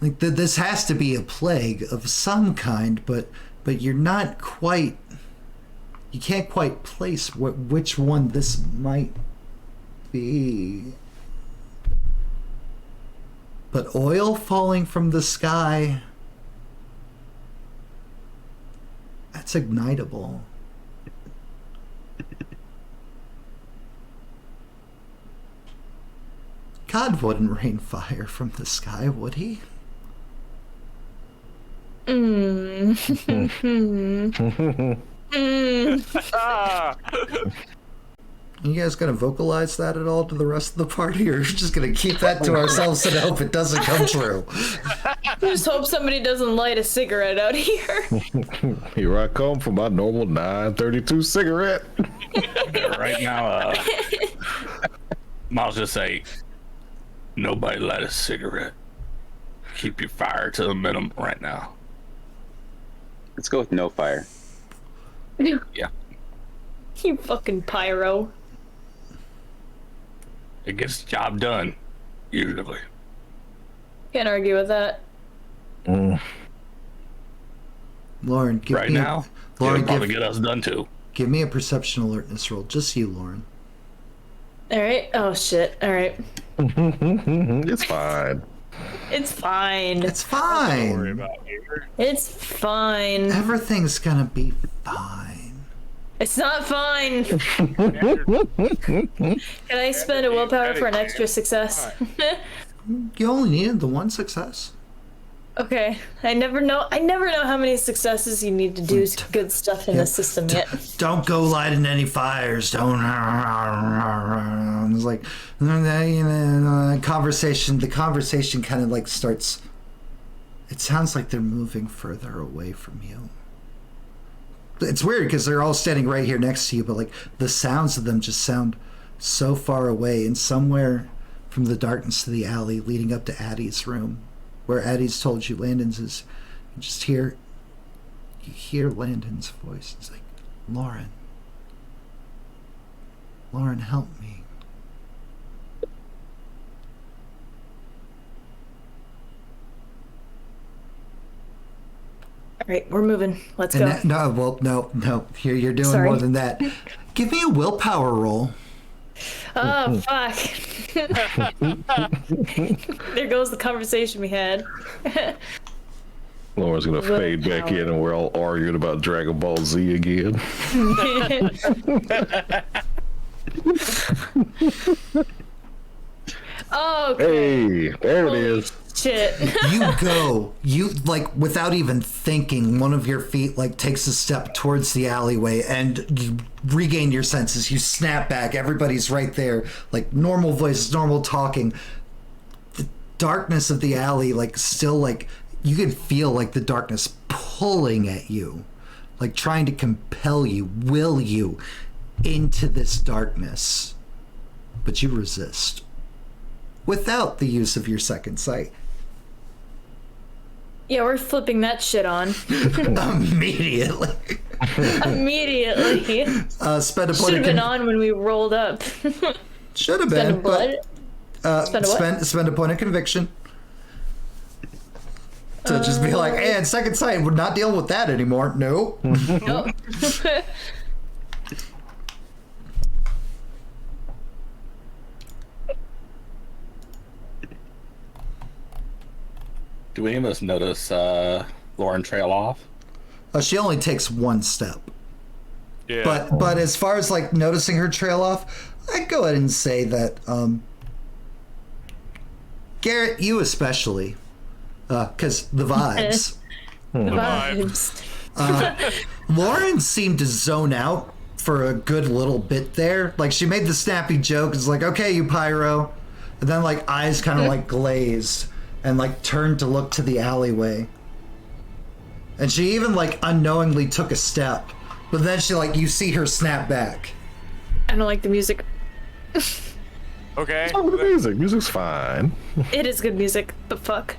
like, this has to be a plague of some kind, but you're not quite, you can't quite place which one this might be. But oil falling from the sky, that's ignitable. God wouldn't rain fire from the sky, would he? You guys gonna vocalize that at all to the rest of the party, or are you just gonna keep that to ourselves and hope it doesn't come true? Just hope somebody doesn't light a cigarette out here. Here I come for my normal 932 cigarette. Right now, Miles just say, nobody light a cigarette. Keep your fire to the minimum right now. Let's go with no fire. Yeah. You fucking pyro. It gets the job done, usually. Can't argue with that. Lauren, give Right me now, Lauren, it'll probably get us done too. Give me a perception alertness roll. Just you, Lauren. All right. Oh shit. All right. It's fine. It's fine. It's Don't worry fine. about here. It's fine. Everything's gonna be fine. It's not fine. Can I spend a willpower for an extra success? You only needed the one success. Okay. I never know how many successes you need to do good stuff in the system yet. Don't go lighting any fires. Don't. It's like, conversation. The conversation kind of like starts. It sounds like they're moving further away from you. It's weird because they're all standing right here next to you, but like the sounds of them just sound so far away, and somewhere from the darkness of the alley leading up to Addie's room, where Addie's told you Landon's is, you just hear Landon's voice. It's like, Lauren, help me. All right, we're moving. Let's And go. no. Here, you're doing Sorry. more than that. Give me a willpower roll. Oh, fuck. There goes the conversation we had. Lauren's gonna fade back in, and we're all arguing about Dragon Ball Z again. Oh, okay. Hey, there it is. Shit. You like without even thinking, one of your feet like takes a step towards the alleyway and you regain your senses. You snap back, everybody's right there, like normal voices, normal talking. The darkness of the alley, like still like you can feel like the darkness pulling at you, like trying to compel you, will you into this darkness. But you resist without the use of your second sight. Yeah, we're flipping that shit on. Immediately. Immediately. Spend a point Should have of been on when we rolled up. Should have Spend a been, blood. but Spend a what? spend a point of conviction. To just be like, and second sight, we're not dealing with that anymore. No. Nope. Do any of us notice Lauren trail off? She only takes one step. Yeah. But as far as like noticing her trail off, I'd go ahead and say that Garrett, you especially, because the vibes. Vibes. Lauren seemed to zone out for a good little bit there. Like she made the snappy joke. It's like, okay, you pyro. And then like eyes kind of like glazed and like turned to look to the alleyway. And she even like unknowingly took a step. But then she like, you see her snap back. I don't like the music. Okay. Oh, the music. Music's fine. It is good music. The fuck.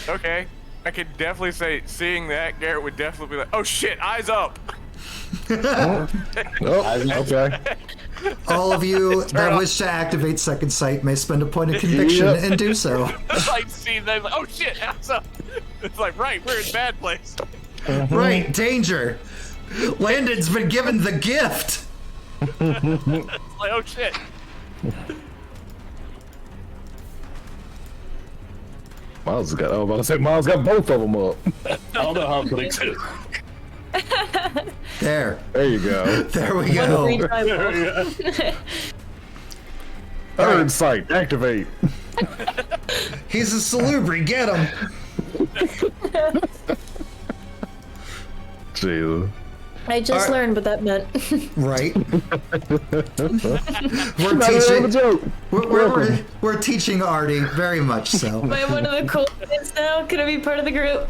Okay. I could definitely say, seeing that, Garrett would definitely be like, oh shit, eyes up. Oh, okay. All of you that wish to activate second sight may spend a point of conviction Yep. and do so. Like, see them, like, oh shit, eyes up. It's like, right, we're in bad place. Right, danger. Landon's been given the gift. It's like, oh shit. Miles got. I was about to say Miles got both of them up. I don't know how I'm putting two. There. There you go. There we Free go. time. Third sight. Activate. He's a salubri. Get him. Jesus. I just learned what that meant. Right. Not a joke. We're teaching Artie very much so. Am I one of the cool kids now? Can I be part of the group?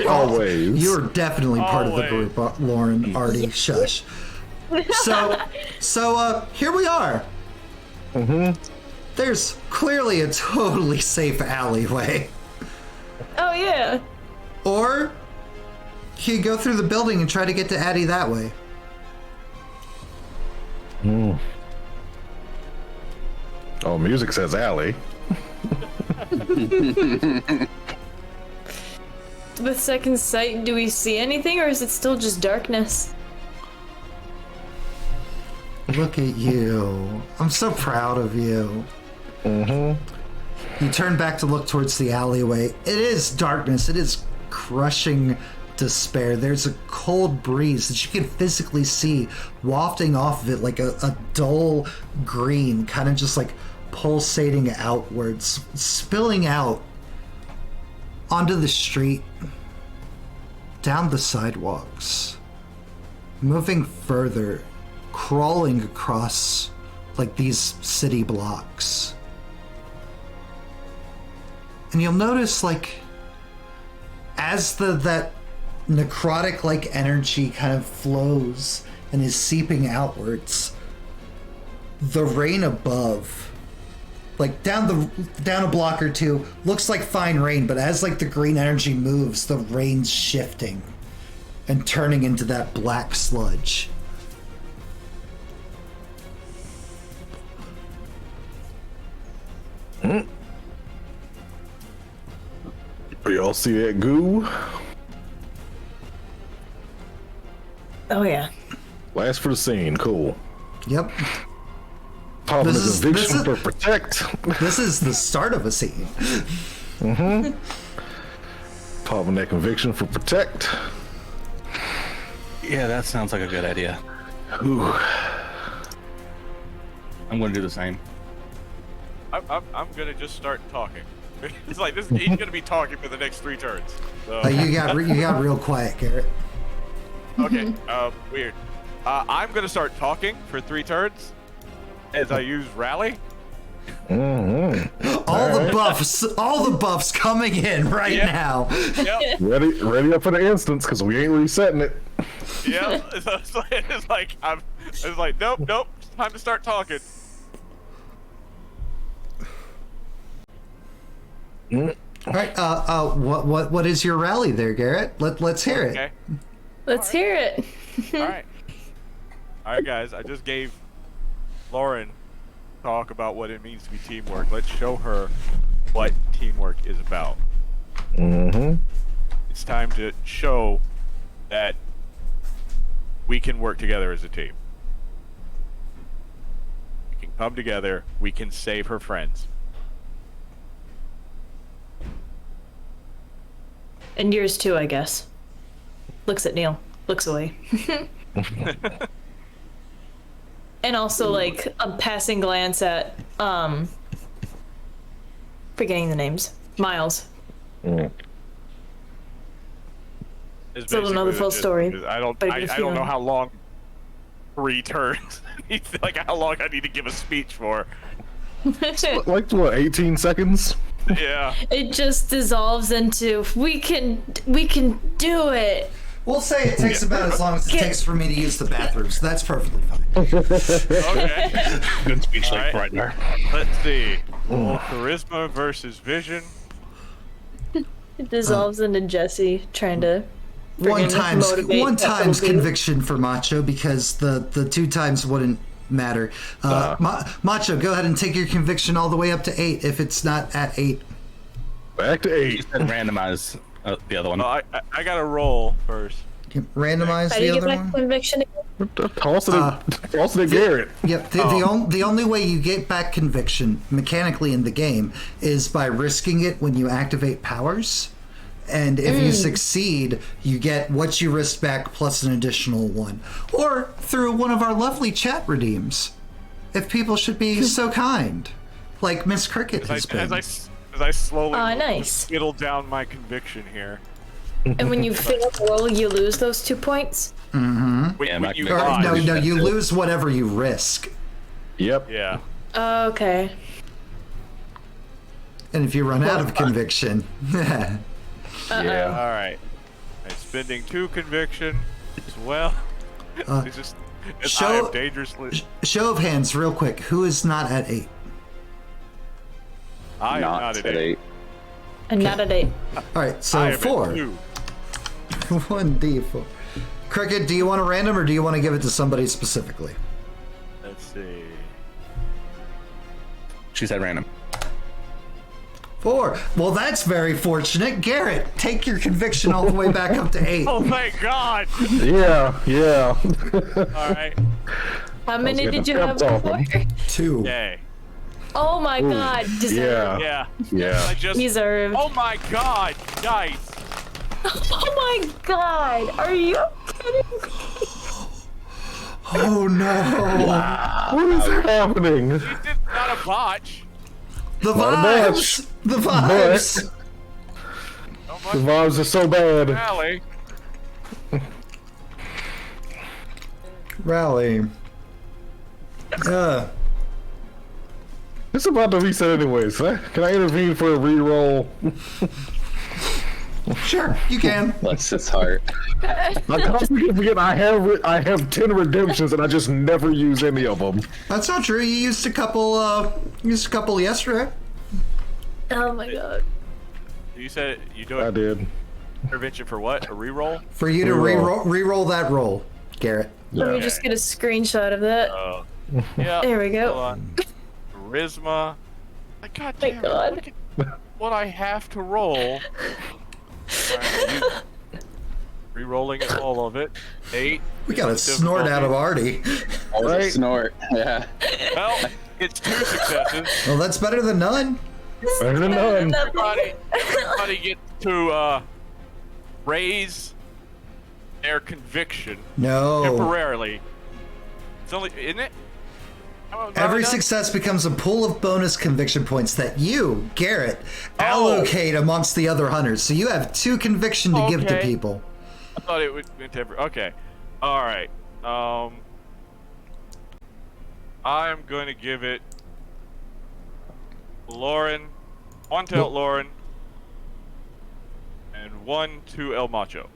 Always. You're definitely part of the Always. group, Lauren. Artie, shush. So here we are. There's clearly a totally safe alleyway. Oh yeah. Or you could go through the building and try to get to Addie that way. Oh, music says alley. With second sight, do we see anything, or is it still just darkness? Look at you. I'm so proud of you. Mm-hmm. You turn back to look towards the alleyway. It is darkness. It is crushing despair. There's a cold breeze that you can physically see wafting off of it like a dull green, kind of just like pulsating outwards, spilling out onto the street, down the sidewalks, moving further, crawling across like these city blocks. And you'll notice, like, as that necrotic like energy kind of flows and is seeping outwards, the rain above, like down a block or two, looks like fine rain, but as like the green energy moves, the rain's shifting and turning into that black sludge. Y'all see that goo? Oh yeah. Last for the scene. Cool. Yep. Popping This the is- conviction this for is- protect. This is the start of a scene. Popping that conviction for protect. Yeah, that sounds like a good idea. Ooh. I'm going to do the same. I'm gonna just start talking. It's like this. He's gonna be talking for the next 3 turns. So. You got real quiet, Garrett. Okay. Weird. I'm gonna start talking for 3 turns as I use rally. Mm-hmm. All the buffs coming in right Yeah. now. Yep. Ready up for the instance, because we ain't resetting it. Yep. So it's like nope. It's time to start talking. All right. What is your rally there, Garrett? Let's hear it. Okay. Let's hear it. All right. All right, guys. I just gave Lauren talk about what it means to be teamwork. Let's show her what teamwork is about. Mm-hmm. It's time to show that we can work together as a team. We can come together. We can save her friends. And yours too, I guess. Looks at Neil. Looks away. And also, like, a passing glance at, forgetting the names. Miles. It's Still don't know the basically full just- story, I don't. but I I get a don't know feeling. how long. 3 turns. Like how long I need to give a speech for. Like what? 18 seconds. Yeah. It just dissolves into, we can do it. We'll say it takes about as long as it takes for me to use the bathroom, so that's perfectly fine. Okay. Good speech, All like right. right there. Let's see. Well, charisma versus vision. It dissolves into Jesse trying to One friggin' times motivate that little dude. conviction for Macho, because the 2 times wouldn't matter. Macho, go ahead and take your conviction all the way up to 8 if it's not at 8. Back to You 8. said randomize the other one. Oh, I gotta roll first. Randomize How do the you get other back one. conviction again? Toss it at Garrett. Yep. The only way you get back conviction mechanically in the game is by risking it when you activate powers. And if you succeed, you get what you risked back plus an additional 1. Or through one of our lovely chat redeems, if people should be so kind, like Miss Cricket has been. As I slowly Nice. whittle down my conviction here. And when you fail to roll, you lose those 2 points? When, Yeah, when my you conviction- No, dodge. no, you lose whatever you risk. Yep. Yeah. Okay. And if you run out of conviction, Yeah. All right. I'm spending 2 conviction as well. It's just I show- am dangerously. show of hands, real quick. Who is not at 8? I am not at 8. And not at 8. All right, I so am at 4. 2. 1d4. Cricket, do you want a random or do you want to give it to somebody specifically? Let's see. She said random. 4. Well, that's very fortunate. Garrett, take your conviction all the way back up to 8. Oh, thank God. Yeah. All right. How many getting did you have stepped off before? 2. Yay. Oh my god. Deserved. Yeah. Yeah. I Yeah. just. Deserved. Oh my god, guys. Oh my god. Are you kidding me? Oh no! What is happening? This is not a botch. The Not a vibes! The vibes! So The much vibes are so bad. rally. Rally. It's about to reset anyways. Can I intervene for a reroll? Sure, you can. Bless his heart. I constantly forget I have 10 redemptions and I just never use any of them. That's not true. You used a couple yesterday. Oh my god. You said you do I it did. intervention for what? A reroll? For you to re-roll that roll, Garrett. Let me just get a screenshot of that. Yeah. There we go. Hold on. Charisma. Like, God Thank damn it, God. look at what I have to roll. Re-rolling all of it. 8. We got a snort out of Artie. That was Right. a snort. Yeah. Well, it's 2 successes. Well, that's better than none. Better than none. Everybody gets to raise their conviction No. temporarily. It's only, isn't it? Every success becomes a pool of bonus conviction points that you, Garrett, allocate amongst the other hunters. So you have 2 conviction to give to Okay. people. I thought it would went every. Okay. All right. I'm going to give it Lauren, 1 to Lauren, and 1 to El Macho.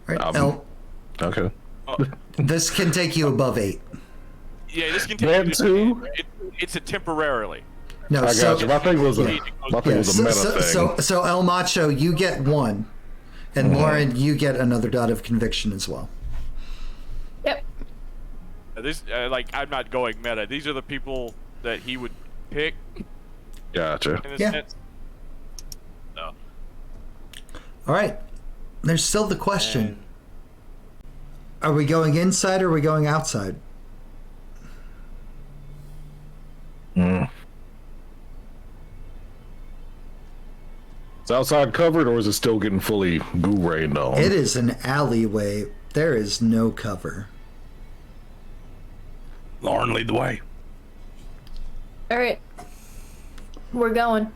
Right? Okay. This can take you above 8. Yeah, this can Then take. 2? It's a temporarily. No, I so got you. My thing was a meta so thing. El Macho, you get 1, and Lauren, you get another dot of conviction as well. Yep. This like I'm not going meta. These are the people that he would pick Gotcha. in a Yeah. sense. No. All right. There's still the question. Are we going inside or are we going outside? Is outside covered or is it still getting fully goo rained on? It is an alleyway. There is no cover. Lauren, lead the way. All right. We're going.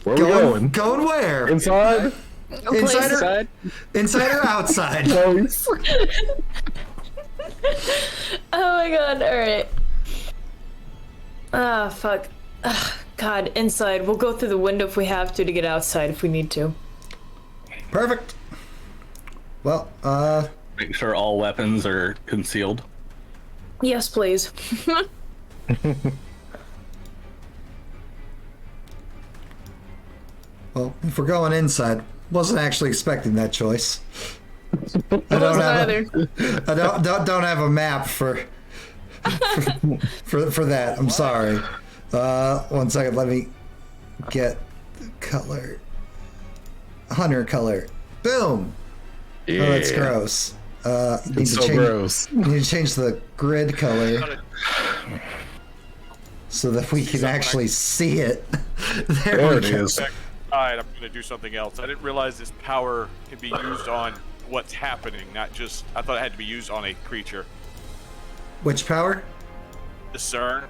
Where are we going? Going where? Inside? Inside or, Inside? inside or outside? Place? Oh my god. All right. Ah, fuck. Ugh, god, inside. We'll go through the window if we have to get outside if we need to. Perfect. Well, Make sure all weapons are concealed. Yes, please. well, if we're going inside, wasn't actually expecting that choice. I Wasn't don't have a map for that. I'm sorry. 1 second. Let me get color. Hunter color. Boom. Yeah. Oh, that's gross. Need It's to so change, gross. Need to change the grid color so that we can actually see it. There There we it go. is. Alright, I'm gonna do something else. I didn't realize this power can be used on what's happening, not just. I thought it had to be used on a creature. Which power? Discern.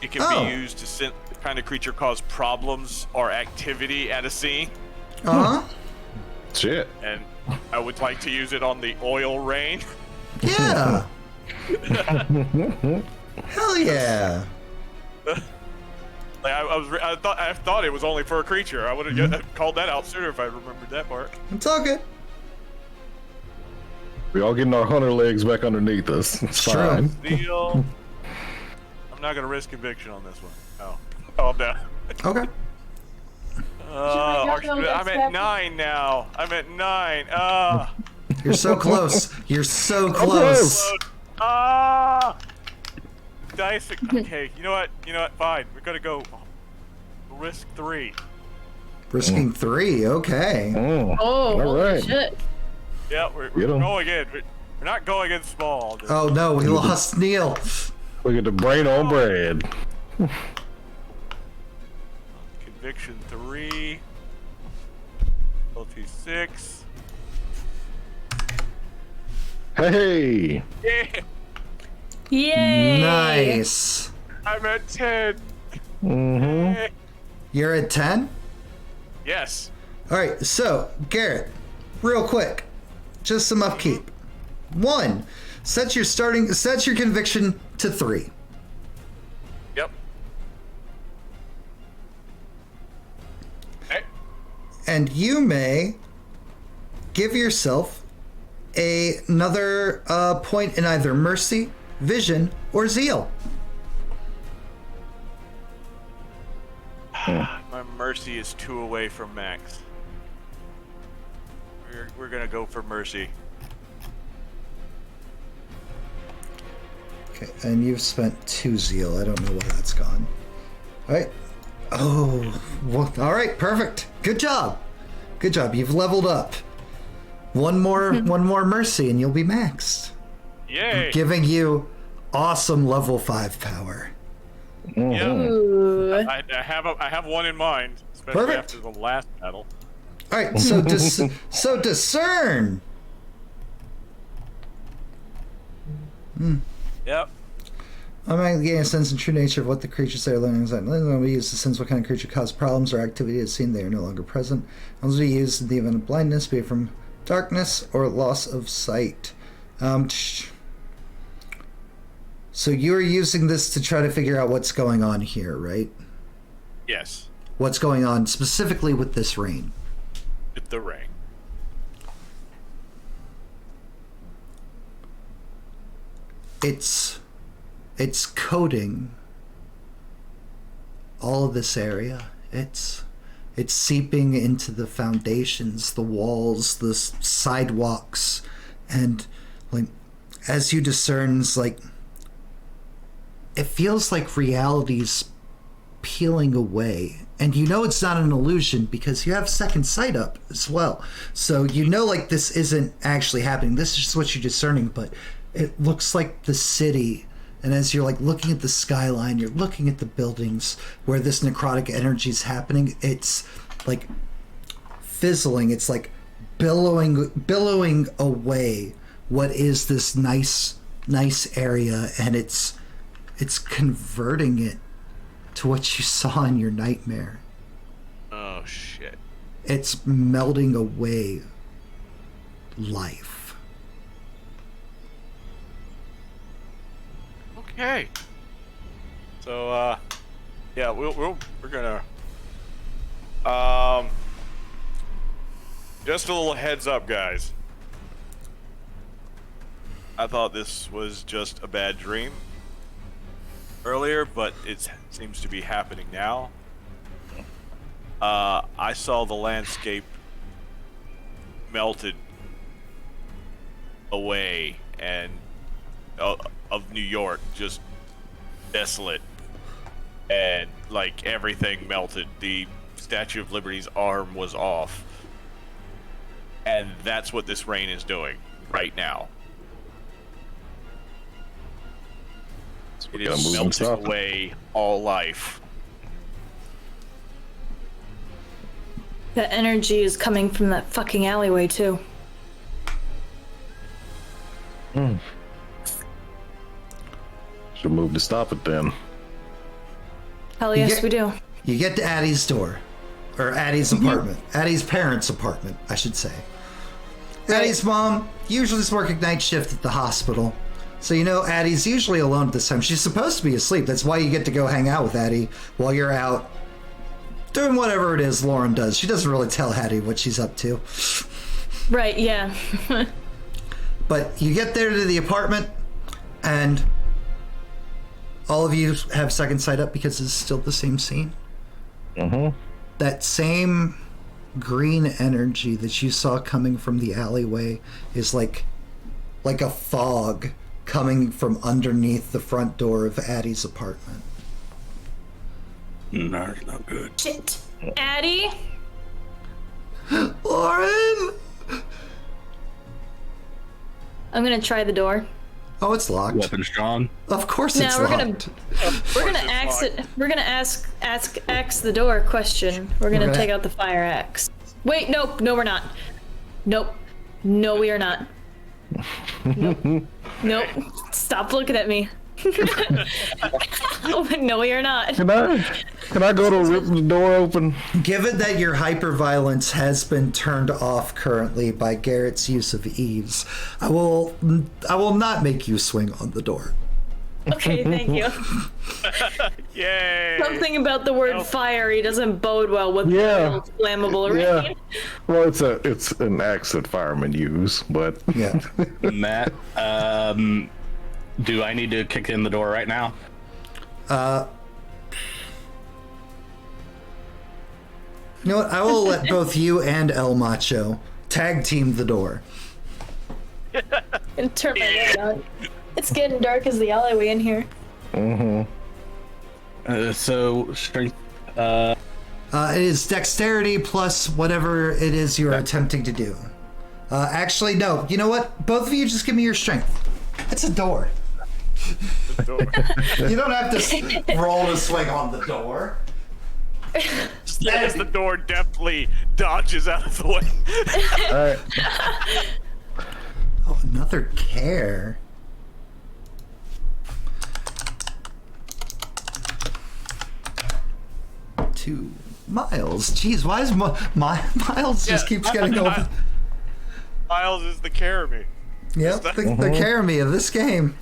It can Oh. be used to send the kind of creature cause problems or activity at a scene, Uh huh. Shit. and I would like to use it on the oil rain. Yeah. Hell yeah. Like I thought it was only for a creature. I would have called that out sooner if I remembered that part. It's all good. We all getting our hunter legs back underneath us. It's True. fine. Deal. I'm not gonna risk conviction on this one. Oh, I'm down. Okay. I'm at 9 now. I'm at 9. You're so close. You're so close. Dice. Okay. You know what? Fine. We're gonna go. Risk 3. Risking 3. Okay. Oh, All holy right. shit. Yeah, we're Get 'em. going in. We're not going in small. Just- Oh no, we lost Neil. Look at the brain on bread. Conviction 3. Guilty 6. Hey. Yeah, Yay! Nice. I'm at 10. Mm-hmm. You're at 10? Yes. All right, so Garrett, real quick, just some upkeep. 1, set your conviction to 3. Yep. Hey. And you may give yourself another point in either mercy, vision, or zeal. My mercy is 2 away from max. We're gonna go for mercy. Okay, and you've spent 2 zeal. I don't know why that's gone. All right. Oh, well, all right, perfect. Good job. Good job. You've leveled up. One more mercy, and you'll be maxed. Yay! Giving you awesome level 5 power. Yeah. Ooh. I have one in mind, especially Perfect. after the last battle. All right, so so discern. Yep. I'm going to gain a sense and true nature of what the creatures they are learning is like. When we use to sense what kind of creature caused problems or activity is seen, they are no longer present. Only be used in the event of blindness, be it from darkness or loss of sight. So you're using this to try to figure out what's going on here, right? Yes. What's going on specifically with this rain? With the ring. It's coating all of this area. It's seeping into the foundations, the walls, the sidewalks, and like as you discern, it's like it feels like reality's peeling away. And you know it's not an illusion because you have second sight up as well. So you know like this isn't actually happening. This is just what you're discerning, but it looks like the city. And as you're like looking at the skyline, you're looking at the buildings where this necrotic energy is happening. It's like fizzling. It's like billowing away what is this nice area, and it's converting it to what you saw in your nightmare. Oh shit. It's melting away life. Okay. So yeah, we're gonna just a little heads up, guys. I thought this was just a bad dream earlier, but it seems to be happening now. I saw the landscape melted away and of New York, just desolate, and like everything melted. The Statue of Liberty's arm was off, and that's what this rain is doing right now. It is melting away all life. That energy is coming from that fucking alleyway too. Should move to stop it then. Hell yes, we do. You get to Addie's door, or Addie's apartment, Addie's parents' apartment, I should say. Addie's mom usually is working night shift at the hospital, so you know Addie's usually alone at this time. She's supposed to be asleep. That's why you get to go hang out with Addie while you're out doing whatever it is Lauren does. She doesn't really tell Addie what she's up to. Right, yeah. But you get there to the apartment, and all of you have second sight up because it's still the same scene. That same green energy that you saw coming from the alleyway is like a fog coming from underneath the front door of Addie's apartment. No, it's not good. Shit. Addie? Lauren! I'm gonna try the door. Oh, it's locked. Weapons drawn. Of course No, it's we're locked. We're gonna axe it. We're gonna axe the door question. We're gonna take out the fire axe. Wait, nope, no, we're not. Nope, no, we are not. Nope. Stop looking at me. No, we are not. Can I go to rip the door open? Given that your hyperviolence has been turned off currently by Garrett's use of eaves, I will not make you swing on the door. Okay, thank you. Yay! Something about the word fiery doesn't bode well with Yeah. flammable, right? Yeah. Well, it's an axe that firemen use, but Yeah. Matt, do I need to kick in the door right now? You know what? I will let both you and El Macho tag team the door. And turn my light on. It's getting dark as the alleyway in here. So strength. It is dexterity plus whatever it is you're attempting to do. Actually, no. You know what? Both of you just give me your strength. It's a door. You don't have to roll to swing on the door. As the door deftly dodges out of the way. all right. Oh, another care. Two Miles. Jeez, why is Miles just keeps getting over? Miles is the carry. Yep, the carry me of this game.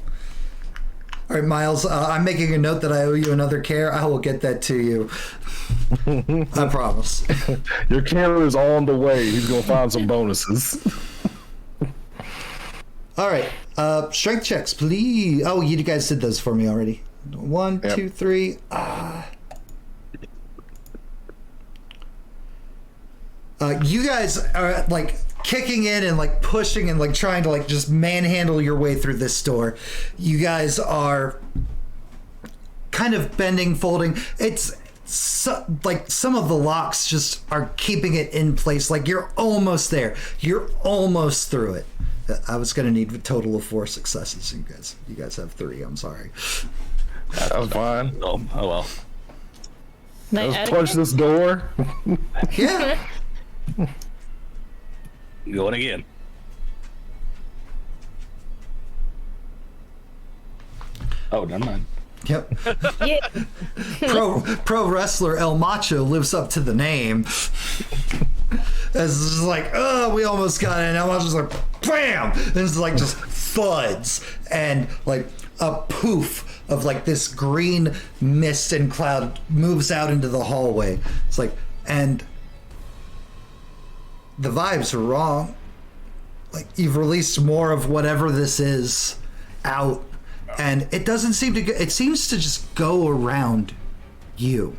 All right, Miles, I'm making a note that I owe you another care. I will get that to you. I promise. Your camera's on the way. He's gonna find some bonuses. All right, strength checks, please. Oh, you guys did those for me already. 1, Yep. 2, 3. You guys are like kicking in and like pushing and like trying to like just manhandle your way through this door. You guys are kind of bending, folding. It's like some of the locks just are keeping it in place. Like you're almost there. You're almost through it. I was gonna need a total of 4 successes. You guys have 3. I'm sorry. I'm fine. Oh well. Let's punch this door. Yeah. Going again. Oh, never mind. Yep. Yeah. Pro wrestler El Macho lives up to the name. It's just like, oh, we almost got it. And El Macho's like, bam! And it's like just thuds and like a poof of like this green mist and cloud moves out into the hallway. It's like, and the vibes are wrong. Like you've released more of whatever this is out, and it doesn't seem to go, it seems to just go around you.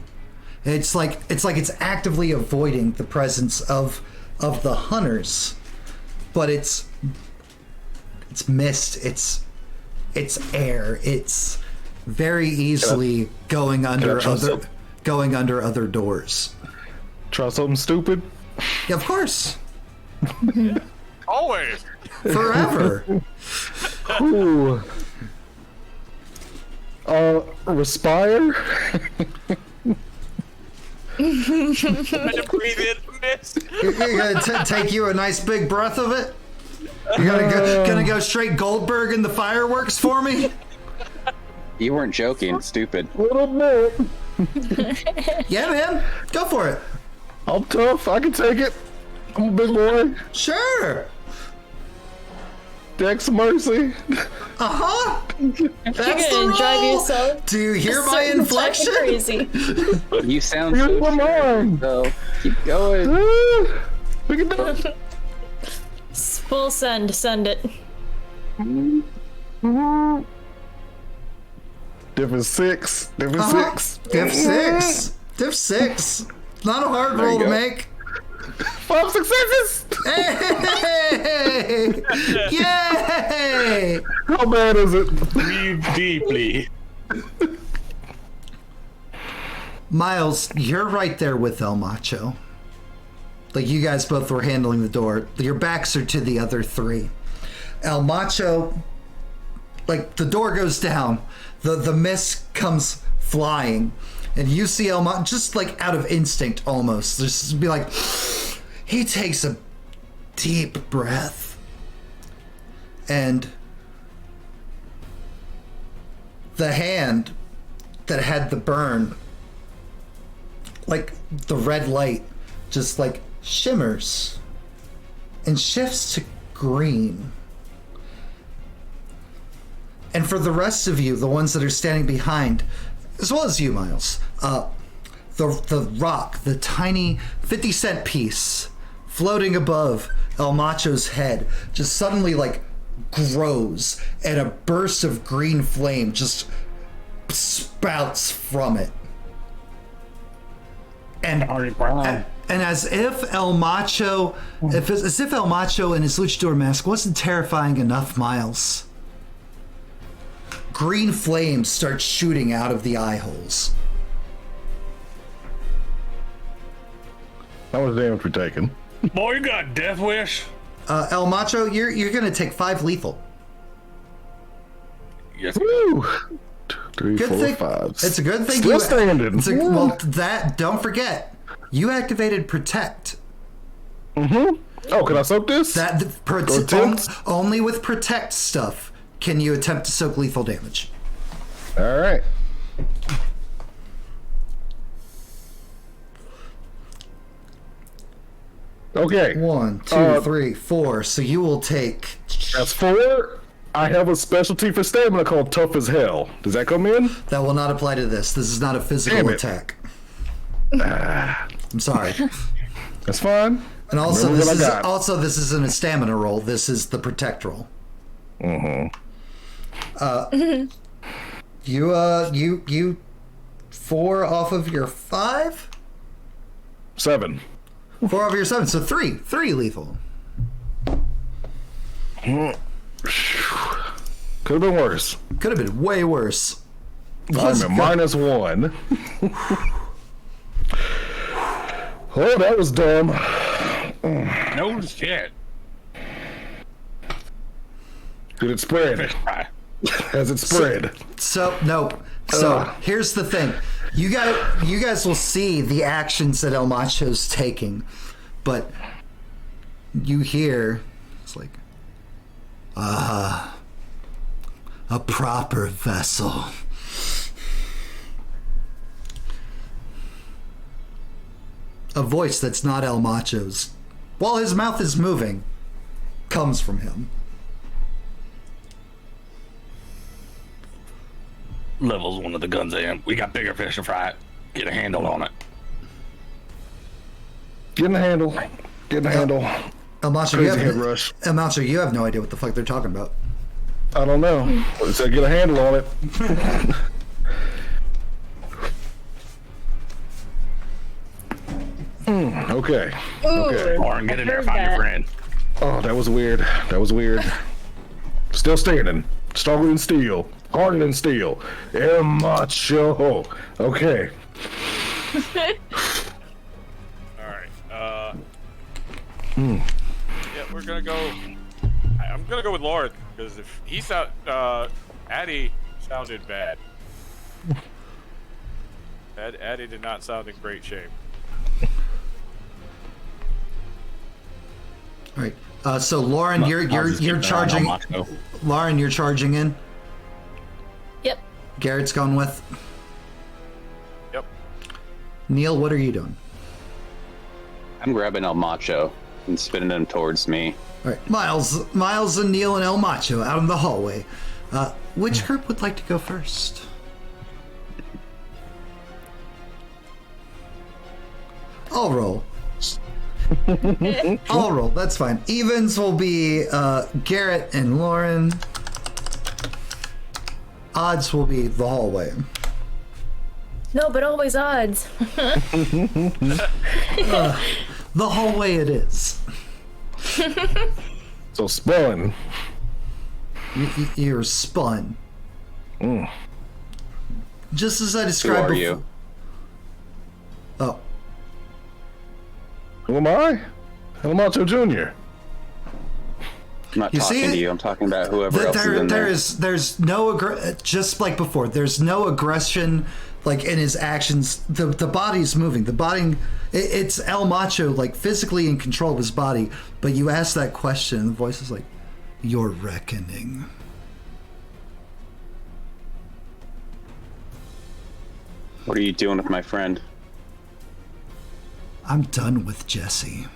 It's like it's actively avoiding the presence of the hunters, but it's mist, it's air, it's very easily going under other doors. Try something stupid. Yeah, of course. Always. Forever. Ooh. Respire. Try to breathe in mist. You're gonna take you a nice big breath of it? You're gonna go straight Goldberg in the fireworks for me? You weren't joking, stupid. Little bit. Yeah, man. Go for it. I'm tough. I can take it. I'm a big boy. Sure. Dex mercy. Uh-huh. That's You're the gonna drive roll. yourself. Do you hear a my certain type of inflection? Crazy. You sound Here's so my sure, mind. so keep going. We can do it. Full send it. Different 6. Different Uh-huh. 6. Diff 6. Diff 6. Not a hard There you roll to go. make. 5 successes. Hey! Yay! How bad is it? Breathe deeply. Miles, you're right there with El Macho. Like you guys both were handling the door. Your backs are to the other 3. El Macho, like the door goes down, the mist comes flying, and you see El Macho just like out of instinct almost. Just be like, he takes a deep breath, and the hand that had the burn, like the red light, just like shimmers and shifts to green. And for the rest of you, the ones that are standing behind, as well as you, Miles, the rock, the tiny 50-cent piece floating above El Macho's head just suddenly like grows, and a burst of green flame just spouts from it. And as if El Macho, as if El Macho and his luchador mask wasn't terrifying enough, Miles, green flames start shooting out of the eye holes. How much damage we taking? Boy, you got death wish. El Macho, you're gonna take 5 lethal. Yes. Woo! 2, 3, Good 4, thing. 5. It's a good thing. Still standing. Well, that don't forget, you activated protect. Oh, can I soak this? That Attempt? only with protect stuff can you attempt to soak lethal damage. All right. Okay. 1, 2, 3, 4. So you will take. That's 4. I have a specialty for stamina called Tough as Hell. Does that come in? That will not apply to this. This is not a physical Damn it. attack. I'm sorry. That's fine. And also, Remember this what I got. this isn't a stamina roll. This is the protect roll. You 4 off of your 5. 7. 4 off of your 7. So 3 lethal. Could have been worse. Could have been way worse. I'm at -1. Oh, that was dumb. No shit. Did it spread? Has it spread? So nope. So here's the thing. You guys will see the actions that El Macho's taking, but you hear it's like a proper vessel. A voice that's not El Macho's, while his mouth is moving, comes from him. Levels one of the guns in. We got bigger fish to fry. Get a handle on it. Getting the handle. Getting the handle. El Macho, Crazy head rush. El Macho, you have no idea what the fuck they're talking about. I don't know. It said get a handle on it. Okay. Okay. Lauren, get in there, find your friend. Oh, that was weird. That was weird. Still standing. Stronger than steel. Harder than steel. El Macho. Okay. Alright, yeah, we're gonna go. I'm gonna go with Lauren, because if he Addie sounded bad. Addie did not sound in great shape. All right. So Lauren, you're charging. Lauren, you're charging in. Yep. Garrett's gone with. Yep. Neil, what are you doing? I'm grabbing El Macho and spinning him towards me. All right, Miles, and Neil and El Macho out in the hallway. Which group would like to go first? I'll roll. I'll roll. That's fine. Evens will be Garrett and Lauren. Odds will be the hallway. No, but always odds. The hallway it is. So spun. You're spun. Just as I described Who are before. you? Oh, Who am I? El Macho Jr. I'm not You talking see to it? you. I'm talking about whoever else is in there. There's no just like before. There's no aggression like in his actions. The body's moving. The body, it's El Macho like physically in control of his body. But you ask that question, and the voice is like, "Your reckoning." What are you doing with my friend? I'm done with Jesse.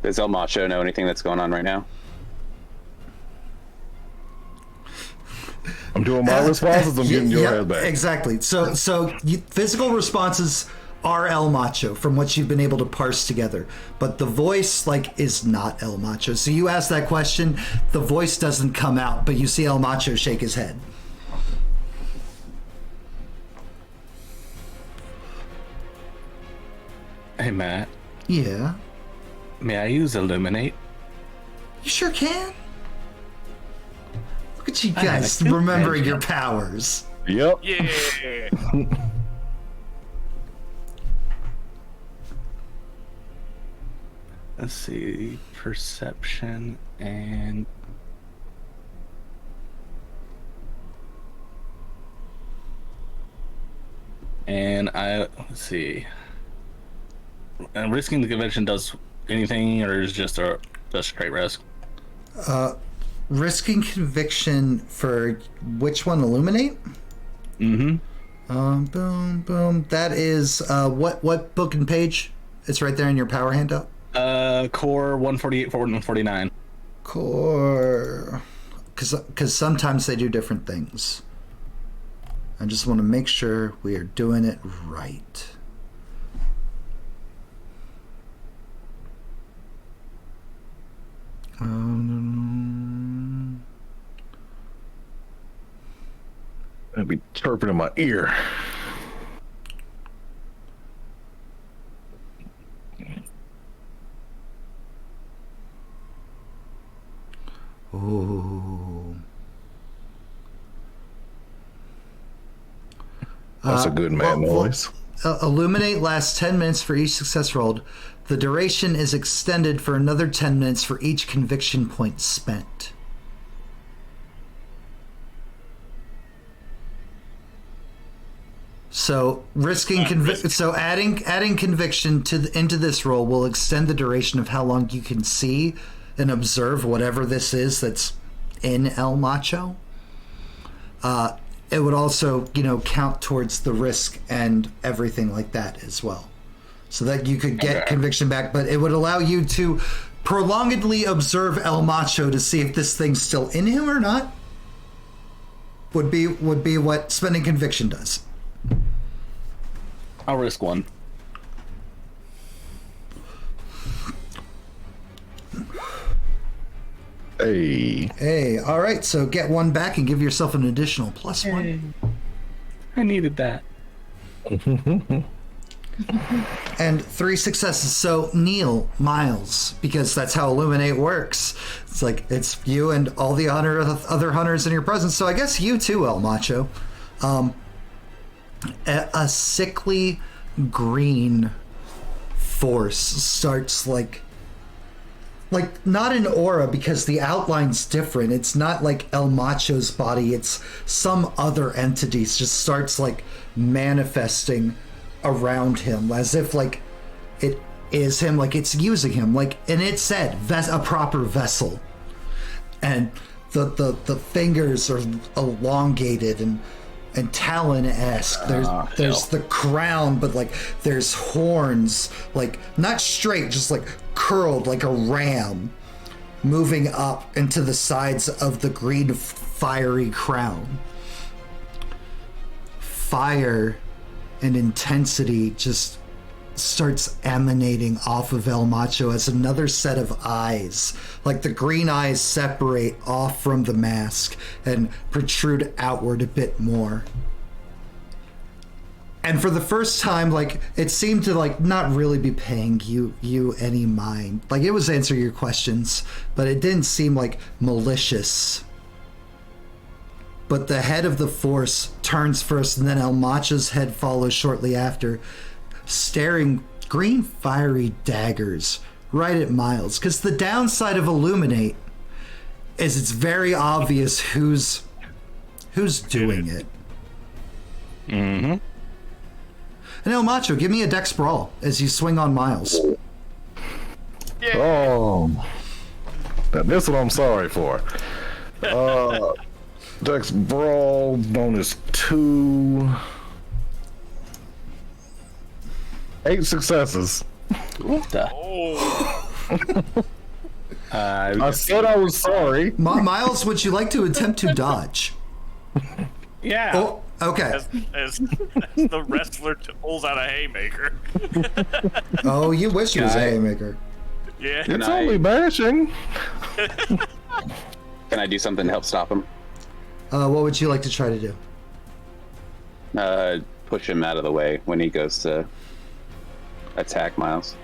Does El Macho know anything that's going on right now? I'm doing my responses. I'm getting your head back. Exactly. So physical responses are El Macho from what you've been able to parse together, but the voice like is not El Macho. So you ask that question, the voice doesn't come out, but you see El Macho shake his head. Hey, Matt. Yeah. May I use Illuminate? You sure can. Look at you I have guys a good remembering idea. your powers. Yep. Yeah. Let's see. Perception and... let's see. And risking the convention does anything, or is just straight risk? Risking conviction for which one? Illuminate? Mm-hmm. Boom, boom. That is what book and page? It's right there in your power handout. Core 148, 149. Core, because sometimes they do different things. I just want to make sure we are doing it right. I'd be chirping in my ear. Oh. That's a good man noise. Illuminate lasts 10 minutes for each success rolled. The duration is extended for another 10 minutes for each conviction point spent. So risking so adding conviction into this roll will extend the duration of how long you can see and observe whatever this is that's in El Macho. It would also, count towards the risk and everything like that as well, so that you could get conviction back. But it would allow you to prolongedly observe El Macho to see if this thing's still in him or not. Would be what spending conviction does. I'll risk one. Hey, all right, so get one back and give yourself an additional +1. I needed that. And 3 successes. So Neil, Miles, because that's how Illuminate works. It's like it's you and all the other hunters in your presence. So I guess you too, El Macho. A sickly green force starts like not an aura, because the outline's different. It's not like El Macho's body. It's some other entity just starts like manifesting around him as if like it is him, like it's using him, like, and it said a proper vessel, and the fingers are elongated and talon-esque. There's the crown, but like there's horns, like not straight, just like curled like a ram, moving up into the sides of the green fiery crown. Fire and intensity just starts emanating off of El Macho as another set of eyes, like the green eyes separate off from the mask and protrude outward a bit more. And for the first time, like, it seemed to like not really be paying you any mind. Like, it was answering your questions, but it didn't seem like malicious. but the head of the force turns first, and then El Macho's head follows shortly after, staring green fiery daggers right at Miles. Because the downside of Illuminate is it's very obvious who's doing it. Mm-hmm. And El Macho, give me a dex brawl as you swing on Miles. Yeah. Oh, now this what I'm sorry for. Dex brawl bonus 2. 8 successes. What the? Oh. I said I was sorry. Miles, would you like to attempt to dodge? Yeah. Oh, okay. As the wrestler pulls out a haymaker. Oh, you wish you was a haymaker. Yeah. It's only bashing. Can I do something to help stop him? What would you like to try to do? Push him out of the way when he goes to attack Miles.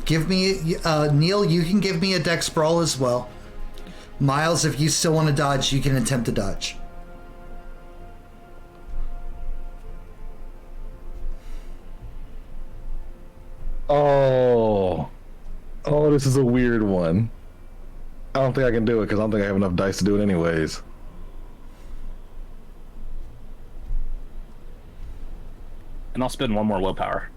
Give me, Neil, you can give me a dex brawl as well. Miles, if you still want to dodge, you can attempt to dodge. Oh, this is a weird one. I don't think I can do it because I don't think I have enough dice to do it anyways. And I'll spend one more willpower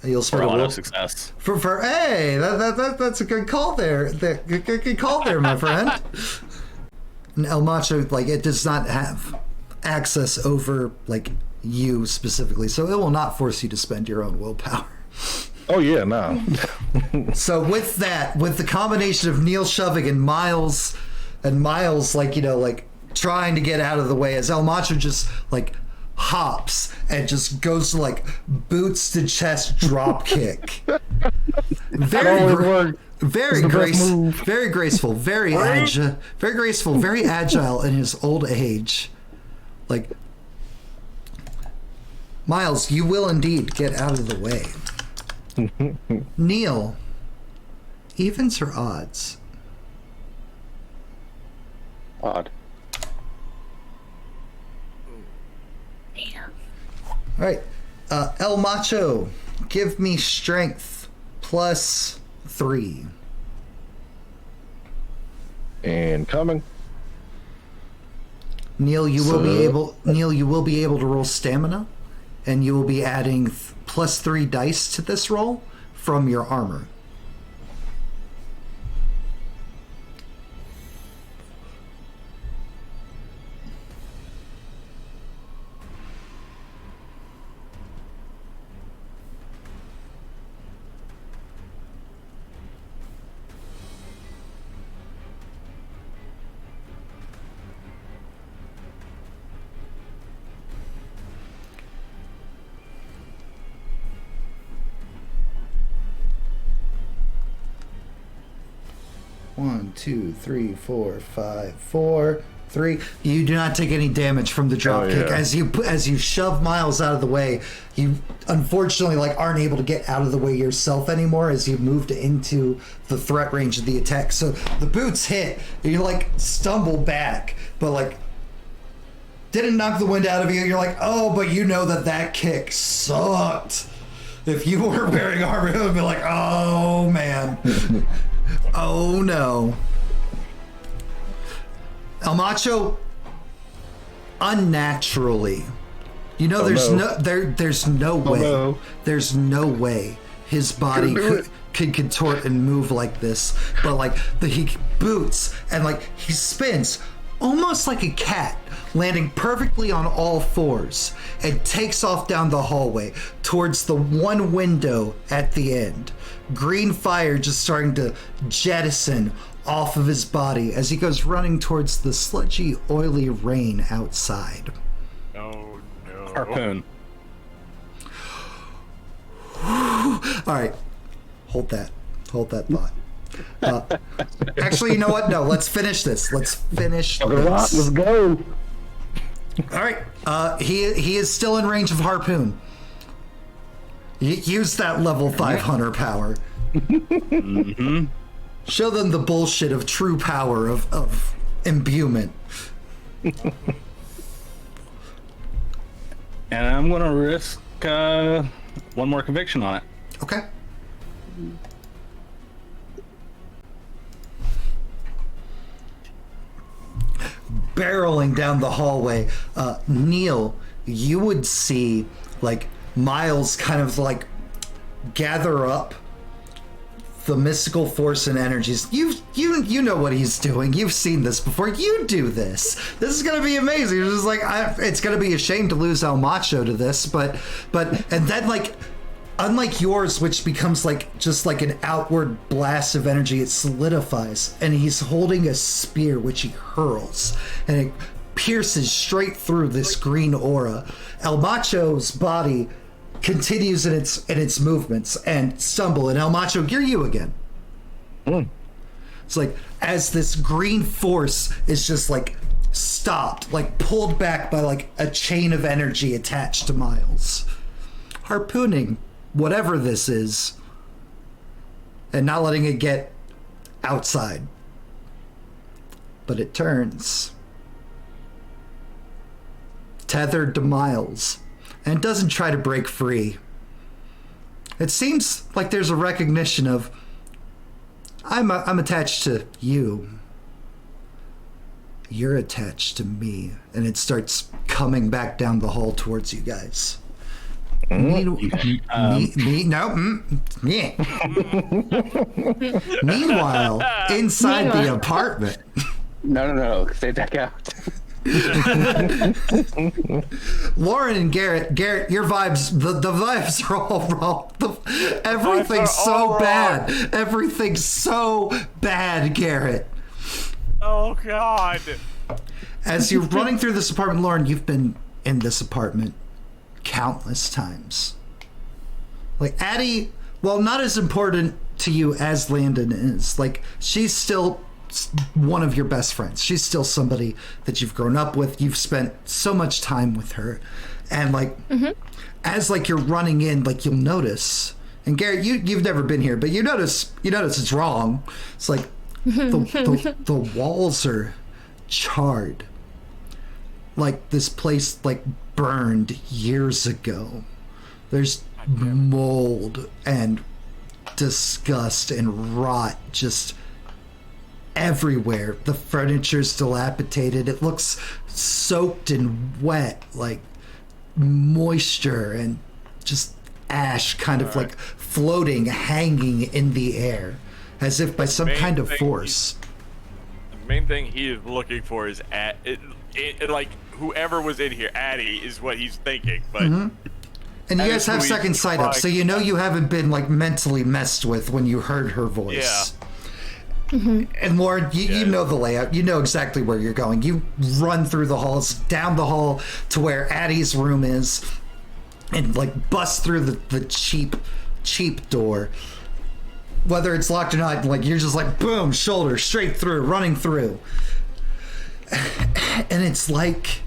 You'll for spend a auto will success. for hey, that's a good call there. Good call there, my friend. And El Macho, like, it does not have access over, like, you specifically, so it will not force you to spend your own willpower. Oh yeah, no. So with that, with the combination of Neil shoving and Miles, like, you know, like, trying to get out of the way, as El Macho just, like, hops and just goes to, like, boots to chest drop kick. Very graceful, very agile in his old age. Like, Miles, you will indeed get out of the way. Neil, evens or odds? Odd. All right, El Macho, give me strength plus 3. And coming. Neil, you will be able to roll stamina, and you will be adding plus 3 dice to this roll from your armor. One, two, three, four, 5, 4, 3. You do not take any damage from the drop kick. Yeah. As you shove Miles out of the way, you unfortunately, like, aren't able to get out of the way yourself anymore as you moved into the threat range of the attack. So the boots hit, and you, like, stumble back, but, like, didn't knock the wind out of you. You're like, oh, but you know that kick sucked. If you weren't wearing armor, it would be like, oh man. Oh no. El Macho, unnaturally, you know, there's no way, there's no way his body could contort and move like this, but like he boots and like he spins almost like a cat, landing perfectly on all fours, and takes off down the hallway towards the one window at the end. Green fire just starting to jettison off of his body as he goes running towards the sludgy, oily rain outside. Oh no. Harpoon. All right, hold that thought. Actually, you know what? No, let's finish this. Let's go. All right. He is still in range of harpoon. Use that level 5 hunter power. Mm-hmm. Show them the bullshit of true power of imbuement. And I'm gonna risk one more conviction on it. Okay. Barreling down the hallway, Neil, you would see like Miles kind of like gather up the mystical force and energies. You know what he's doing. You've seen this before. You do this. This is gonna be amazing. It's just like it's gonna be a shame to lose El Macho to this, but and then like. Unlike yours, which becomes like just like an outward blast of energy, it solidifies, and he's holding a spear which he hurls, and it pierces straight through this green aura. El Macho's body continues in its movements and stumble, and El Macho, you're you again. It's like as this green force is just like stopped, like pulled back by like a chain of energy attached to Miles, harpooning whatever this is, and not letting it get outside. But it turns, tethered to Miles, and doesn't try to break free. It seems like there's a recognition of, I'm attached to you. You're attached to me. And it starts coming back down the hall towards you guys. Meanwhile, inside the apartment. No. Stay back out. Lauren and Garrett, your vibes, the vibes are all wrong. Everything's so bad. Everything's so bad, Garrett. Oh, God. As you're running through this apartment, Lauren, you've been in this apartment countless times. Like Addie, well, not as important to you as Landon is. Like, she's still one of your best friends. She's still somebody that you've grown up with. You've spent so much time with her. And like, as like you're running in, like you'll notice, and Garrett, you've never been here, but you notice it's wrong. It's like the walls are charred. Like this place like burned years ago. There's mold and disgust and rot just everywhere. The furniture's dilapidated. It looks soaked and wet, like moisture and just ash kind of like floating, hanging in the air as if by some kind of force. The main thing he is looking for is like whoever was in here, Addie, is what he's thinking. But and you guys have second sight up, so you know you haven't been like mentally messed with when you heard her voice. Yeah. And Lauren, you know the layout. You know exactly where you're going. You run through the halls, down the hall to where Addie's room is, and like bust through the cheap door. Whether it's locked or not, like you're just like boom, shoulder straight through, running through. And it's like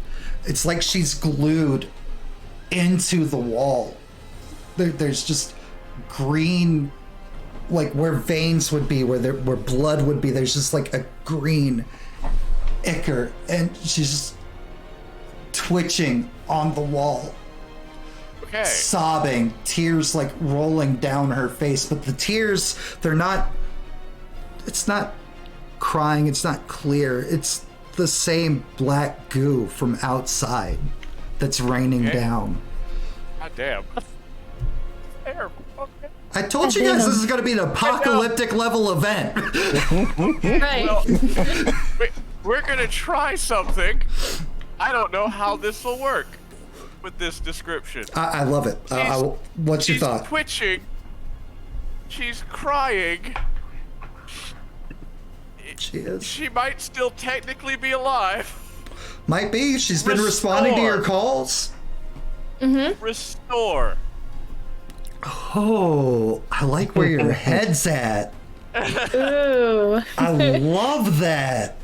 she's glued into the wall. There's just green, like where veins would be, where blood would be. There's just like a green ichor, and she's just twitching on the wall, sobbing, tears like rolling down her face. But the tears, it's not crying, it's not clear. It's the same black goo from outside that's raining down. God damn. Terrible. Okay. I told you guys this is going to be an apocalyptic level event. Right. Well, we're going to try something. I don't know how this will work with this description. I love it. What's your thought? She's twitching. She's crying. She is. She might still technically be alive. Might be. She's been responding to your calls. Restore. Oh, I like where your head's at. Ooh. I love that.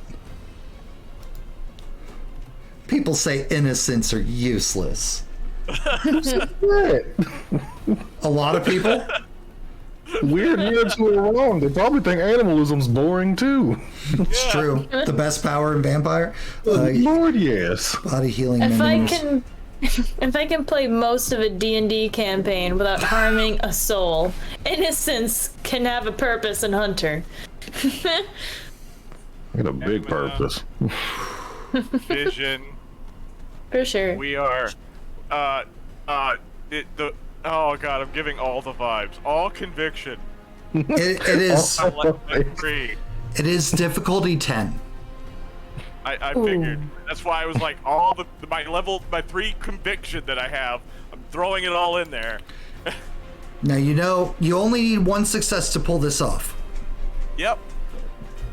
People say innocents are useless. A lot of people. Weird nerds who are wrong. They probably think animalism's boring too. It's true. The best power in vampire. Lord, yes. Body healing. If I can play most of a D&D campaign without harming a soul, innocence can have a purpose in Hunter. Got a big purpose. Vision. For sure. We are. Oh god, I'm giving all the vibes. All conviction. It is. Free. It is difficulty 10. I figured. That's why I was like, all my 3 conviction that I have, I'm throwing it all in there. Now you only need 1 success to pull this off. Yep.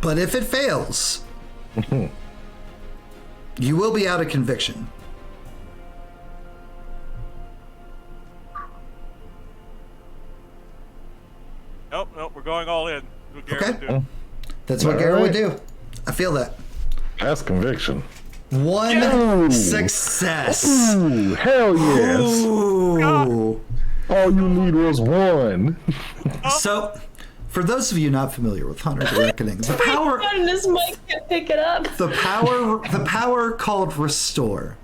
But if it fails, you will be out of conviction. Nope, we're going all in. Okay. That's what Garrett would do. I feel that. That's conviction. 1 success. Ooh, hell yes. Ooh. All you need was 1. So, for those of you not familiar with Hunter the Reckoning, the power This mic can pick it up. the power called Restore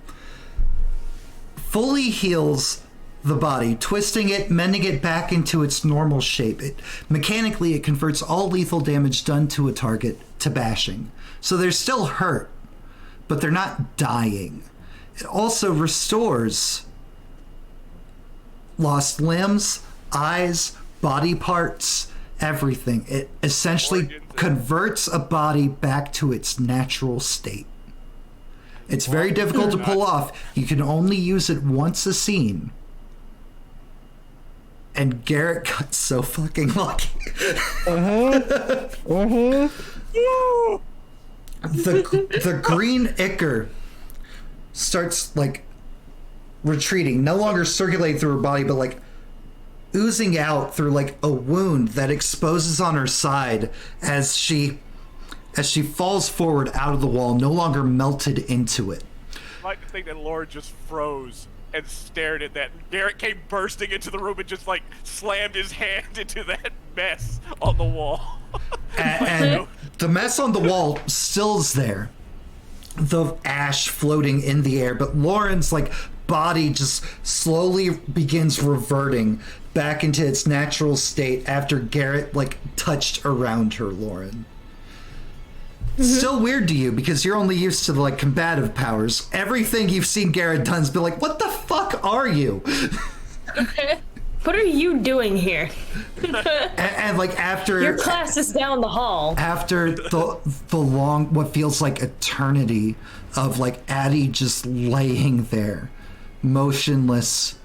fully heals the body, twisting it, mending it back into its normal shape. Mechanically, it converts all lethal damage done to a target to bashing. So they're still hurt, but they're not dying. It also restores lost limbs, eyes, body parts, everything. It essentially converts a body back to its natural state. It's very difficult to pull off. You can only use it once a scene. And Garrett got so fucking lucky. The green ichor starts like retreating, no longer circulating through her body, but like oozing out through like a wound that exposes on her side as she falls forward out of the wall, no longer melted into it. I like to think that Lauren just froze and stared at that. Garrett came bursting into the room and just like slammed his hand into that mess on the wall. And the mess on the wall still's there, the ash floating in the air, but Lauren's like body just slowly begins reverting back into its natural state after Garrett like touched around her, Lauren. Still weird to you because you're only used to the like combative powers. Everything you've seen Garrett done's been like, what the fuck are you? What are you doing here? and like after your class is down the hall. After the long, what feels like eternity of like Addie just laying there, motionless,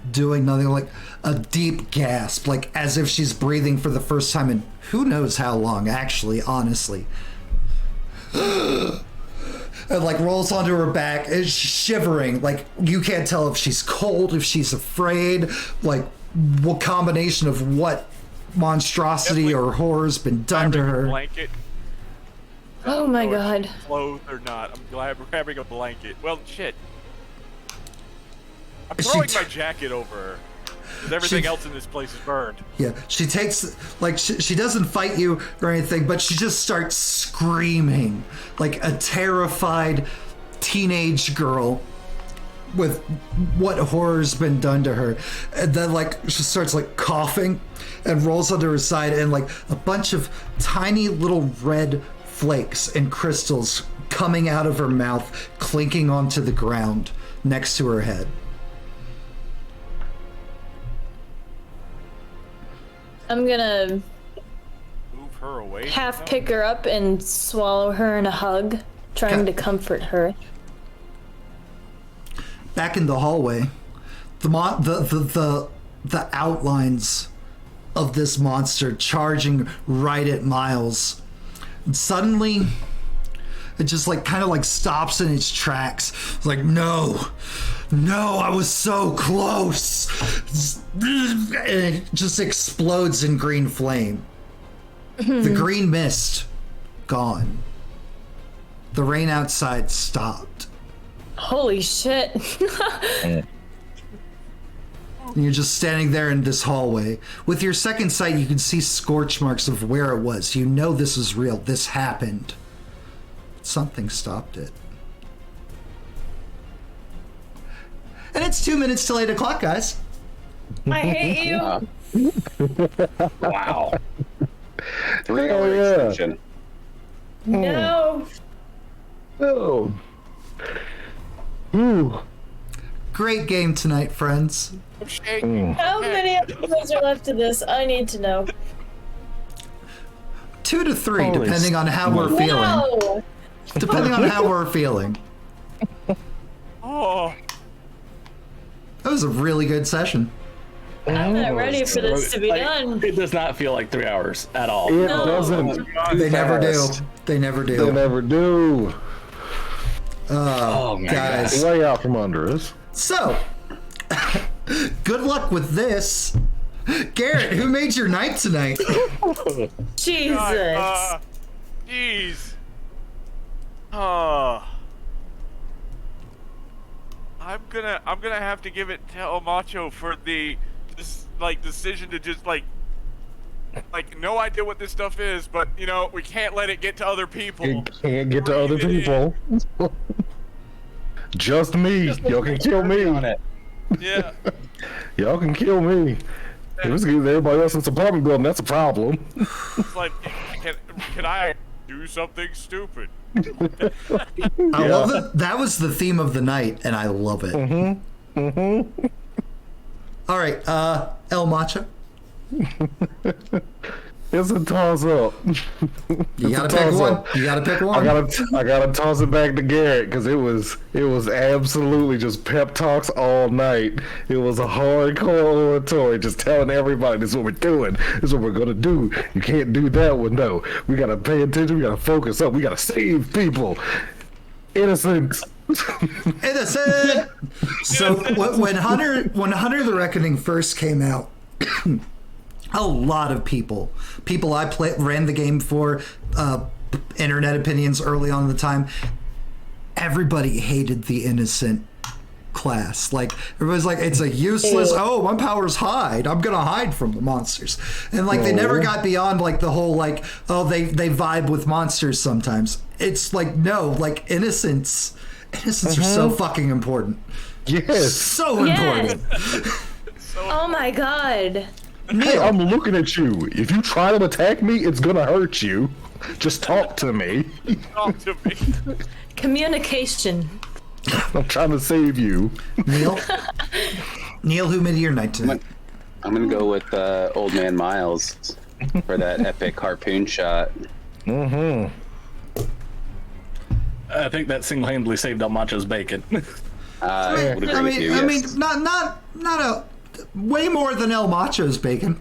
doing nothing, like a deep gasp, like as if she's breathing for the first time in who knows how long, actually, honestly. And like rolls onto her back, is shivering, like you can't tell if she's cold, if she's afraid, like what combination of what monstrosity or horror's been done to her. Blanket. Oh my god. Clothed or not, I'm glad we're grabbing a blanket. Well, shit. I'm throwing my jacket over her. Because everything else in this place is burned. Yeah, she takes, like, she doesn't fight you or anything, but she just starts screaming like a terrified teenage girl with what horror's been done to her. And then, like, she starts, like, coughing and rolls onto her side, and, like, a bunch of tiny little red flakes and crystals coming out of her mouth, clinking onto the ground next to her head. I'm gonna Move her away. half pick her up and swallow her in a hug, trying to comfort her. Back in the hallway, the outlines of this monster charging right at Miles. And suddenly, it just like kind of like stops in its tracks. It's like, no, I was so close. And it just explodes in green flame. The green mist, gone. The rain outside stopped. Holy shit. And you're just standing there in this hallway. With your second sight, you can see scorch marks of where it was. You know this is real. This happened. Something stopped it. And it's 2 minutes till 8 o'clock, guys. I hate you. Wow. 3-hour extension. No. Oh. Ooh. Great game tonight, friends. How many episodes are left of this? I need to know. 2 to 3, Holy depending on how we're feeling. No. Depending on how we're feeling. Oh, That was a really good session. I'm not ready for this to be Like, done. It does not feel like 3 hours at all. It No. doesn't. They never do. fast. They never They do. never do. Oh my Guys. Way out from under us. So, good luck with this. Garrett, who made your night tonight? Jesus. jeez. Oh. I'm gonna have to give it to El Macho for this decision to just like no idea what this stuff is, but you know we can't let it get to other people. It can't get to other people. Just me. Y'all can kill me. Yeah. Y'all can kill me. If it's giving everybody else in this apartment building, that's a problem. It's like, can I do something stupid? I love it. That was the theme of the night, and I love it. All right, El Macho. It's a toss up. You gotta pick one. You gotta pick one. I gotta toss it back to Garrett because it was absolutely just pep talks all night. It was a hardcore oratory, just telling everybody this is what we're doing, this is what we're gonna do. You can't do that one. No, we gotta pay attention. We gotta focus up. We gotta save people. Innocent. Innocent. So when Hunter the Reckoning first came out, a lot of people I ran the game for, internet opinions early on in the time, everybody hated the innocent class. Like everybody's like, it's a useless, oh, my power's hide, I'm gonna hide from the monsters. And like they never got beyond like the whole like, oh, they vibe with monsters sometimes. It's like, no, like innocents are so fucking important. Yes. So Yes. important. Oh my god. Hey, I'm looking at you. If you try to attack me, it's gonna hurt you. Just talk to me. Talk to me. Communication. I'm trying to save you. Neil, who made your night tonight? I'm gonna go with Old Man Miles for that epic harpoon shot. I think that single-handedly saved El Macho's bacon. I would agree with you. I Yes. mean, not a way more than El Macho's bacon.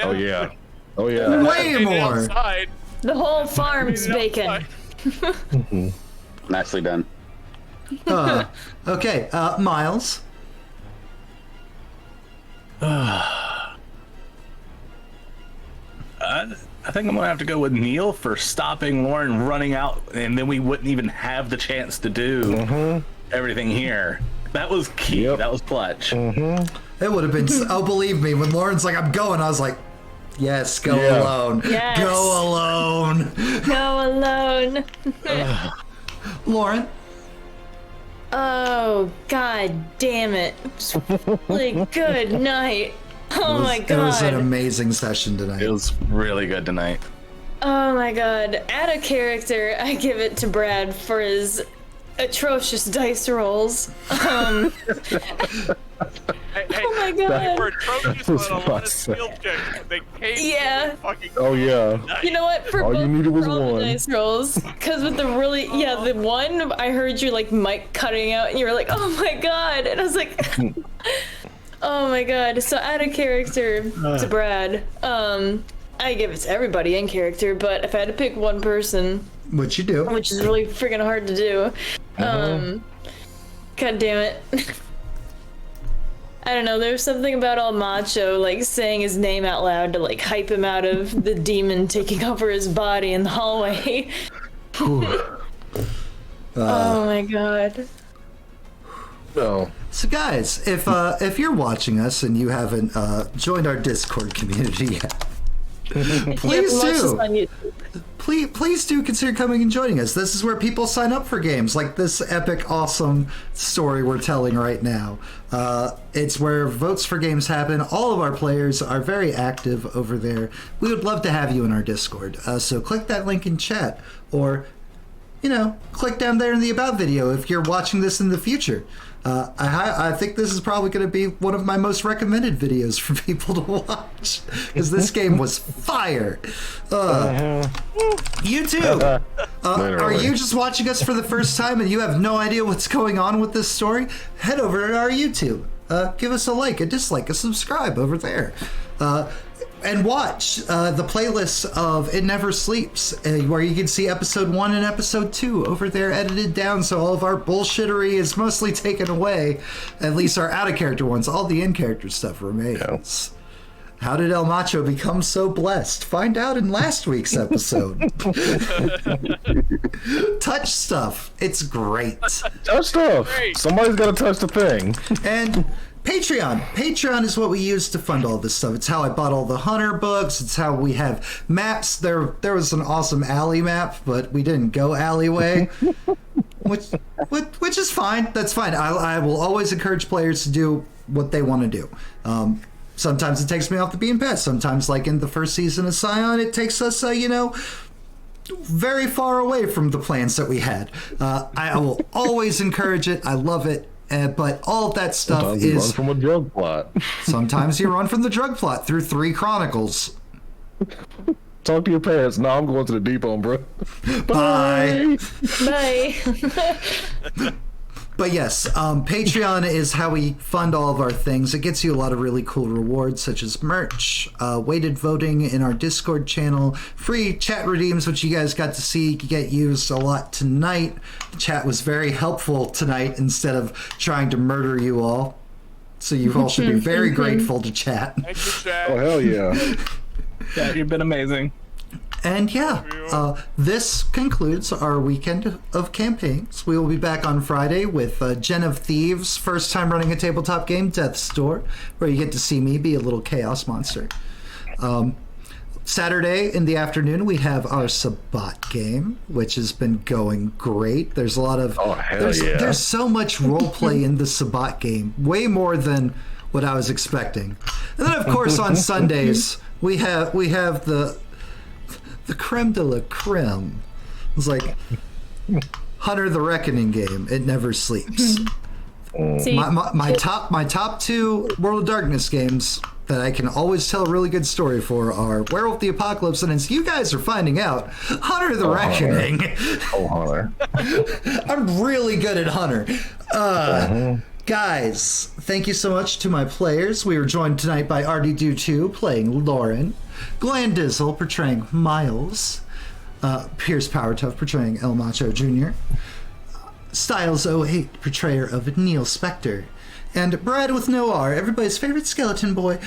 Oh yeah. Oh yeah. Way Stay more. outside. The whole farm's bacon. Outside. Nicely done. Okay, Miles. I think I'm gonna have to go with Neil for stopping Lauren running out, and then we wouldn't even have the chance to do everything here. That was key. Yep. That was clutch. It would have been. Oh, believe me, when Lauren's like, "I'm going," I was like, "Yes, go Yeah. alone. Yes. Go alone." Go alone. Lauren. Oh god damn it. Like good night. Oh my It was an god. amazing session tonight. It was really good tonight. Oh my god. Out of character, I give it to Brad for his atrocious dice rolls. Hey, Oh my they god. were atrocious was on a lot of awesome. skill checks. They came Yeah. fucking Oh yeah. You know what? For All you both needed was for all the one. dice rolls, because with the really, the one I heard you like mic cutting out, and you were like, "Oh my god," and I was like, "Oh my god." So out of character to Brad, I give it to everybody in character, but if I had to pick one person, What you do? which is really freaking hard to do, god damn it. I don't know, there was something about El Macho, like, saying his name out loud to, like, hype him out of the demon taking over his body in the hallway. Oh my god. No. So guys, if you're watching us and you haven't joined our Discord community yet, please Watch this do. on YouTube. Please do consider coming and joining us. This is where people sign up for games like this epic, awesome story we're telling right now. It's where votes for games happen. All of our players are very active over there. We would love to have you in our Discord. So click that link in chat, or click down there in the About video if you're watching this in the future. I think this is probably going to be one of my most recommended videos for people to watch, because this game was fire. You too. Are you just watching us for the first time and you have no idea what's going on with this story? Head over to our YouTube. Give us a like, a dislike, a subscribe over there. And watch the playlists of It Never Sleeps, where you can see episode 1 and episode 2 over there edited down, so all of our bullshittery is mostly taken away. At least our out-of-character ones. All the in-character stuff remains. Yeah. How did El Macho become so blessed? Find out in last week's episode. Touch stuff. It's great. Touch stuff. Somebody's got to touch the thing. And Patreon. Patreon is what we use to fund all this stuff. It's how I bought all the Hunter books. It's how we have maps. There was an awesome alley map, but we didn't go alleyway, which is fine. That's fine. I will always encourage players to do what they want to do. Sometimes it takes me off the beaten path. Sometimes, like in the first season of Scion, it takes us, very far away from the plans that we had. I will always encourage it. I love it. But all of that stuff Sometimes you is... run from a drug plot. Sometimes you run from the drug plot through 3 Chronicles. Talk to your parents. No, I'm going to the depot, bro. Bye. Bye. But yes, Patreon is how we fund all of our things. It gets you a lot of really cool rewards, such as merch, weighted voting in our Discord channel, free chat redeems, which you guys got to see get used a lot tonight. The chat was very helpful tonight instead of trying to murder you all. So you all should be very grateful to chat. Thank you, Chad. Oh, hell yeah. Yeah, you've been amazing. And yeah, this concludes our weekend of campaigns. We will be back on Friday with JenOfThieves, first time running a tabletop game, Death's Door, where you get to see me be a little chaos monster. Saturday in the afternoon, we have our Sabbat game, which has been going great. There's a lot of... Oh, hell yeah. There's so much roleplay in the Sabbat game, way more than what I was expecting. And then, of course, on Sundays, we have the creme de la creme. It's like Hunter the Reckoning game. It never sleeps. See, My top 2 World of Darkness games that I can always tell a really good story for are Werewolf the Apocalypse, and as you guys are finding out, Hunter the Reckoning. Oh, Hunter. I'm really good at Hunter. Guys, thank you so much to my players. We were joined tonight by RD2 playing Lauren, Glandizzle portraying Miles, Pierce Powertough portraying El Macho Jr., Styles08 portrayer of Neil Spector, and Brad with no R, everybody's favorite skeleton boy,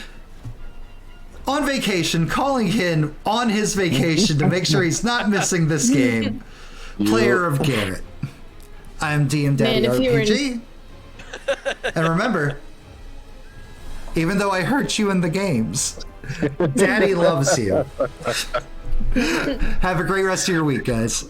on vacation, calling in on his vacation to make sure he's not missing this game, player of Garrett. I am DM Daddy Man, if you were RPG. And remember, even though I hurt you in the games, Daddy loves you. Have a great rest of your week, guys.